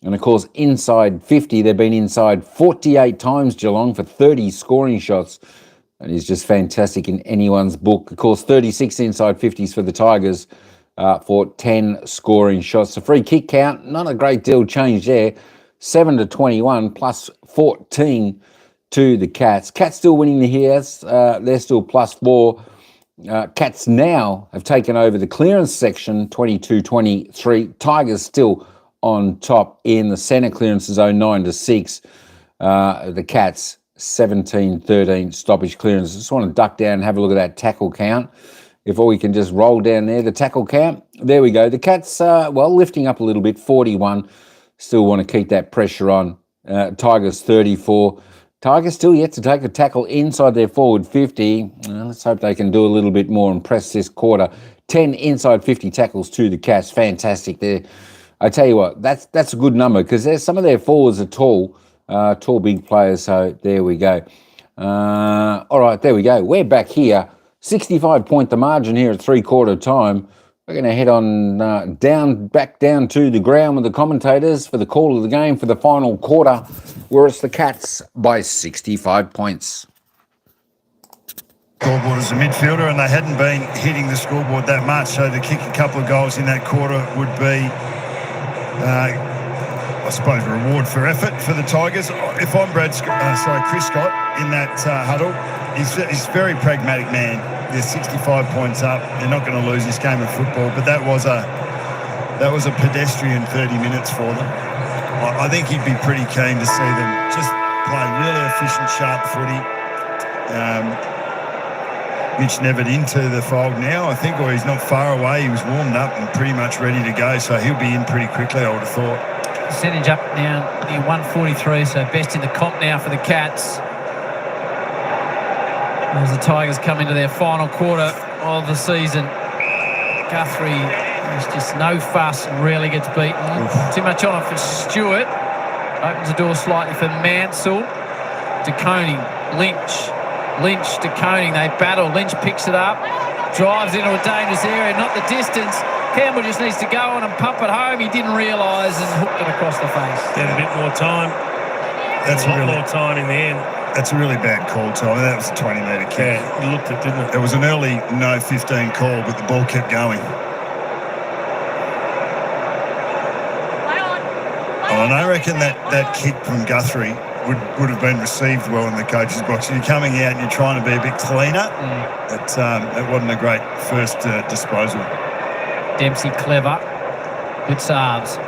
And, of course, inside 50, they've been inside 48 times, Geelong, for 30 scoring shots. That is just fantastic in anyone's book. Of course, 36 inside 50s for the Tigers. For 10 scoring shots. The free kick count, not a great deal changed there. 7-21 plus 14 to the Cats. Cats still winning the heres. They're still +4. Cats now have taken over the clearance section, 22-23. Tigers still on top in the centre clearance zone, 9-6. The Cats, 17-13 stoppage clearance. I just want to duck down and have a look at that tackle count. If we can just roll down there, the tackle count. There we go. The Cats, lifting up a little bit, 41. Still want to keep that pressure on. Tigers, 34. Tigers still yet to take a tackle inside their forward 50. Let's hope they can do a little bit more and press this quarter. 10 inside 50 tackles to the Cats. Fantastic there. I tell you what, that's a good number because some of their forwards are tall big players. So there we go. All right, there we go. We're back here. 65 point the margin here at 3/4 time. We're going to head on back down to the ground with the commentators for the call of the game for the final quarter, where it's the Cats by 65 points. Scoreboard as a midfielder, and they hadn't been hitting the scoreboard that much, so to kick a couple of goals in that quarter would be, I suppose, a reward for effort for the Tigers. If I'm Chris Scott in that huddle, he's a very pragmatic man. They're 65 points up. They're not going to lose this game of football, but that was a pedestrian 30 minutes for them. I think he'd be pretty keen to see them just play really efficient, sharp footy. Mitch Nevitt into the fold now, I think, or he's not far away. He was warmed up and pretty much ready to go, so he'll be in pretty quickly, I would have thought. Percentage up now near 143, so best in the comp now for the Cats. As the Tigers come into their final quarter of the season. Guthrie, there's just no fuss and rarely gets beaten. Too much on it for Stewart. Opens the door slightly for Mansell. De Koning, Lynch to Koning. They battle. Lynch picks it up. Drives into a dangerous area. Not the distance. Campbell just needs to go on and pump it home. He didn't realise and hooked it across the face. Get a bit more time. That's a lot more time in the end. That's a really bad call, Tom. That was a 20-metre kick. Yeah, you looked at it, didn't it? It was an early no 15 call, but the ball kept going. And I reckon that kick from Guthrie would have been received well in the coach's box. If you're coming out and you're trying to be a bit cleaner, it wasn't a great first disposal. Dempsey clever. Good serves.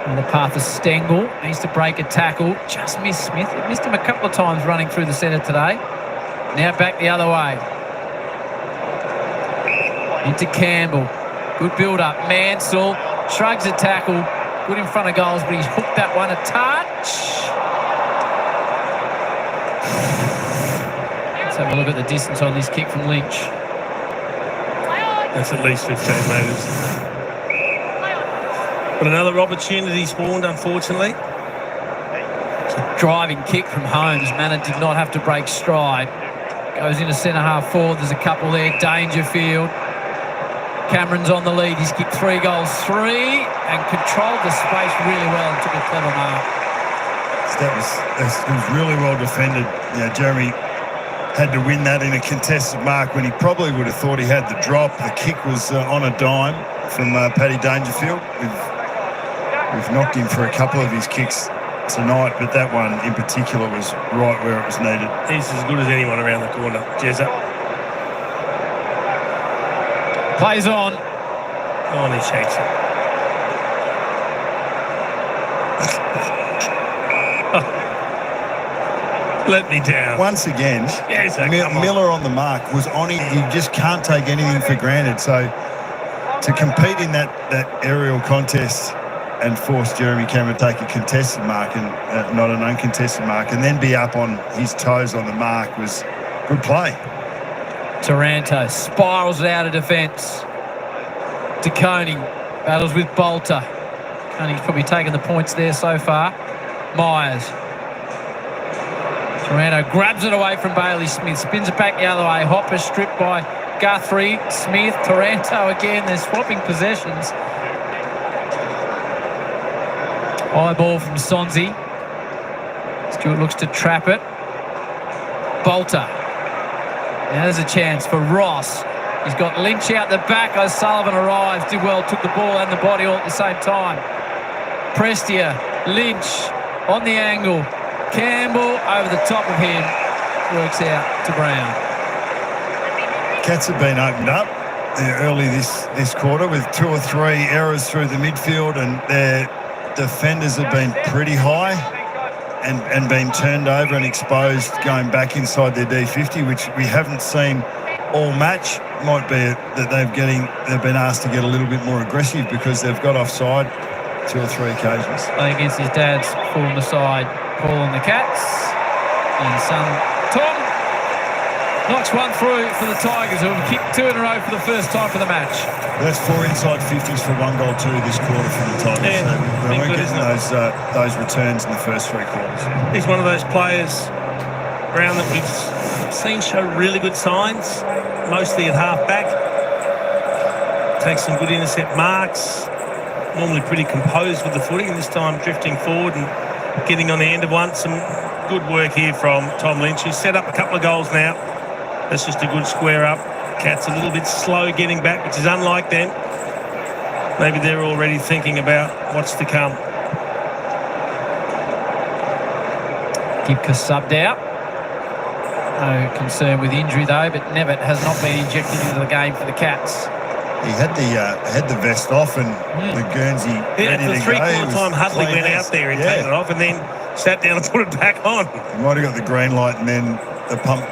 On the path of Stengel. Needs to break a tackle. Just missed Smith. He missed him a couple of times running through the centre today. Now back the other way. Into Campbell. Good build-up. Mansell shrugs a tackle. Good in front of goals, but he's hooked that one a touch. Let's have a look at the distance on this kick from Lynch. That's at least 15 metres. But another opportunity spawned, unfortunately. It's a driving kick from Holmes. Manor did not have to break stride. Goes into centre half forward. There's a couple there. Dangerfield. Cameron's on the lead. He's kicked 3 goals, 3, and controlled the space really well and took a clever mark. It was really well defended. Jeremy had to win that in a contested mark when he probably would have thought he had the drop. The kick was on a dime from Paddy Dangerfield. We've knocked him for a couple of his kicks tonight, but that one in particular was right where it was needed. He's as good as anyone around the corner. Jezza. Plays on. Oh, and he shakes it. Let me down. Once again, Miller on the mark was on him. You just can't take anything for granted. So to compete in that aerial contest and force Jeremy Cameron to take a contested mark and not an uncontested mark, and then be up on his toes on the mark was good play. Taranto spirals it out of defence. De Koning battles with Bolter. Koning's probably taken the points there so far. Myers. Taranto grabs it away from Bailey Smith. Spins it back the other way. Hopper stripped by Guthrie. Smith. Taranto again. They're swapping possessions. High ball from Sonzi. Stewart looks to trap it. Bolter. Now there's a chance for Ross. He's got Lynch out the back. O'Sullivan arrives. Did well. Took the ball and the body all at the same time. Prestia. Lynch on the angle. Campbell over the top of him. Works out to Brown. Cats have been opened up early this quarter with 2 or 3 errors through the midfield, and their defenders have been pretty high and been turned over and exposed going back inside their D50, which we haven't seen all match. Might be that they've been asked to get a little bit more aggressive because they've got offside 2 or 3 occasions. Playing against his dad's former side, Paul and the Cats. And Tom knocks one through for the Tigers, who have kicked 2 in a row for the first time for the match. That's 4 inside 50s for 1 goal 2 this quarter from the Tigers. Yeah, so they weren't getting those returns in the first 3 quarters. He's one of those players, Brown, that we've seen show really good signs, mostly at half-back. Takes some good intercept marks. Normally pretty composed with the footy, and this time drifting forward and getting on the end of one. Some good work here from Tom Lynch, who's set up a couple of goals now. That's just a good square up. Cats a little bit slow getting back, which is unlike them. Maybe they're already thinking about what's to come. Gibka subbed out. No concern with injury though, but Nevitt has not been injected into the game for the Cats. He had the vest off and the Guernsey ready to go. The three-quarter time Hutley went out there and taken it off and then sat down and put it back on. He might have got the green light and then the pump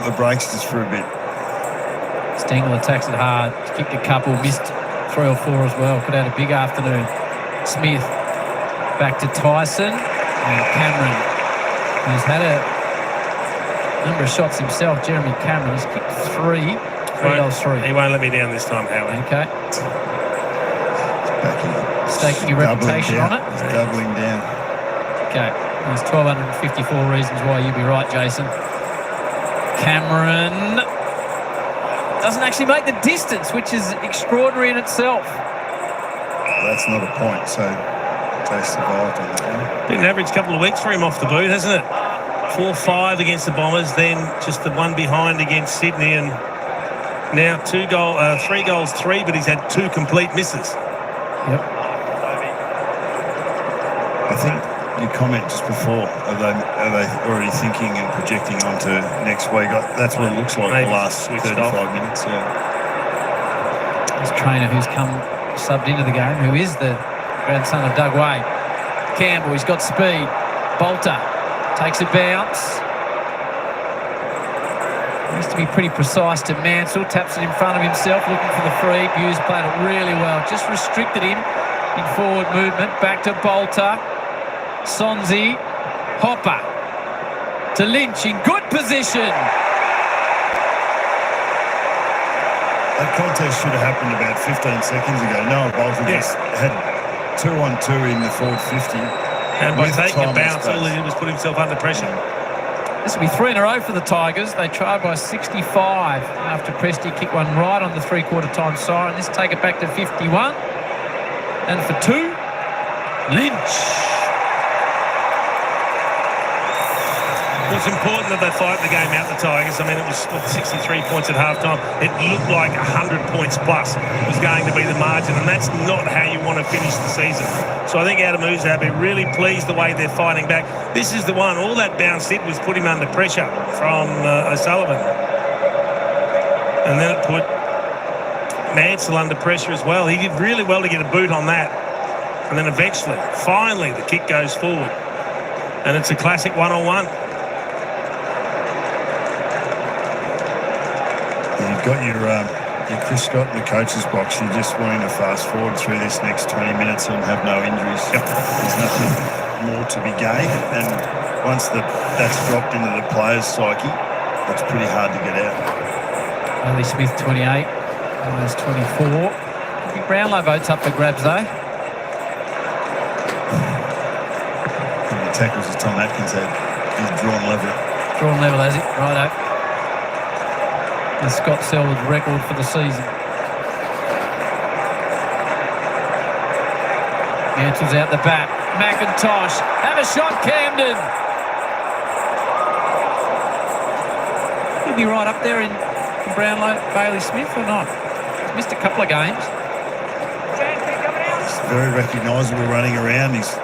the brakes just for a bit. Stengel attacks it hard. Kicked a couple, missed 3 or 4 as well. Could have had a big afternoon. Smith back to Tyson and Cameron, who's had a number of shots himself. Jeremy Cameron has kicked 3 goals 3. He won't let me down this time, Howard. Okay. Staking your reputation on it. He's doubling down. Okay. There's 1,254 reasons why you'd be right, Jason. Cameron doesn't actually make the distance, which is extraordinary in itself. That's not a point, so they survived on that one. Been an average couple of weeks for him off the boot, hasn't it? 4-5 against the Bombers, then just the one behind against Sydney, and now 3 goals 3, but he's had 2 complete misses. Yep. I think your comment just before, are they already thinking and projecting onto next week? That's what it looks like the last 35 minutes. Yeah. This trainer who's come subbed into the game, who is the grandson of Doug Wade. Campbell, he's got speed. Bolter takes a bounce. Needs to be pretty precise to Mansell. Taps it in front of himself, looking for the free. Hughes played it really well. Just restricted him in forward movement. Back to Bolter. Sonzi. Hopper. To Lynch in good position. That contest should have happened about 15 seconds ago. Noah Bolter just had 2-on-2 in the forward 50. And by taking a bounce, all he did was put himself under pressure. This will be 3 in a row for the Tigers. They tried by 65 after Presti kicked one right on the 3/4 time siren. This take it back to 51. And for 2, Lynch. It was important that they fight the game out, the Tigers. I mean, it was 63 points at halftime. It looked like 100 points plus was going to be the margin, and that's not how you want to finish the season. So I think out of moves, they'll be really pleased the way they're fighting back. This is the one. All that bounce did was put him under pressure from O'Sullivan. And then it put Mansell under pressure as well. He did really well to get a boot on that. And then eventually, finally, the kick goes forward. And it's a classic one-on-one. You've got your Chris Scott in the coach's box. You're just wanting to fast forward through this next 20 minutes and have no injuries. Yep. There's nothing more to be gained, and once that's dropped into the player's psyche, it's pretty hard to get out. Riley Smith 28, almost 24. I think Brownlow votes up for grabs though. And the tackles as Tom Atkins had, he's drawn level. Drawn level, has it? Righto. The Scott Selwood record for the season. Mansell's out the back. McIntosh. Have a shot, Camden. He'll be right up there in Brownlow, Bailey Smith or not? He's missed a couple of games. He's very recognisable running around. He's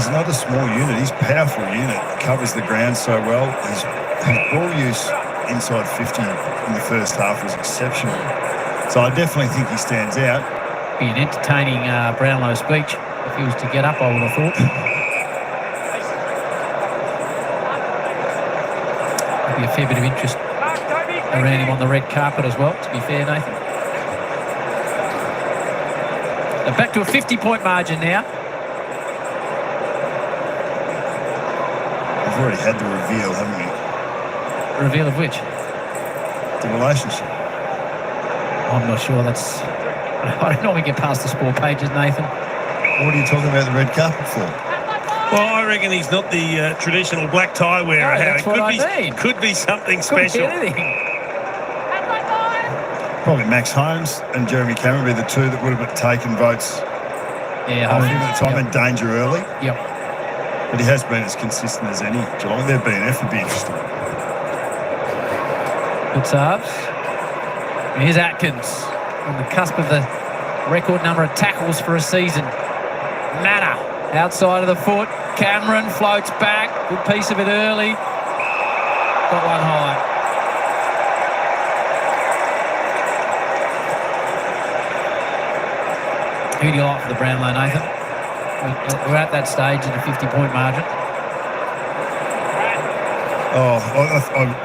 not a small unit. He's a powerful unit. Covers the ground so well. His ball use inside 50 in the first half was exceptional. So I definitely think he stands out. Be an entertaining Brownlow speech if he was to get up, I would have thought. There'll be a fair bit of interest around him on the red carpet as well, to be fair, Nathan. So back to a 50-point margin now. We've already had the reveal, haven't we? Reveal of which? The relationship. I'm not sure. That's. I don't normally get past the sport pages, Nathan. What are you talking about the red carpet for? Well, I reckon he's not the traditional black tie wearer. No, that's what I mean. Could be something Could special. be anything. Probably Max Holmes and Jeremy Cameron would be the two that would have taken votes Yeah, off him at the time and danger early. Yep. But he has been as consistent as any. Geelong, their BNF would be interesting. Good subs. Here's Atkins on the cusp of the record number of tackles for a season. Manna outside of the foot. Cameron floats back. Good piece of it early. Got one high. Who do you like for the Brownlow, Nathan? We're at that stage in a 50-point margin. Oh,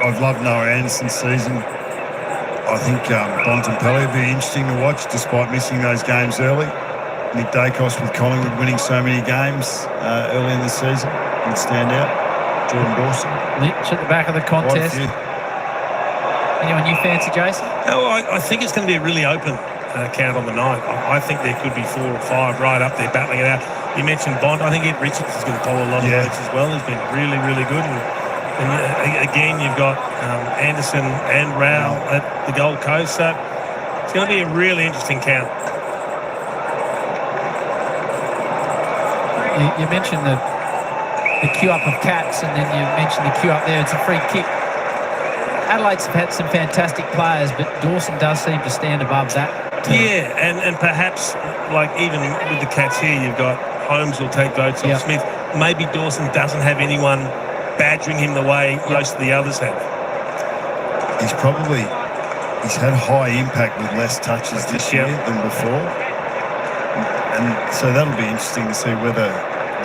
I've loved Noah Anderson's season. I think Bontempelli will be interesting to watch despite missing those games early. Nick Dacos with Collingwood winning so many games early in the season would stand out. Jordan Dawson. Lynch at the back of the contest. Anyone you fancy, Jason? No, I think it's going to be a really open count on the night. I think there could be 4 or 5 right up there battling it out. You mentioned Bond. I think Ed Richards is going to pull a lot of votes as well. He's been really, really good. And again, you've got Anderson and Rao at the Gold Coast. So it's going to be a really interesting count. You mentioned the queue up of Cats, and then you mentioned the queue up there. It's a free kick. Adelaide's had some fantastic players, but Dawson does seem to stand above that. Yeah, and perhaps, like, even with the Cats here, you've got Holmes will take votes off Smith. Maybe Dawson doesn't have anyone badgering him the way most of the others have. He's had high impact with less touches this year than before. And so that'll be interesting to see whether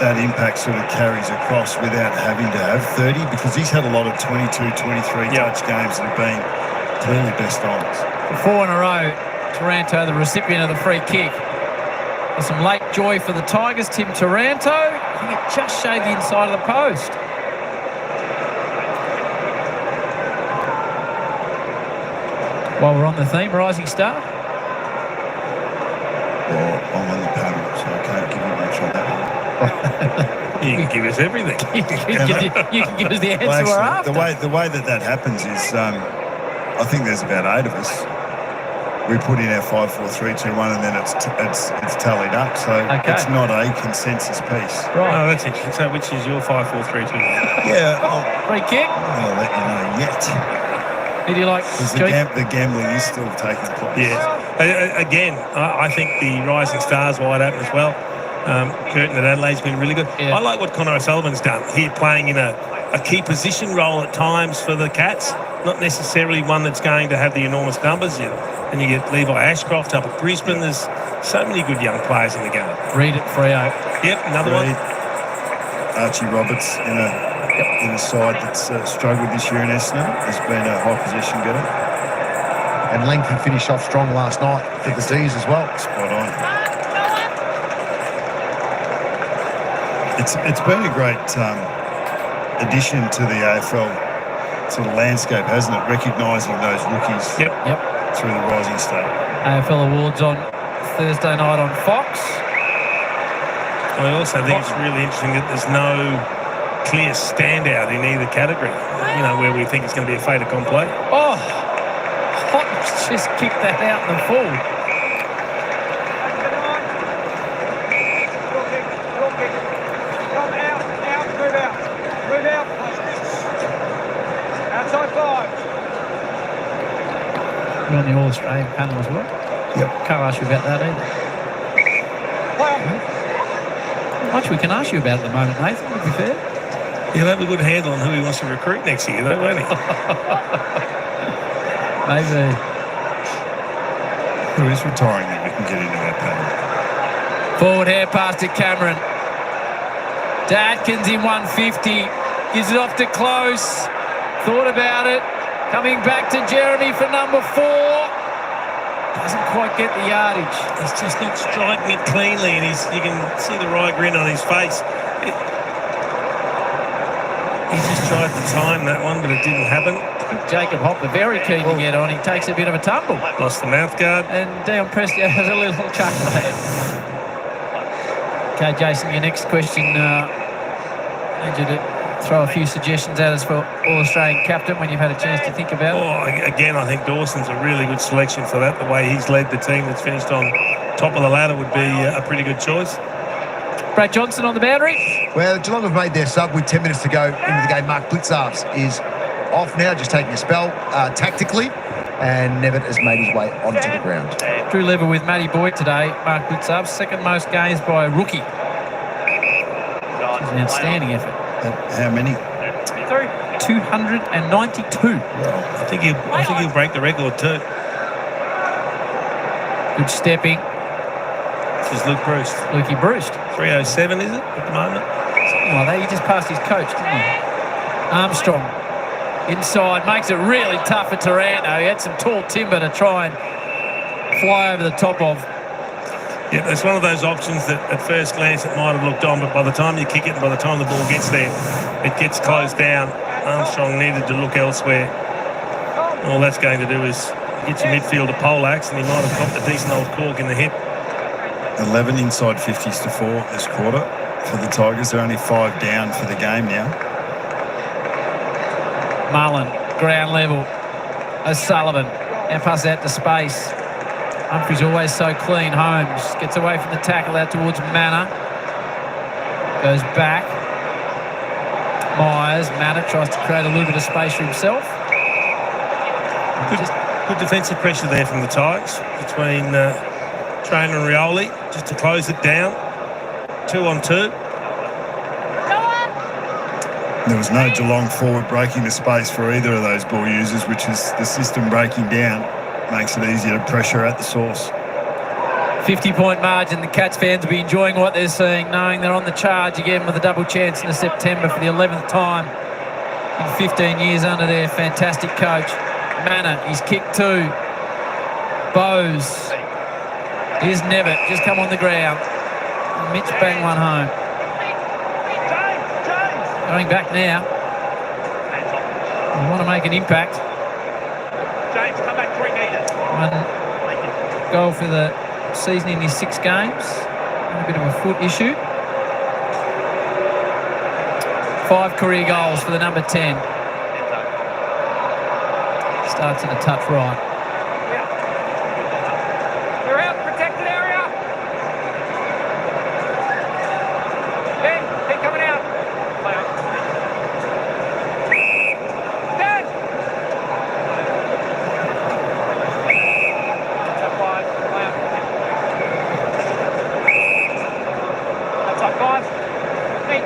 that impact sort of carries across without having to have 30, because he's had a lot of 22, 23 touch games that have been clearly best ons. For 4 in a row, Taranto, the recipient of the free kick. There's some late joy for the Tigers. Tim Taranto, I think it just shaved the inside of the post. While we're on the theme, Rising Star. Well, I'm on the panel, so I can't give you much on that one. You can give us everything. you can give us the answer we're after. The way that happens is, I think there's about 8 of us. We put in our 5, 4, 3, 2, 1, and then it's tallied up. So it's not a consensus piece. Right. Oh, that's interesting. So which is your 5, 4, 3, 2, 1? Yeah. Free kick. I'll let you know yet. Who do you like? Because the gambling is still taking place. Yeah. Again, I think the Rising Stars wide open as well. Curtin at Adelaide's been really good. Yeah. I like what Connor O'Sullivan's done here, playing in a key position role at times for the Cats. Not necessarily one that's going to have the enormous numbers in. And you get Levi Ashcroft up at Brisbane. There's so many good young players in the game. Reid at Freo. Yep, another one. Archie Roberts in a side that's struggled this year in Essendon has been a high possession getter. And Langford finished off strong last night for the D's as well. Spot on. It's been a great addition to the AFL sort of landscape, hasn't it? Recognising those rookies through the Rising Star. AFL Awards on Thursday night on Fox. I also think it's really interesting that there's no clear standout in either category, you know, where we think it's going to be a fait accompli. Oh, Hotton's just kicked that out in the full. You're on the All-Australian panel as well? Yep. Can't ask you about that either. Much we can ask you about at the moment, Nathan, to be fair. He'll have a good handle on who he wants to recruit next year, though, won't he? Maybe. Who is retiring that we can get into that panel? Forward hair pass to Cameron. To Atkins in 150. Gives it off to Close. Thought about it. Coming back to Jeremy for number 4. Doesn't quite get the yardage. He's just not striking it cleanly, and you can see the right grin on his face. He just tried to time that one, but it didn't happen. Jacob Hopper very keen to get on. He takes a bit of a tumble. Lost the mouth guard. And Dion Prestia has a little chuckle there. Okay, Jason, your next question. I need you to throw a few suggestions at us for All-Australian captain when you've had a chance to think about it. Oh, again, I think Dawson's a really good selection for that. The way he's led the team that's finished on top of the ladder would be a pretty good choice. Brad Johnson on the boundary. Well, Geelong have made their sub with 10 minutes to go into the game. Mark Blitzarves is off now, just taking a spell tactically, and Nevitt has made his way onto the ground. Drew level with Matty Boyd today. Mark Blitzarves, second most games by a rookie. It's an outstanding effort. How many? 292. I think he'll break the record too. Good stepping. This is Luke Bruce. Lukey Bruce. 3:07 is it at the moment? Something like that. He just passed his coach, didn't he? Armstrong inside, makes it really tough for Taranto. He had some tall timber to try and fly over the top of. Yeah, it's one of those options that at first glance it might have looked on, but by the time you kick it and by the time the ball gets there, it gets closed down. Armstrong needed to look elsewhere. All that's going to do is get your midfield a poleaxe, and he might have copped a decent old cork in the hip. 11 inside 50s to 4 this quarter for the Tigers. They're only 5 down for the game now. Mullen, ground level. O'Sullivan, and pass out to space. Humphrey's always so clean. Holmes gets away from the tackle out towards Manor. Goes back. Myers, Manor tries to create a little bit of space for himself. Good defensive pressure there from the Tigers between Trainer and Rioli, just to close it down. 2-on-2. There was no Geelong forward breaking the space for either of those ball users, which is the system breaking down. Makes it easier to pressure at the source. 50-point margin. The Cats fans will be enjoying what they're seeing, knowing they're on the charge again with a double chance in September for the 11th time in 15 years under their fantastic coach. Manor, he's kicked 2. Bowes. Here's Nevitt, just come on the ground. Mitch bang one home. Going back now. We want to make an impact. James, come back 3 metres. One goal for the season in his 6 games. A bit of a foot issue. 5 career goals for the number 10. Starts in a touch right. You're out, protected area. Ben, keep coming out. Play on. Ben! That's 5. Play on. That's up 5. Feet.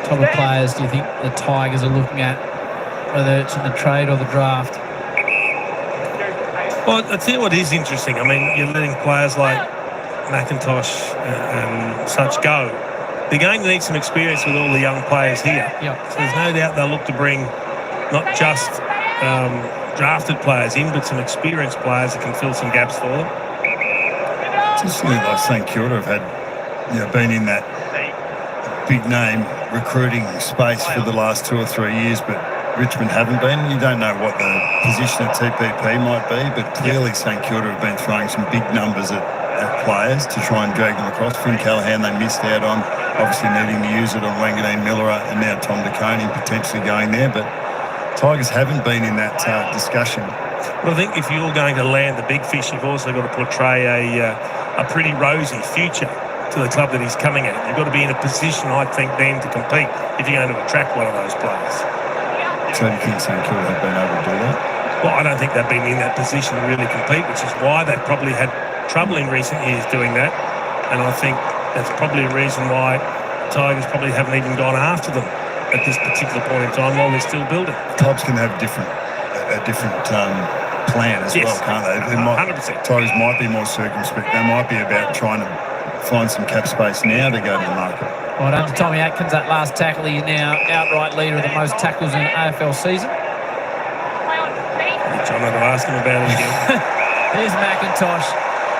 Top of players do you think the Tigers are looking at, whether it's in the trade or the draft? Well, I tell you what is interesting. I mean, you're letting players like McIntosh and such go. They're going to need some experience with all the young players here. Yep. So there's no doubt they'll look to bring not just drafted players in, but some experienced players that can fill some gaps for them. Interestingly, like St Kilda have had, been in that big name recruiting space for the last 2 or 3 years, but Richmond haven't been. You don't know what the position of TPP might be, but clearly St Kilda have been throwing some big numbers at players to try and drag them across. Finn Callaghan they missed out on, obviously needing to use it on Wanganeen Miller, and now Tom DeConey potentially going there, but Tigers haven't been in that discussion. But I think if you're going to land the big fish, you've also got to portray a pretty rosy future to the club that he's coming at. You've got to be in a position, I think, then to compete if you're going to attract one of those players. So do you think St Kilda have been able to do that? Well, I don't think they've been in that position to really compete, which is why they've probably had trouble in recent years doing that. And I think that's probably a reason why Tigers probably haven't even gone after them at this particular point in time while they're still building. Clubs can have a different plan as well, can't they? 100%. Tigers might be more circumspect. They might be about trying to find some cap space now to go to the market. Right under Tommy Atkins, that last tackle. He's now outright leader of the most tackles in the AFL season. I'm going to ask him about it again. There's McIntosh.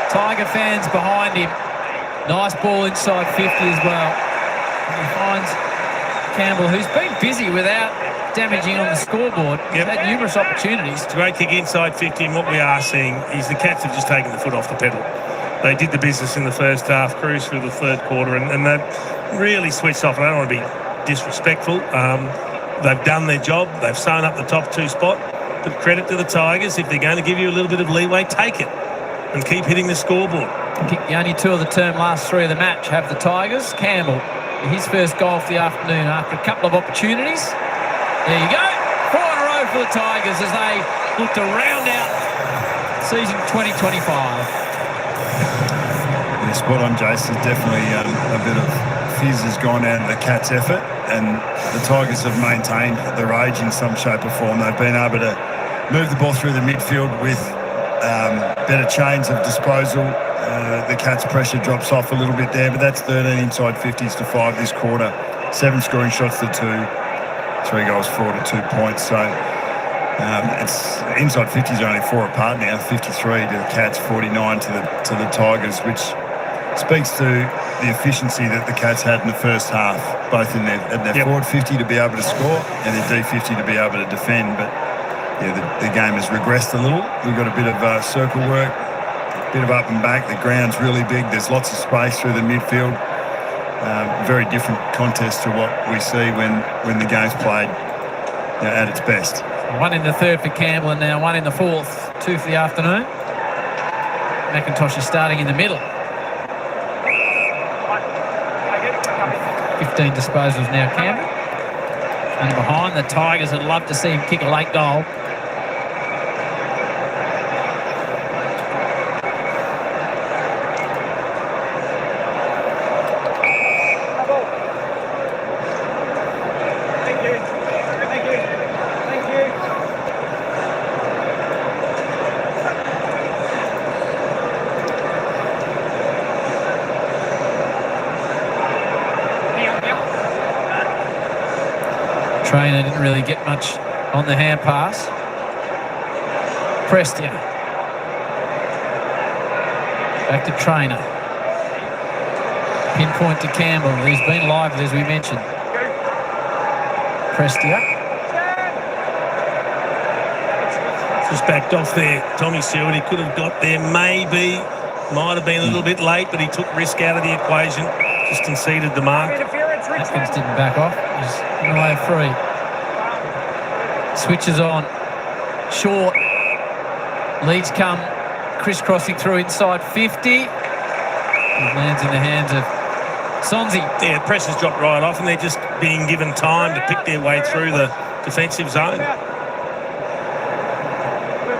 Tiger fans behind him. Nice ball inside 50 as well. And he finds Campbell, who's been busy without damaging on the scoreboard. He's had numerous opportunities. It's a great kick inside 50, and what we are seeing is the Cats have just taken the foot off the pedal. They did the business in the first half, cruised through the third quarter, and they've really switched off. And I don't want to be disrespectful. They've done their job. They've sewn up the top 2 spot. But credit to the Tigers. If they're going to give you a little bit of leeway, take it and keep hitting the scoreboard. Kicked the only 2 of the term, last 3 of the match have the Tigers. Campbell, his first goal of the afternoon after a couple of opportunities. There you go. 4 in a row for the Tigers as they look to round out season 2025. Yeah, spot on, Jason. Definitely a bit of fizz has gone out of the Cats' effort, and the Tigers have maintained the rage in some shape or form. They've been able to move the ball through the midfield with better chains of disposal. The Cats' pressure drops off a little bit there, but that's 13 inside 50s to 5 this quarter. 7 scoring shots to 2, 3 goals for to 2 points. So it's inside 50s only 4 apart now. 53 to the Cats, 49 to the Tigers, which speaks to the efficiency that the Cats had in the first half, both in their forward 50 to be able to score and their D50 to be able to defend. But yeah, the game has regressed a little. We've got a bit of circle work, a bit of up and back. The ground's really big. There's lots of space through the midfield. Very different contest to what we see when the game's played at its best. 1 in the third for Campbell, and now 1 in the fourth. 2 for the afternoon. McIntosh is starting in the middle. 15 disposals now, Campbell. And behind, the Tigers would love to see him kick a late goal. Trainer didn't really get much on the hand pass. Prestia. Back to Trainer. Pinpoint to Campbell. He's been lively, as we mentioned. Prestia. Just backed off there. Tommy Stewart, he could have got there maybe. Might have been a little bit late, but he took risk out of the equation. Just conceded the mark. Atkins didn't back off. He's in the way of free. Switches on. Short. Leads come crisscrossing through inside 50. It lands in the hands of Sonzi. Yeah, the pressure's dropped right off, and they're just being given time to pick their way through the defensive zone. Move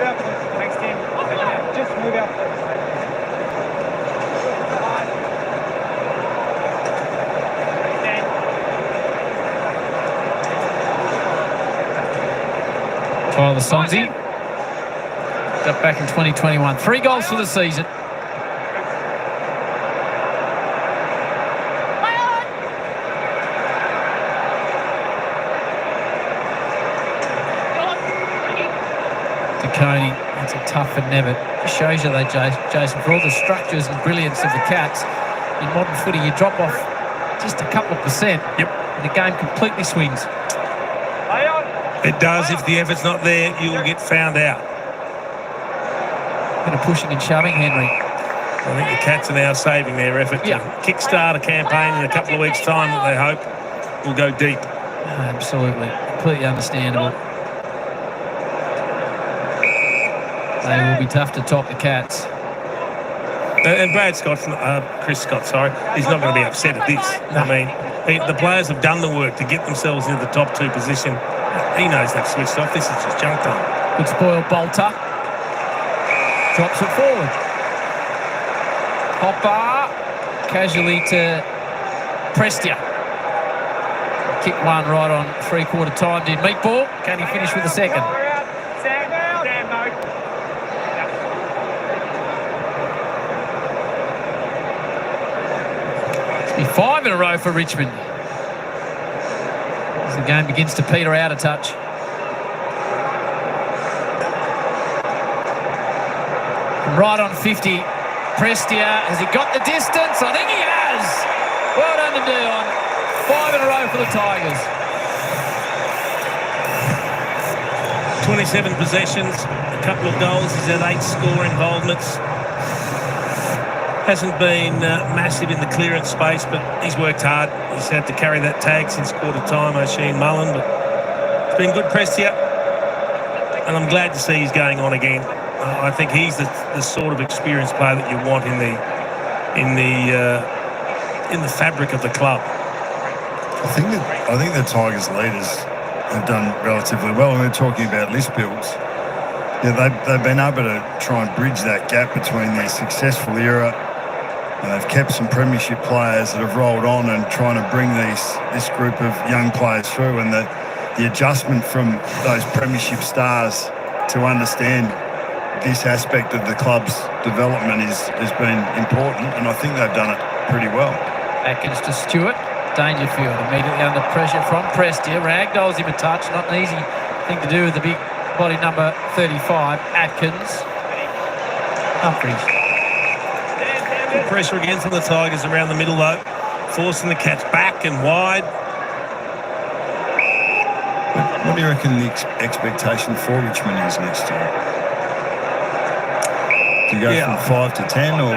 out, please. Thanks, team. Just move out, please. Tyler Sonzi. Got back in 2021. 3 goals for the season. Coney, that's a tough for Nevitt. It shows you though, Jason, for all the structures and brilliance of the Cats, in modern footy you drop off just a couple of percent, and the game completely swings. It does. If the effort's not there, you will get found out. Bit of pushing and shoving, Henry. I think the Cats are now saving their effort to kickstart a campaign in a couple of weeks' time that they hope will go deep. Absolutely. Completely understandable. They will be tough to top the Cats. And Brad Scott, Chris Scott, sorry, he's not going to be upset at this. I mean, the players have done the work to get themselves into the top 2 position. He knows they've switched off. This is just junk time. Good spoil, Bolter. Drops it forward. Hopper. Casually to Prestia. Kick 1 right on 3/4 time. Did Meatball. Can he finish with the second? It's been 5 in a row for Richmond. As the game begins to peter out a touch. Right on 50. Prestia, has he got the distance? I think he has. Well done to Dion. 5 in a row for the Tigers. 27 possessions, a couple of goals. He's had 8 score involvements. Hasn't been massive in the clearance space, but he's worked hard. He's had to carry that tag since quarter time, O'Shea Mullen, but it's been good press here. And I'm glad to see he's going on again. I think he's the sort of experienced player that you want in the fabric of the club. I think the Tigers leaders have done relatively well. And we're talking about list builds. Yeah, they've been able to try and bridge that gap between their successful era, and they've kept some premiership players that have rolled on and trying to bring this group of young players through. And the adjustment from those premiership stars to understand this aspect of the club's development has been important, and I think they've done it pretty well. Atkins to Stewart. Dangerfield immediately under pressure from Prestia. Ragdolls him a touch. Not an easy thing to do with the big body number 35. Atkins. Humphries. Good pressure again from the Tigers around the middle, though. Forcing the Cats back and wide. What do you reckon the expectation for Richmond is next year? Do you go from 5 to 10, or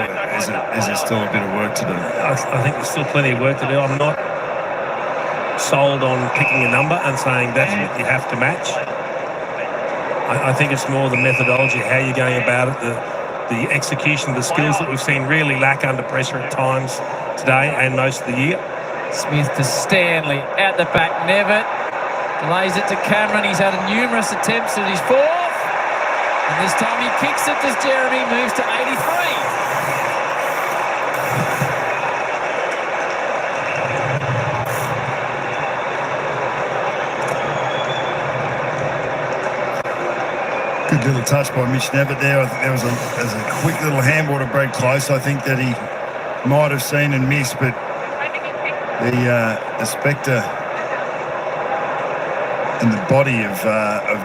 is there still a bit of work to do? I think there's still plenty of work to do. I'm not sold on picking a number and saying that's what you have to match. I think it's more the methodology, how you're going about it, the execution of the skills that we've seen really lack under pressure at times today and most of the year. Smith to Stanley. Out the back, Nevitt. Delays it to Cameron. He's had numerous attempts at his 4th. And this time he kicks it as Jeremy moves to 83. Good little touch by Mitch Nevitt there. I think there was a quick little handball to Brad Close. I think that he might have seen and missed, but the Spectre and the body of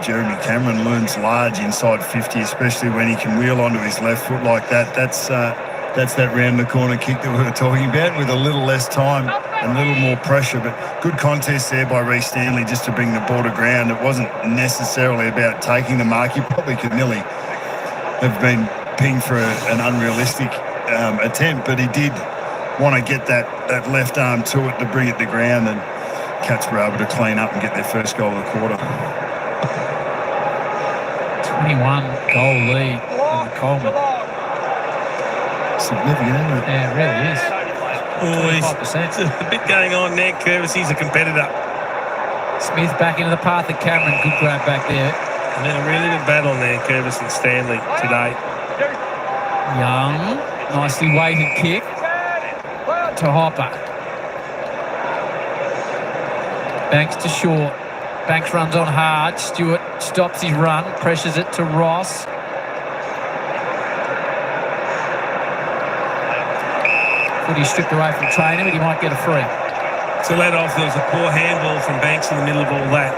Jeremy Cameron looms large inside 50, especially when he can wheel onto his left foot like that. That's that round the corner kick that we were talking about, with a little less time and a little more pressure. But good contest there by Reece Stanley just to bring the ball to ground. It wasn't necessarily about taking the mark. He probably could nearly have been pinged for an unrealistic attempt, but he did want to get that left arm to it to bring it to ground, and Cats were able to clean up and get their first goal of the quarter. 21-goal lead in the Coleman. Significant, isn't it? Yeah, it really is. There's a bit going on there. Curvis, he's a competitor. Smith back into the path of Cameron. Good grab back there. And then a really good battle there, Curvis and Stanley today. Young, nicely weighted kick to Hopper. Banks to Short. Banks runs on hard. Stewart stops his run, pressures it to Ross. Footy stripped away from Trainer, but he might get a free. To let off, there was a poor handball from Banks in the middle of all that.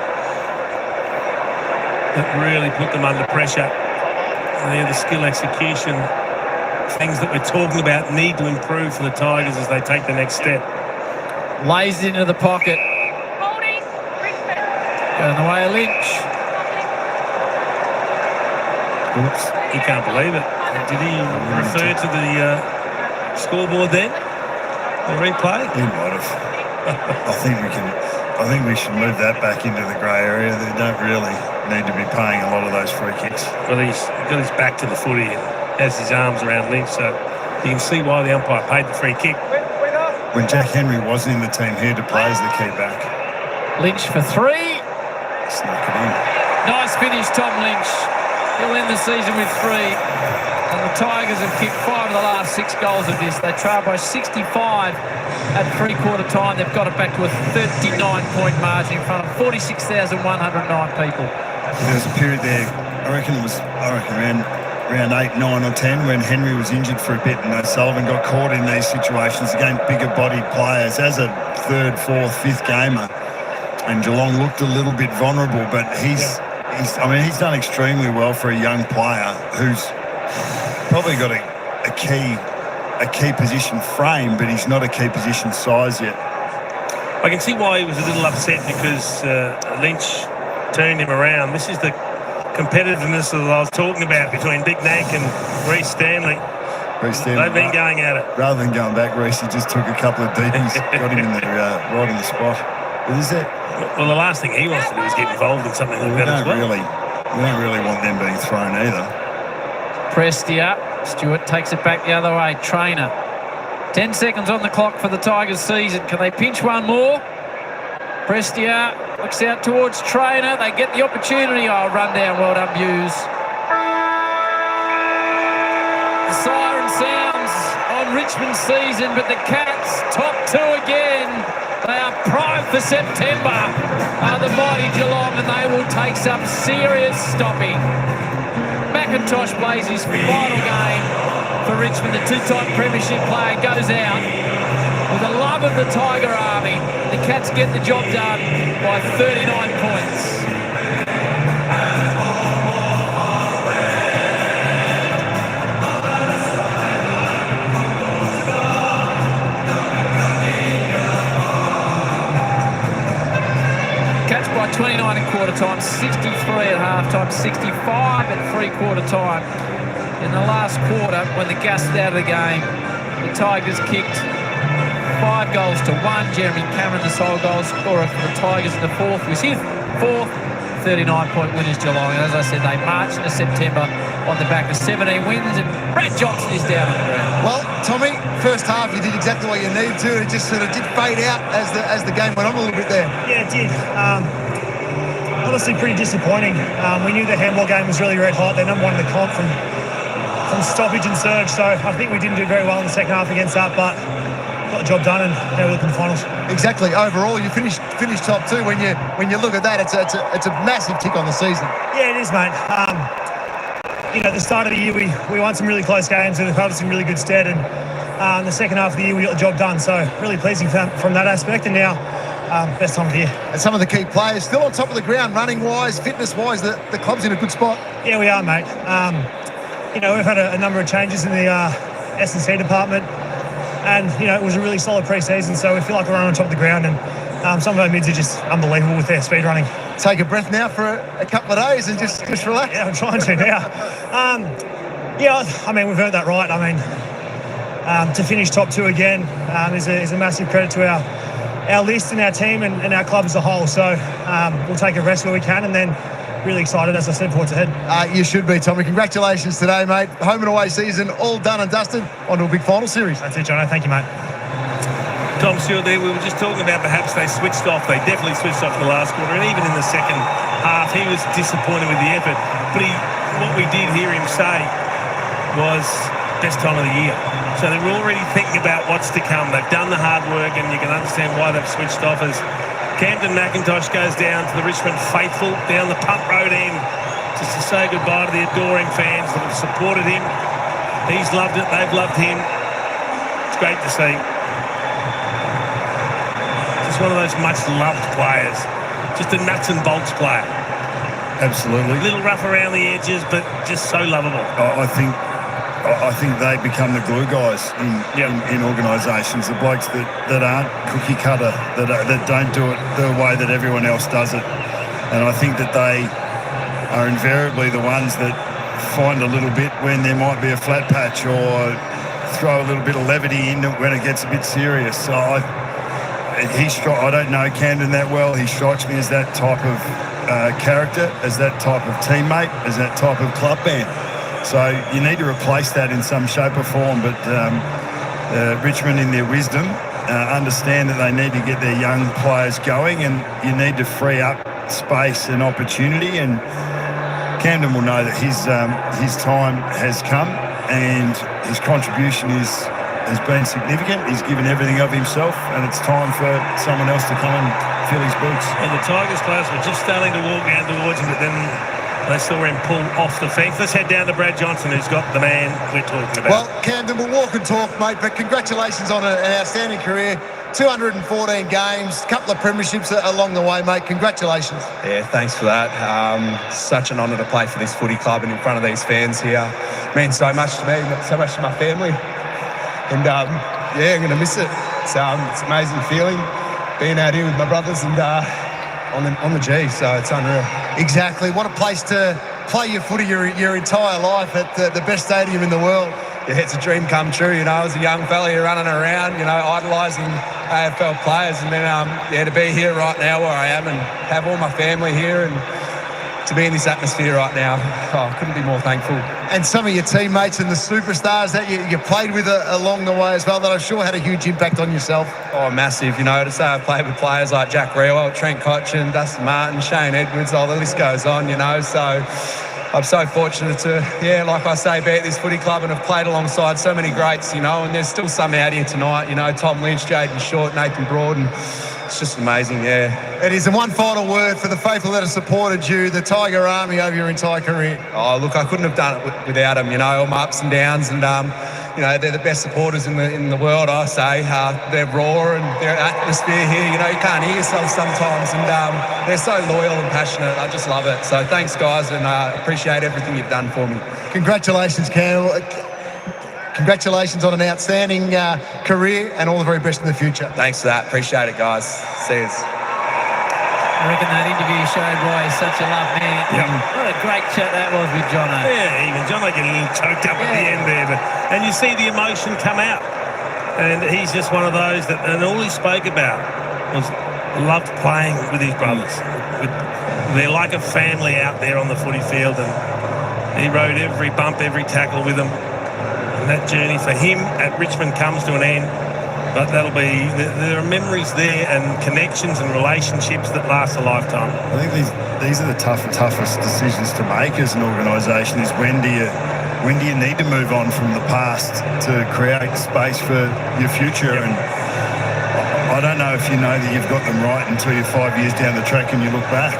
That really put them under pressure. And they're the skill execution. Things that we're talking about need to improve for the Tigers as they take the next step. Lays it into the pocket. Going the way of Lynch. Oops. He can't believe it. Did he refer to the scoreboard then? The replay? He might have. I think we should move that back into the grey area. They don't really need to be paying a lot of those free kicks. Well, he's got his back to the footy and has his arms around Lynch, so you can see why the umpire paid the free kick. When Jack Henry wasn't in the team, he had to play as the key back. Lynch for 3. Snuck it in. Nice finish, Tom Lynch. He'll end the season with 3. And the Tigers have kicked 5 of the last 6 goals of this. They trail by 65 at three-quarter time. They've got it back to a 39-point margin in front of 46,109 people. There was a period there, I reckon around 8, 9 or 10 when Henry was injured for a bit, and O'Sullivan got caught in these situations against bigger-bodied players as a 3rd, 4th, 5th gamer. And Geelong looked a little bit vulnerable, but he's done extremely well for a young player who's probably got a key position frame, but he's not a key position size yet. I can see why he was a little upset because Lynch turned him around. This is the competitiveness that I was talking about between Big Nack and Reece Stanley. They've been going at it. Rather than going back, Reece just took a couple of deepies, got him in the right in the spot. But is it? Well, the last thing he wants to do is get involved in something like that as well. We don't really want them being thrown either. Prestia. Stewart takes it back the other way. Trainer. 10 seconds on the clock for the Tigers season. Can they pinch one more? Prestia looks out towards Trainer. They get the opportunity. Oh, run down. Well done, Buse. The siren sounds on Richmond season, but the Cats top 2 again. They are primed for September. The mighty Geelong, and they will take some serious stopping. McIntosh plays his final game for Richmond. The two-time premiership player goes out with the love of the Tiger Army. The Cats get the job done by 39 points. Cats by 29 at quarter time, 63 at half time, 65 at three-quarter time. In the last quarter, when the gassed out of the game, the Tigers kicked 5 goals to 1. Jeremy Cameron, the sole goal scorer for the Tigers in the fourth, was his fourth. 39-point winners Geelong. And as I said, they march into September on the back of 17 wins, and Brad Johnson is down on the ground. Well, Tommy, first half you did exactly what you needed to. It just sort of did fade out as the game went on a little bit there. Yeah, it did. Honestly, pretty disappointing. We knew the handball game was really red hot. They're number one in the comp from stoppage and surge, so I think we didn't do very well in the second half against that, but got the job done, and now we're looking at the finals. Exactly. Overall, you finished top 2. When you look at that, it's a massive tick on the season. Yeah, it is, mate. At the start of the year, we won some really close games and they've held us in really good stead, and in the second half of the year, we got the job done, so really pleasing from that aspect, and now best time of the year. And some of the key players still on top of the ground, running-wise, fitness-wise, the club's in a good spot. Yeah, we are, mate. We've had a number of changes in the S&C department, and it was a really solid pre-season, so we feel like we're on top of the ground, and some of our mids are just unbelievable with their speed running. Take a breath now for a couple of days and just relax. Yeah, I'm trying to now. We've earned that right. To finish top 2 again is a massive credit to our list and our team and our club as a whole, so we'll take a rest where we can, and then really excited, as I said, for what's ahead. You should be, Tommy. Congratulations today, mate. Home and away season all done and dusted. On to a big final series. That's it, Jono. Thank you, mate. Tom Stewart there, we were just talking about perhaps they switched off. They definitely switched off in the last quarter, and even in the second half, he was disappointed with the effort. But what we did hear him say was best time of the year. So they're already thinking about what's to come. They've done the hard work, and you can understand why they've switched off as Camden McIntosh goes down to the Richmond faithful down the Punt Road end just to say goodbye to the adoring fans that have supported him. He's loved it. They've loved him. It's great to see. Just one of those much-loved players. Just a nuts and bolts player. Absolutely. A little rough around the edges, but just so lovable. I think they become the glue guys in organisations, the blokes that aren't cookie cutter, that don't do it the way that everyone else does it. And I think that they are invariably the ones that find a little bit when there might be a flat patch, or throw a little bit of levity in when it gets a bit serious. So I don't know Camden that well. He strikes me as that type of character, as that type of teammate, as that type of club man. So you need to replace that in some shape or form, but Richmond, in their wisdom, understand that they need to get their young players going, and you need to free up space and opportunity, and Camden will know that his time has come, and his contribution has been significant. He's given everything of himself, and it's time for someone else to come and fill his boots. And the Tigers players were just starting to walk down towards him, but then they saw him pull off the fence. Let's head down to Brad Johnson, who's got the man we're talking about. Well, Camden, we'll walk and talk, mate, but congratulations on an outstanding career. 214 games, a couple of premierships along the way, mate. Congratulations. Yeah, thanks for that. Such an honour to play for this footy club and in front of these fans here. It means so much to me, so much to my family. And, I'm going to miss it. It's an amazing feeling. being out here with my brothers and on the G, so it's unreal. Exactly. What a place to play your footy your entire life at the best stadium in the world. Yeah, it's a dream come true, you know, as a young fella here running around, you know, idolising AFL players, and then, to be here right now where I am and have all my family here and to be in this atmosphere right now, I couldn't be more thankful. And some of your teammates and the superstars that you played with along the way as well, that I'm sure had a huge impact on yourself. Oh, massive, you know, to say I've played with players like Jack Rewell, Trent Cotchin, Dustin Martin, Shane Edwards, the list goes on, you know, so I'm so fortunate to, like I say, be at this footy club and have played alongside so many greats, you know, and there's still some out here tonight, you know, Tom Lynch, Jaden Short, Nathan Broad, and it's just amazing, It is. And one final word for the faithful that have supported you, the Tiger Army, over your entire career. Oh, look, I couldn't have done it without them, you know, all my ups and downs, and, you know, they're the best supporters in the world, I say. Their roar and their atmosphere here, you know, you can't hear yourself sometimes, and they're so loyal and passionate. I just love it. So thanks, guys, and appreciate everything you've done for me. Congratulations, Campbell. Congratulations on an outstanding career, and all the very best in the future. Thanks for that. Appreciate it, guys. See you. I reckon that interview showed why he's such a loved man. Yep. What a great chat that was with Jono. Yeah, even Jono getting a little choked up at the end there. And you see the emotion come out. And he's just one of those that, and all he spoke about was loved playing with his brothers. They're like a family out there on the footy field, and he rode every bump, every tackle with them. And that journey for him at Richmond comes to an end. But there are memories there and connections and relationships that last a lifetime. I think these are the toughest decisions to make as an organisation, is when do you need to move on from the past to create space for your future? And I don't know if you know that you've got them right until you're 5 years down the track and you look back.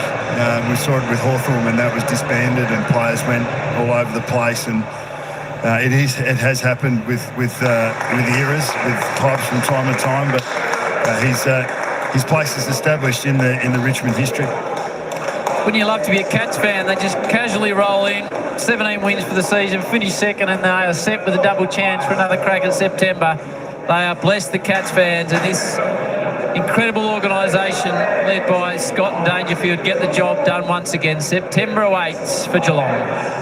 We saw it with Hawthorn when that was disbanded and players went all over the place, and it has happened with eras, with types from time to time, but his place is established in the Richmond history. Wouldn't you love to be a Cats fan? They just casually roll in, 17 wins for the season, finish second, and they are set with a double chance for another crack in September. They are blessed, the Cats fans, and this incredible organisation led by Scott and Dangerfield get the job done once again. September awaits for Geelong.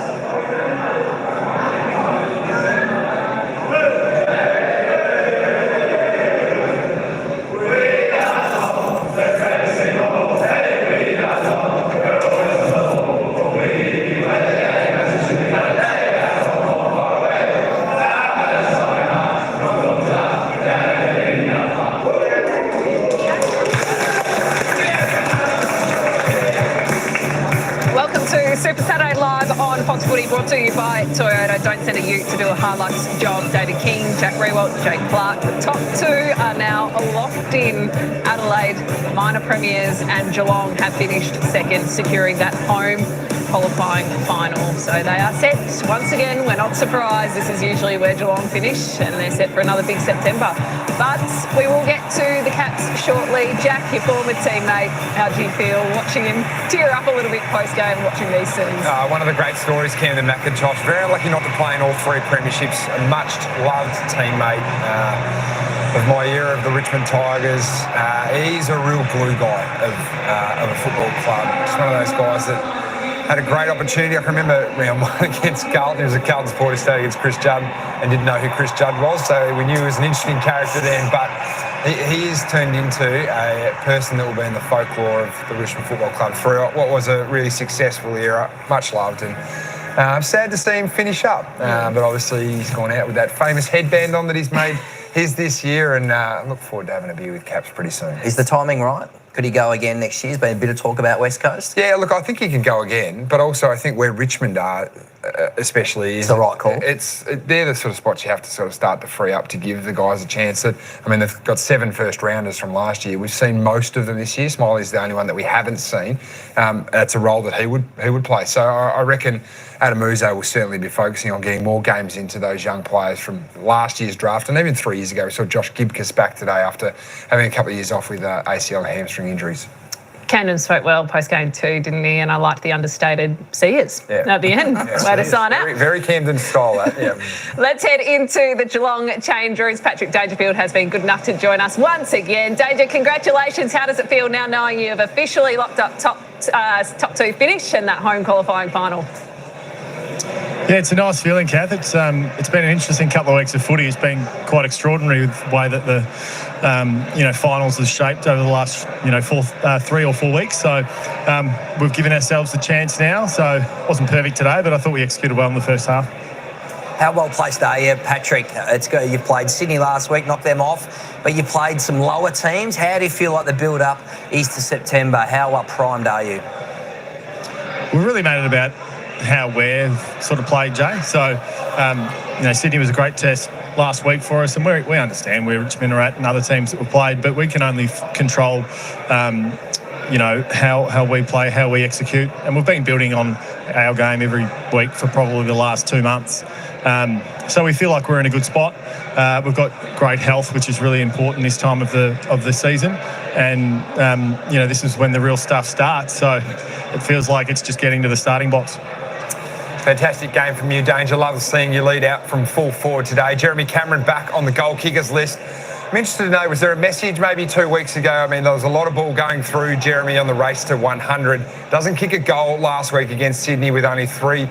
Brought to you by Toyota. Don't send a ute to do a hard luck job. David King, Jack Rewalt, Jake Clark. The top two are now locked in. Adelaide minor premiers and Geelong have finished second, securing that home qualifying final. So they are set. Once again, we're not surprised. This is usually where Geelong finish, and they're set for another big September. But we will get to the Cats shortly. Jack, your former teammate, how do you feel watching him tear up a little bit post-game watching these scenes? One of the great stories, Camden McIntosh. Very lucky not to play in all three premierships. A much-loved teammate of my era of the Richmond Tigers. He's a real glue guy of a football club. Just one of those guys that had a great opportunity. I can remember round one against Carlton. He was a Carlton supporter, stayed against Chris Judd and didn't know who Chris Judd was, so we knew he was an interesting character then. But he has turned into a person that will be in the folklore of the Richmond Football Club for what was a really successful era, much loved. And I'm sad to see him finish up, but obviously he's gone out with that famous headband on that he's made his this year, and I look forward to having a beer with Caps pretty soon. Is the timing right? Could he go again next year? There's been a bit of talk about West Coast. Yeah, look, I think he can go again, but also I think where Richmond are, especially, it's the right call. They're the sort of spots you have to sort of start to free up to give the guys a chance. They've got 7 first-rounders from last year. We've seen most of them this year. Smiley's the only one that we haven't seen. That's a role that he would play. So I reckon Adam Uzo will certainly be focusing on getting more games into those young players from last year's draft, and even 3 years ago. We saw Josh Gibcus back today after having a couple of years off with ACL and hamstring injuries. Camden spoke well post-game too, didn't he? And I liked the understated "seers" at the end. Way to sign out. Very Camden style, that, yeah. Let's head into the Geelong change rooms. Patrick Dangerfield has been good enough to join us once again. Danger, congratulations. How does it feel now knowing you have officially locked up top two finish and that home qualifying final? Yeah, it's a nice feeling, Kath. It's been an interesting couple of weeks of footy. It's been quite extraordinary with the way that the finals has shaped over the last 3 or 4 weeks. So we've given ourselves the chance now. So it wasn't perfect today, but I thought we executed well in the first half. How well placed are you, Patrick? You played Sydney last week, knocked them off, but you played some lower teams. How do you feel like the build-up is to September? How primed are you? We really made it about how we've sort of played, Jay. So, Sydney was a great test last week for us, and we understand where Richmond are at and other teams that we've played, but we can only control, how we play, how we execute, and we've been building on our game every week for probably the last 2 months. So we feel like we're in a good spot. We've got great health, which is really important this time of the season, and this is when the real stuff starts. So it feels like it's just getting to the starting box. Fantastic game from you, Danger. Love seeing you lead out from full forward today. Jeremy Cameron back on the goal kickers list. I'm interested to know, was there a message maybe 2 weeks ago? I mean, there was a lot of ball going through Jeremy on the race to 100. Doesn't kick a goal last week against Sydney with only 3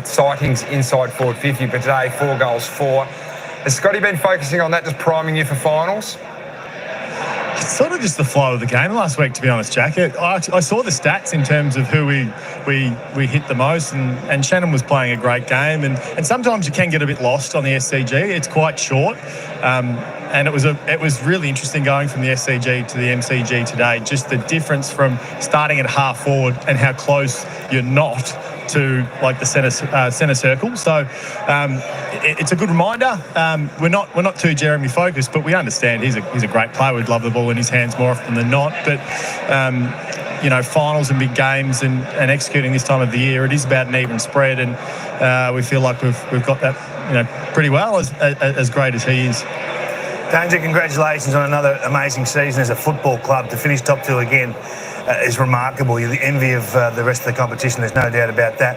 sightings inside forward 50, but today 4 goals, 4. Has Scotty been focusing on that, just priming you for finals? It's sort of just the flow of the game last week, to be honest, Jack. I saw the stats in terms of who we hit the most, and Shannon was playing a great game, and sometimes you can get a bit lost on the SCG. It's quite short, and it was really interesting going from the SCG to the MCG today. Just the difference from starting at half forward and how close you're not to like the centre circle. So it's a good reminder. We're not too Jeremy focused, but we understand he's a great player. We'd love the ball in his hands more often than not. But finals and big games and executing this time of the year, it is about an even spread, and we feel like we've got that pretty well, as great as he is. Danger, congratulations on another amazing season as a football club. To finish top 2 again is remarkable. You're the envy of the rest of the competition, there's no doubt about that.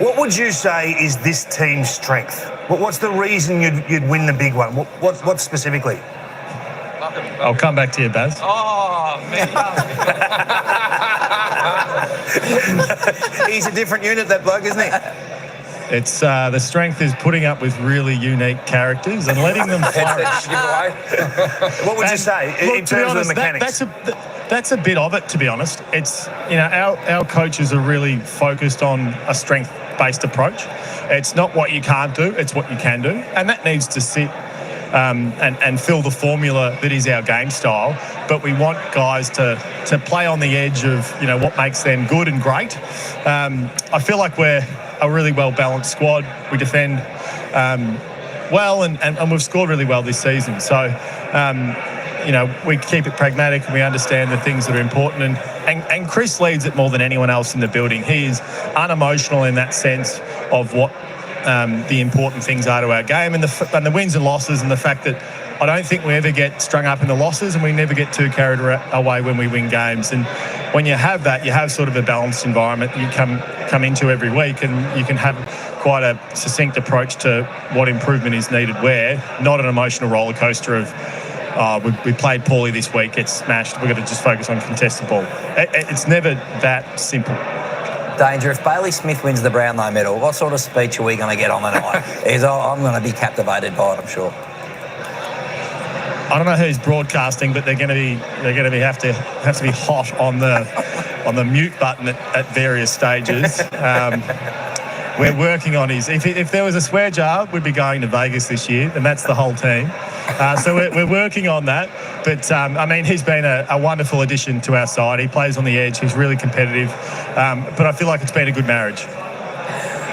What would you say is this team's strength? What's the reason you'd win the big one? What specifically? I'll come back to you, Baz. Oh, man. He's a different unit, that bloke, isn't he? It's the strength is putting up with really unique characters and letting them flourish. What would you say in terms of the mechanics? That's a bit of it, to be honest. It's our coaches are really focused on a strength-based approach. It's not what you can't do; it's what you can do, and that needs to sit and fill the formula that is our game style. But we want guys to play on the edge of what makes them good and great. I feel like we're a really well-balanced squad. We defend well, and we've scored really well this season. So, we keep it pragmatic and we understand the things that are important. And Chris leads it more than anyone else in the building. He is unemotional in that sense of what the important things are to our game, and the wins and losses, and the fact that I don't think we ever get strung up in the losses, and we never get too carried away when we win games. And when you have that, you have sort of a balanced environment you come into every week, and you can have quite a succinct approach to what improvement is needed where, not an emotional roller coaster of we played poorly this week, it's smashed, we've got to just focus on contested ball. It's never that simple. Danger, if Bailey Smith wins the Brownlow medal, what sort of speech are we going to get on the night? I'm going to be captivated by it, I'm sure. I don't know who's broadcasting, but they're going to have to be hot on the mute button at various stages. We're working on his. If there was a swear jar, we'd be going to Vegas this year, and that's the whole team. So we're working on that. But he's been a wonderful addition to our side. He plays on the edge. He's really competitive. But I feel like it's been a good marriage.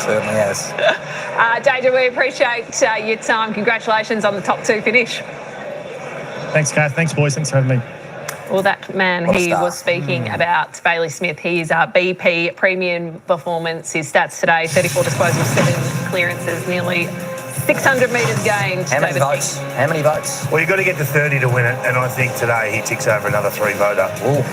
Certainly has. Danger, we appreciate your time. Congratulations on the top 2 finish. Thanks, Kath. Thanks, boys. Thanks for having me. Well, that man, he was speaking about Bailey Smith. He's BP premium performance. His stats today: 34 disposals, 7 clearances, nearly 600 metres gained. How many David votes? King. How many votes? Well, you've got to get to 30 to win it, and I think today he ticks over another 3-voter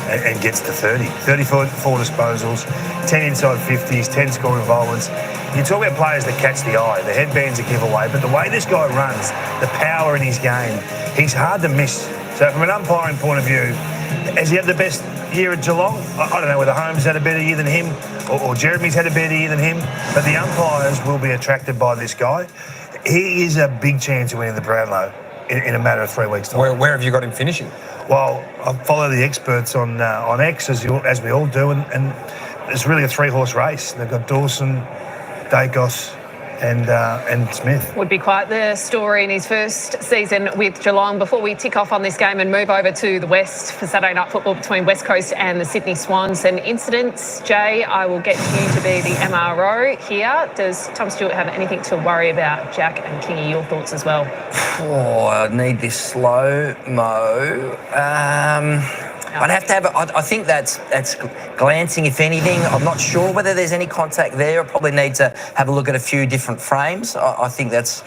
and gets to 30. 34 disposals, 10 inside 50s, 10 score involvements. You talk about players that catch the eye, the headband's a giveaway, but the way this guy runs, the power in his game, he's hard to miss. So from an umpiring point of view, has he had the best year at Geelong? I don't know whether Holmes had a better year than him or Jeremy's had a better year than him, but the umpires will be attracted by this guy. He is a big chance of winning the Brownlow in a matter of 3 weeks' time. Where have you got him finishing? Well, I follow the experts on X, as we all do, and it's really a 3-horse race. They've got Dawson, Dacos, and Smith. Would be quite the story in his first season with Geelong. Before we tick off on this game and move over to the West for Saturday night football between West Coast and the Sydney Swans and incidents, Jay, I will get you to be the MRO here. Does Tom Stewart have anything to worry about? Jack and Kingy, your thoughts as well? Oh, I need this slow-mo. I'd have to have I think that's glancing, if anything. I'm not sure whether there's any contact there. I probably need to have a look at a few different frames. I think that's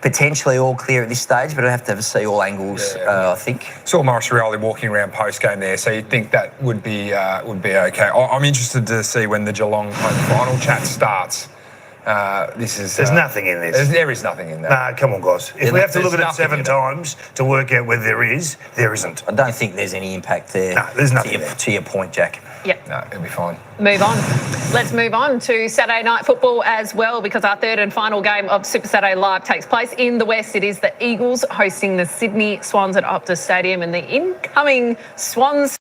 potentially all clear at this stage, but I'd have to see all angles, I think. Saw Morris Rioli walking around post-game there, so you'd think that would be okay. I'm interested to see when the Geelong home final chat starts. There's nothing in this. There is nothing in that. Nah, come on, guys. If we have to look at it 7 times to work out whether there is, there isn't. I don't think there's any impact there. No, there's nothing there. To your point, Jack. Yep. No, it'll be fine. Move on. Let's move on to Saturday night football as well, because our third and final game of Super Saturday Live takes place in the West. It is the Eagles hosting the Sydney Swans at Optus Stadium, and the incoming Swans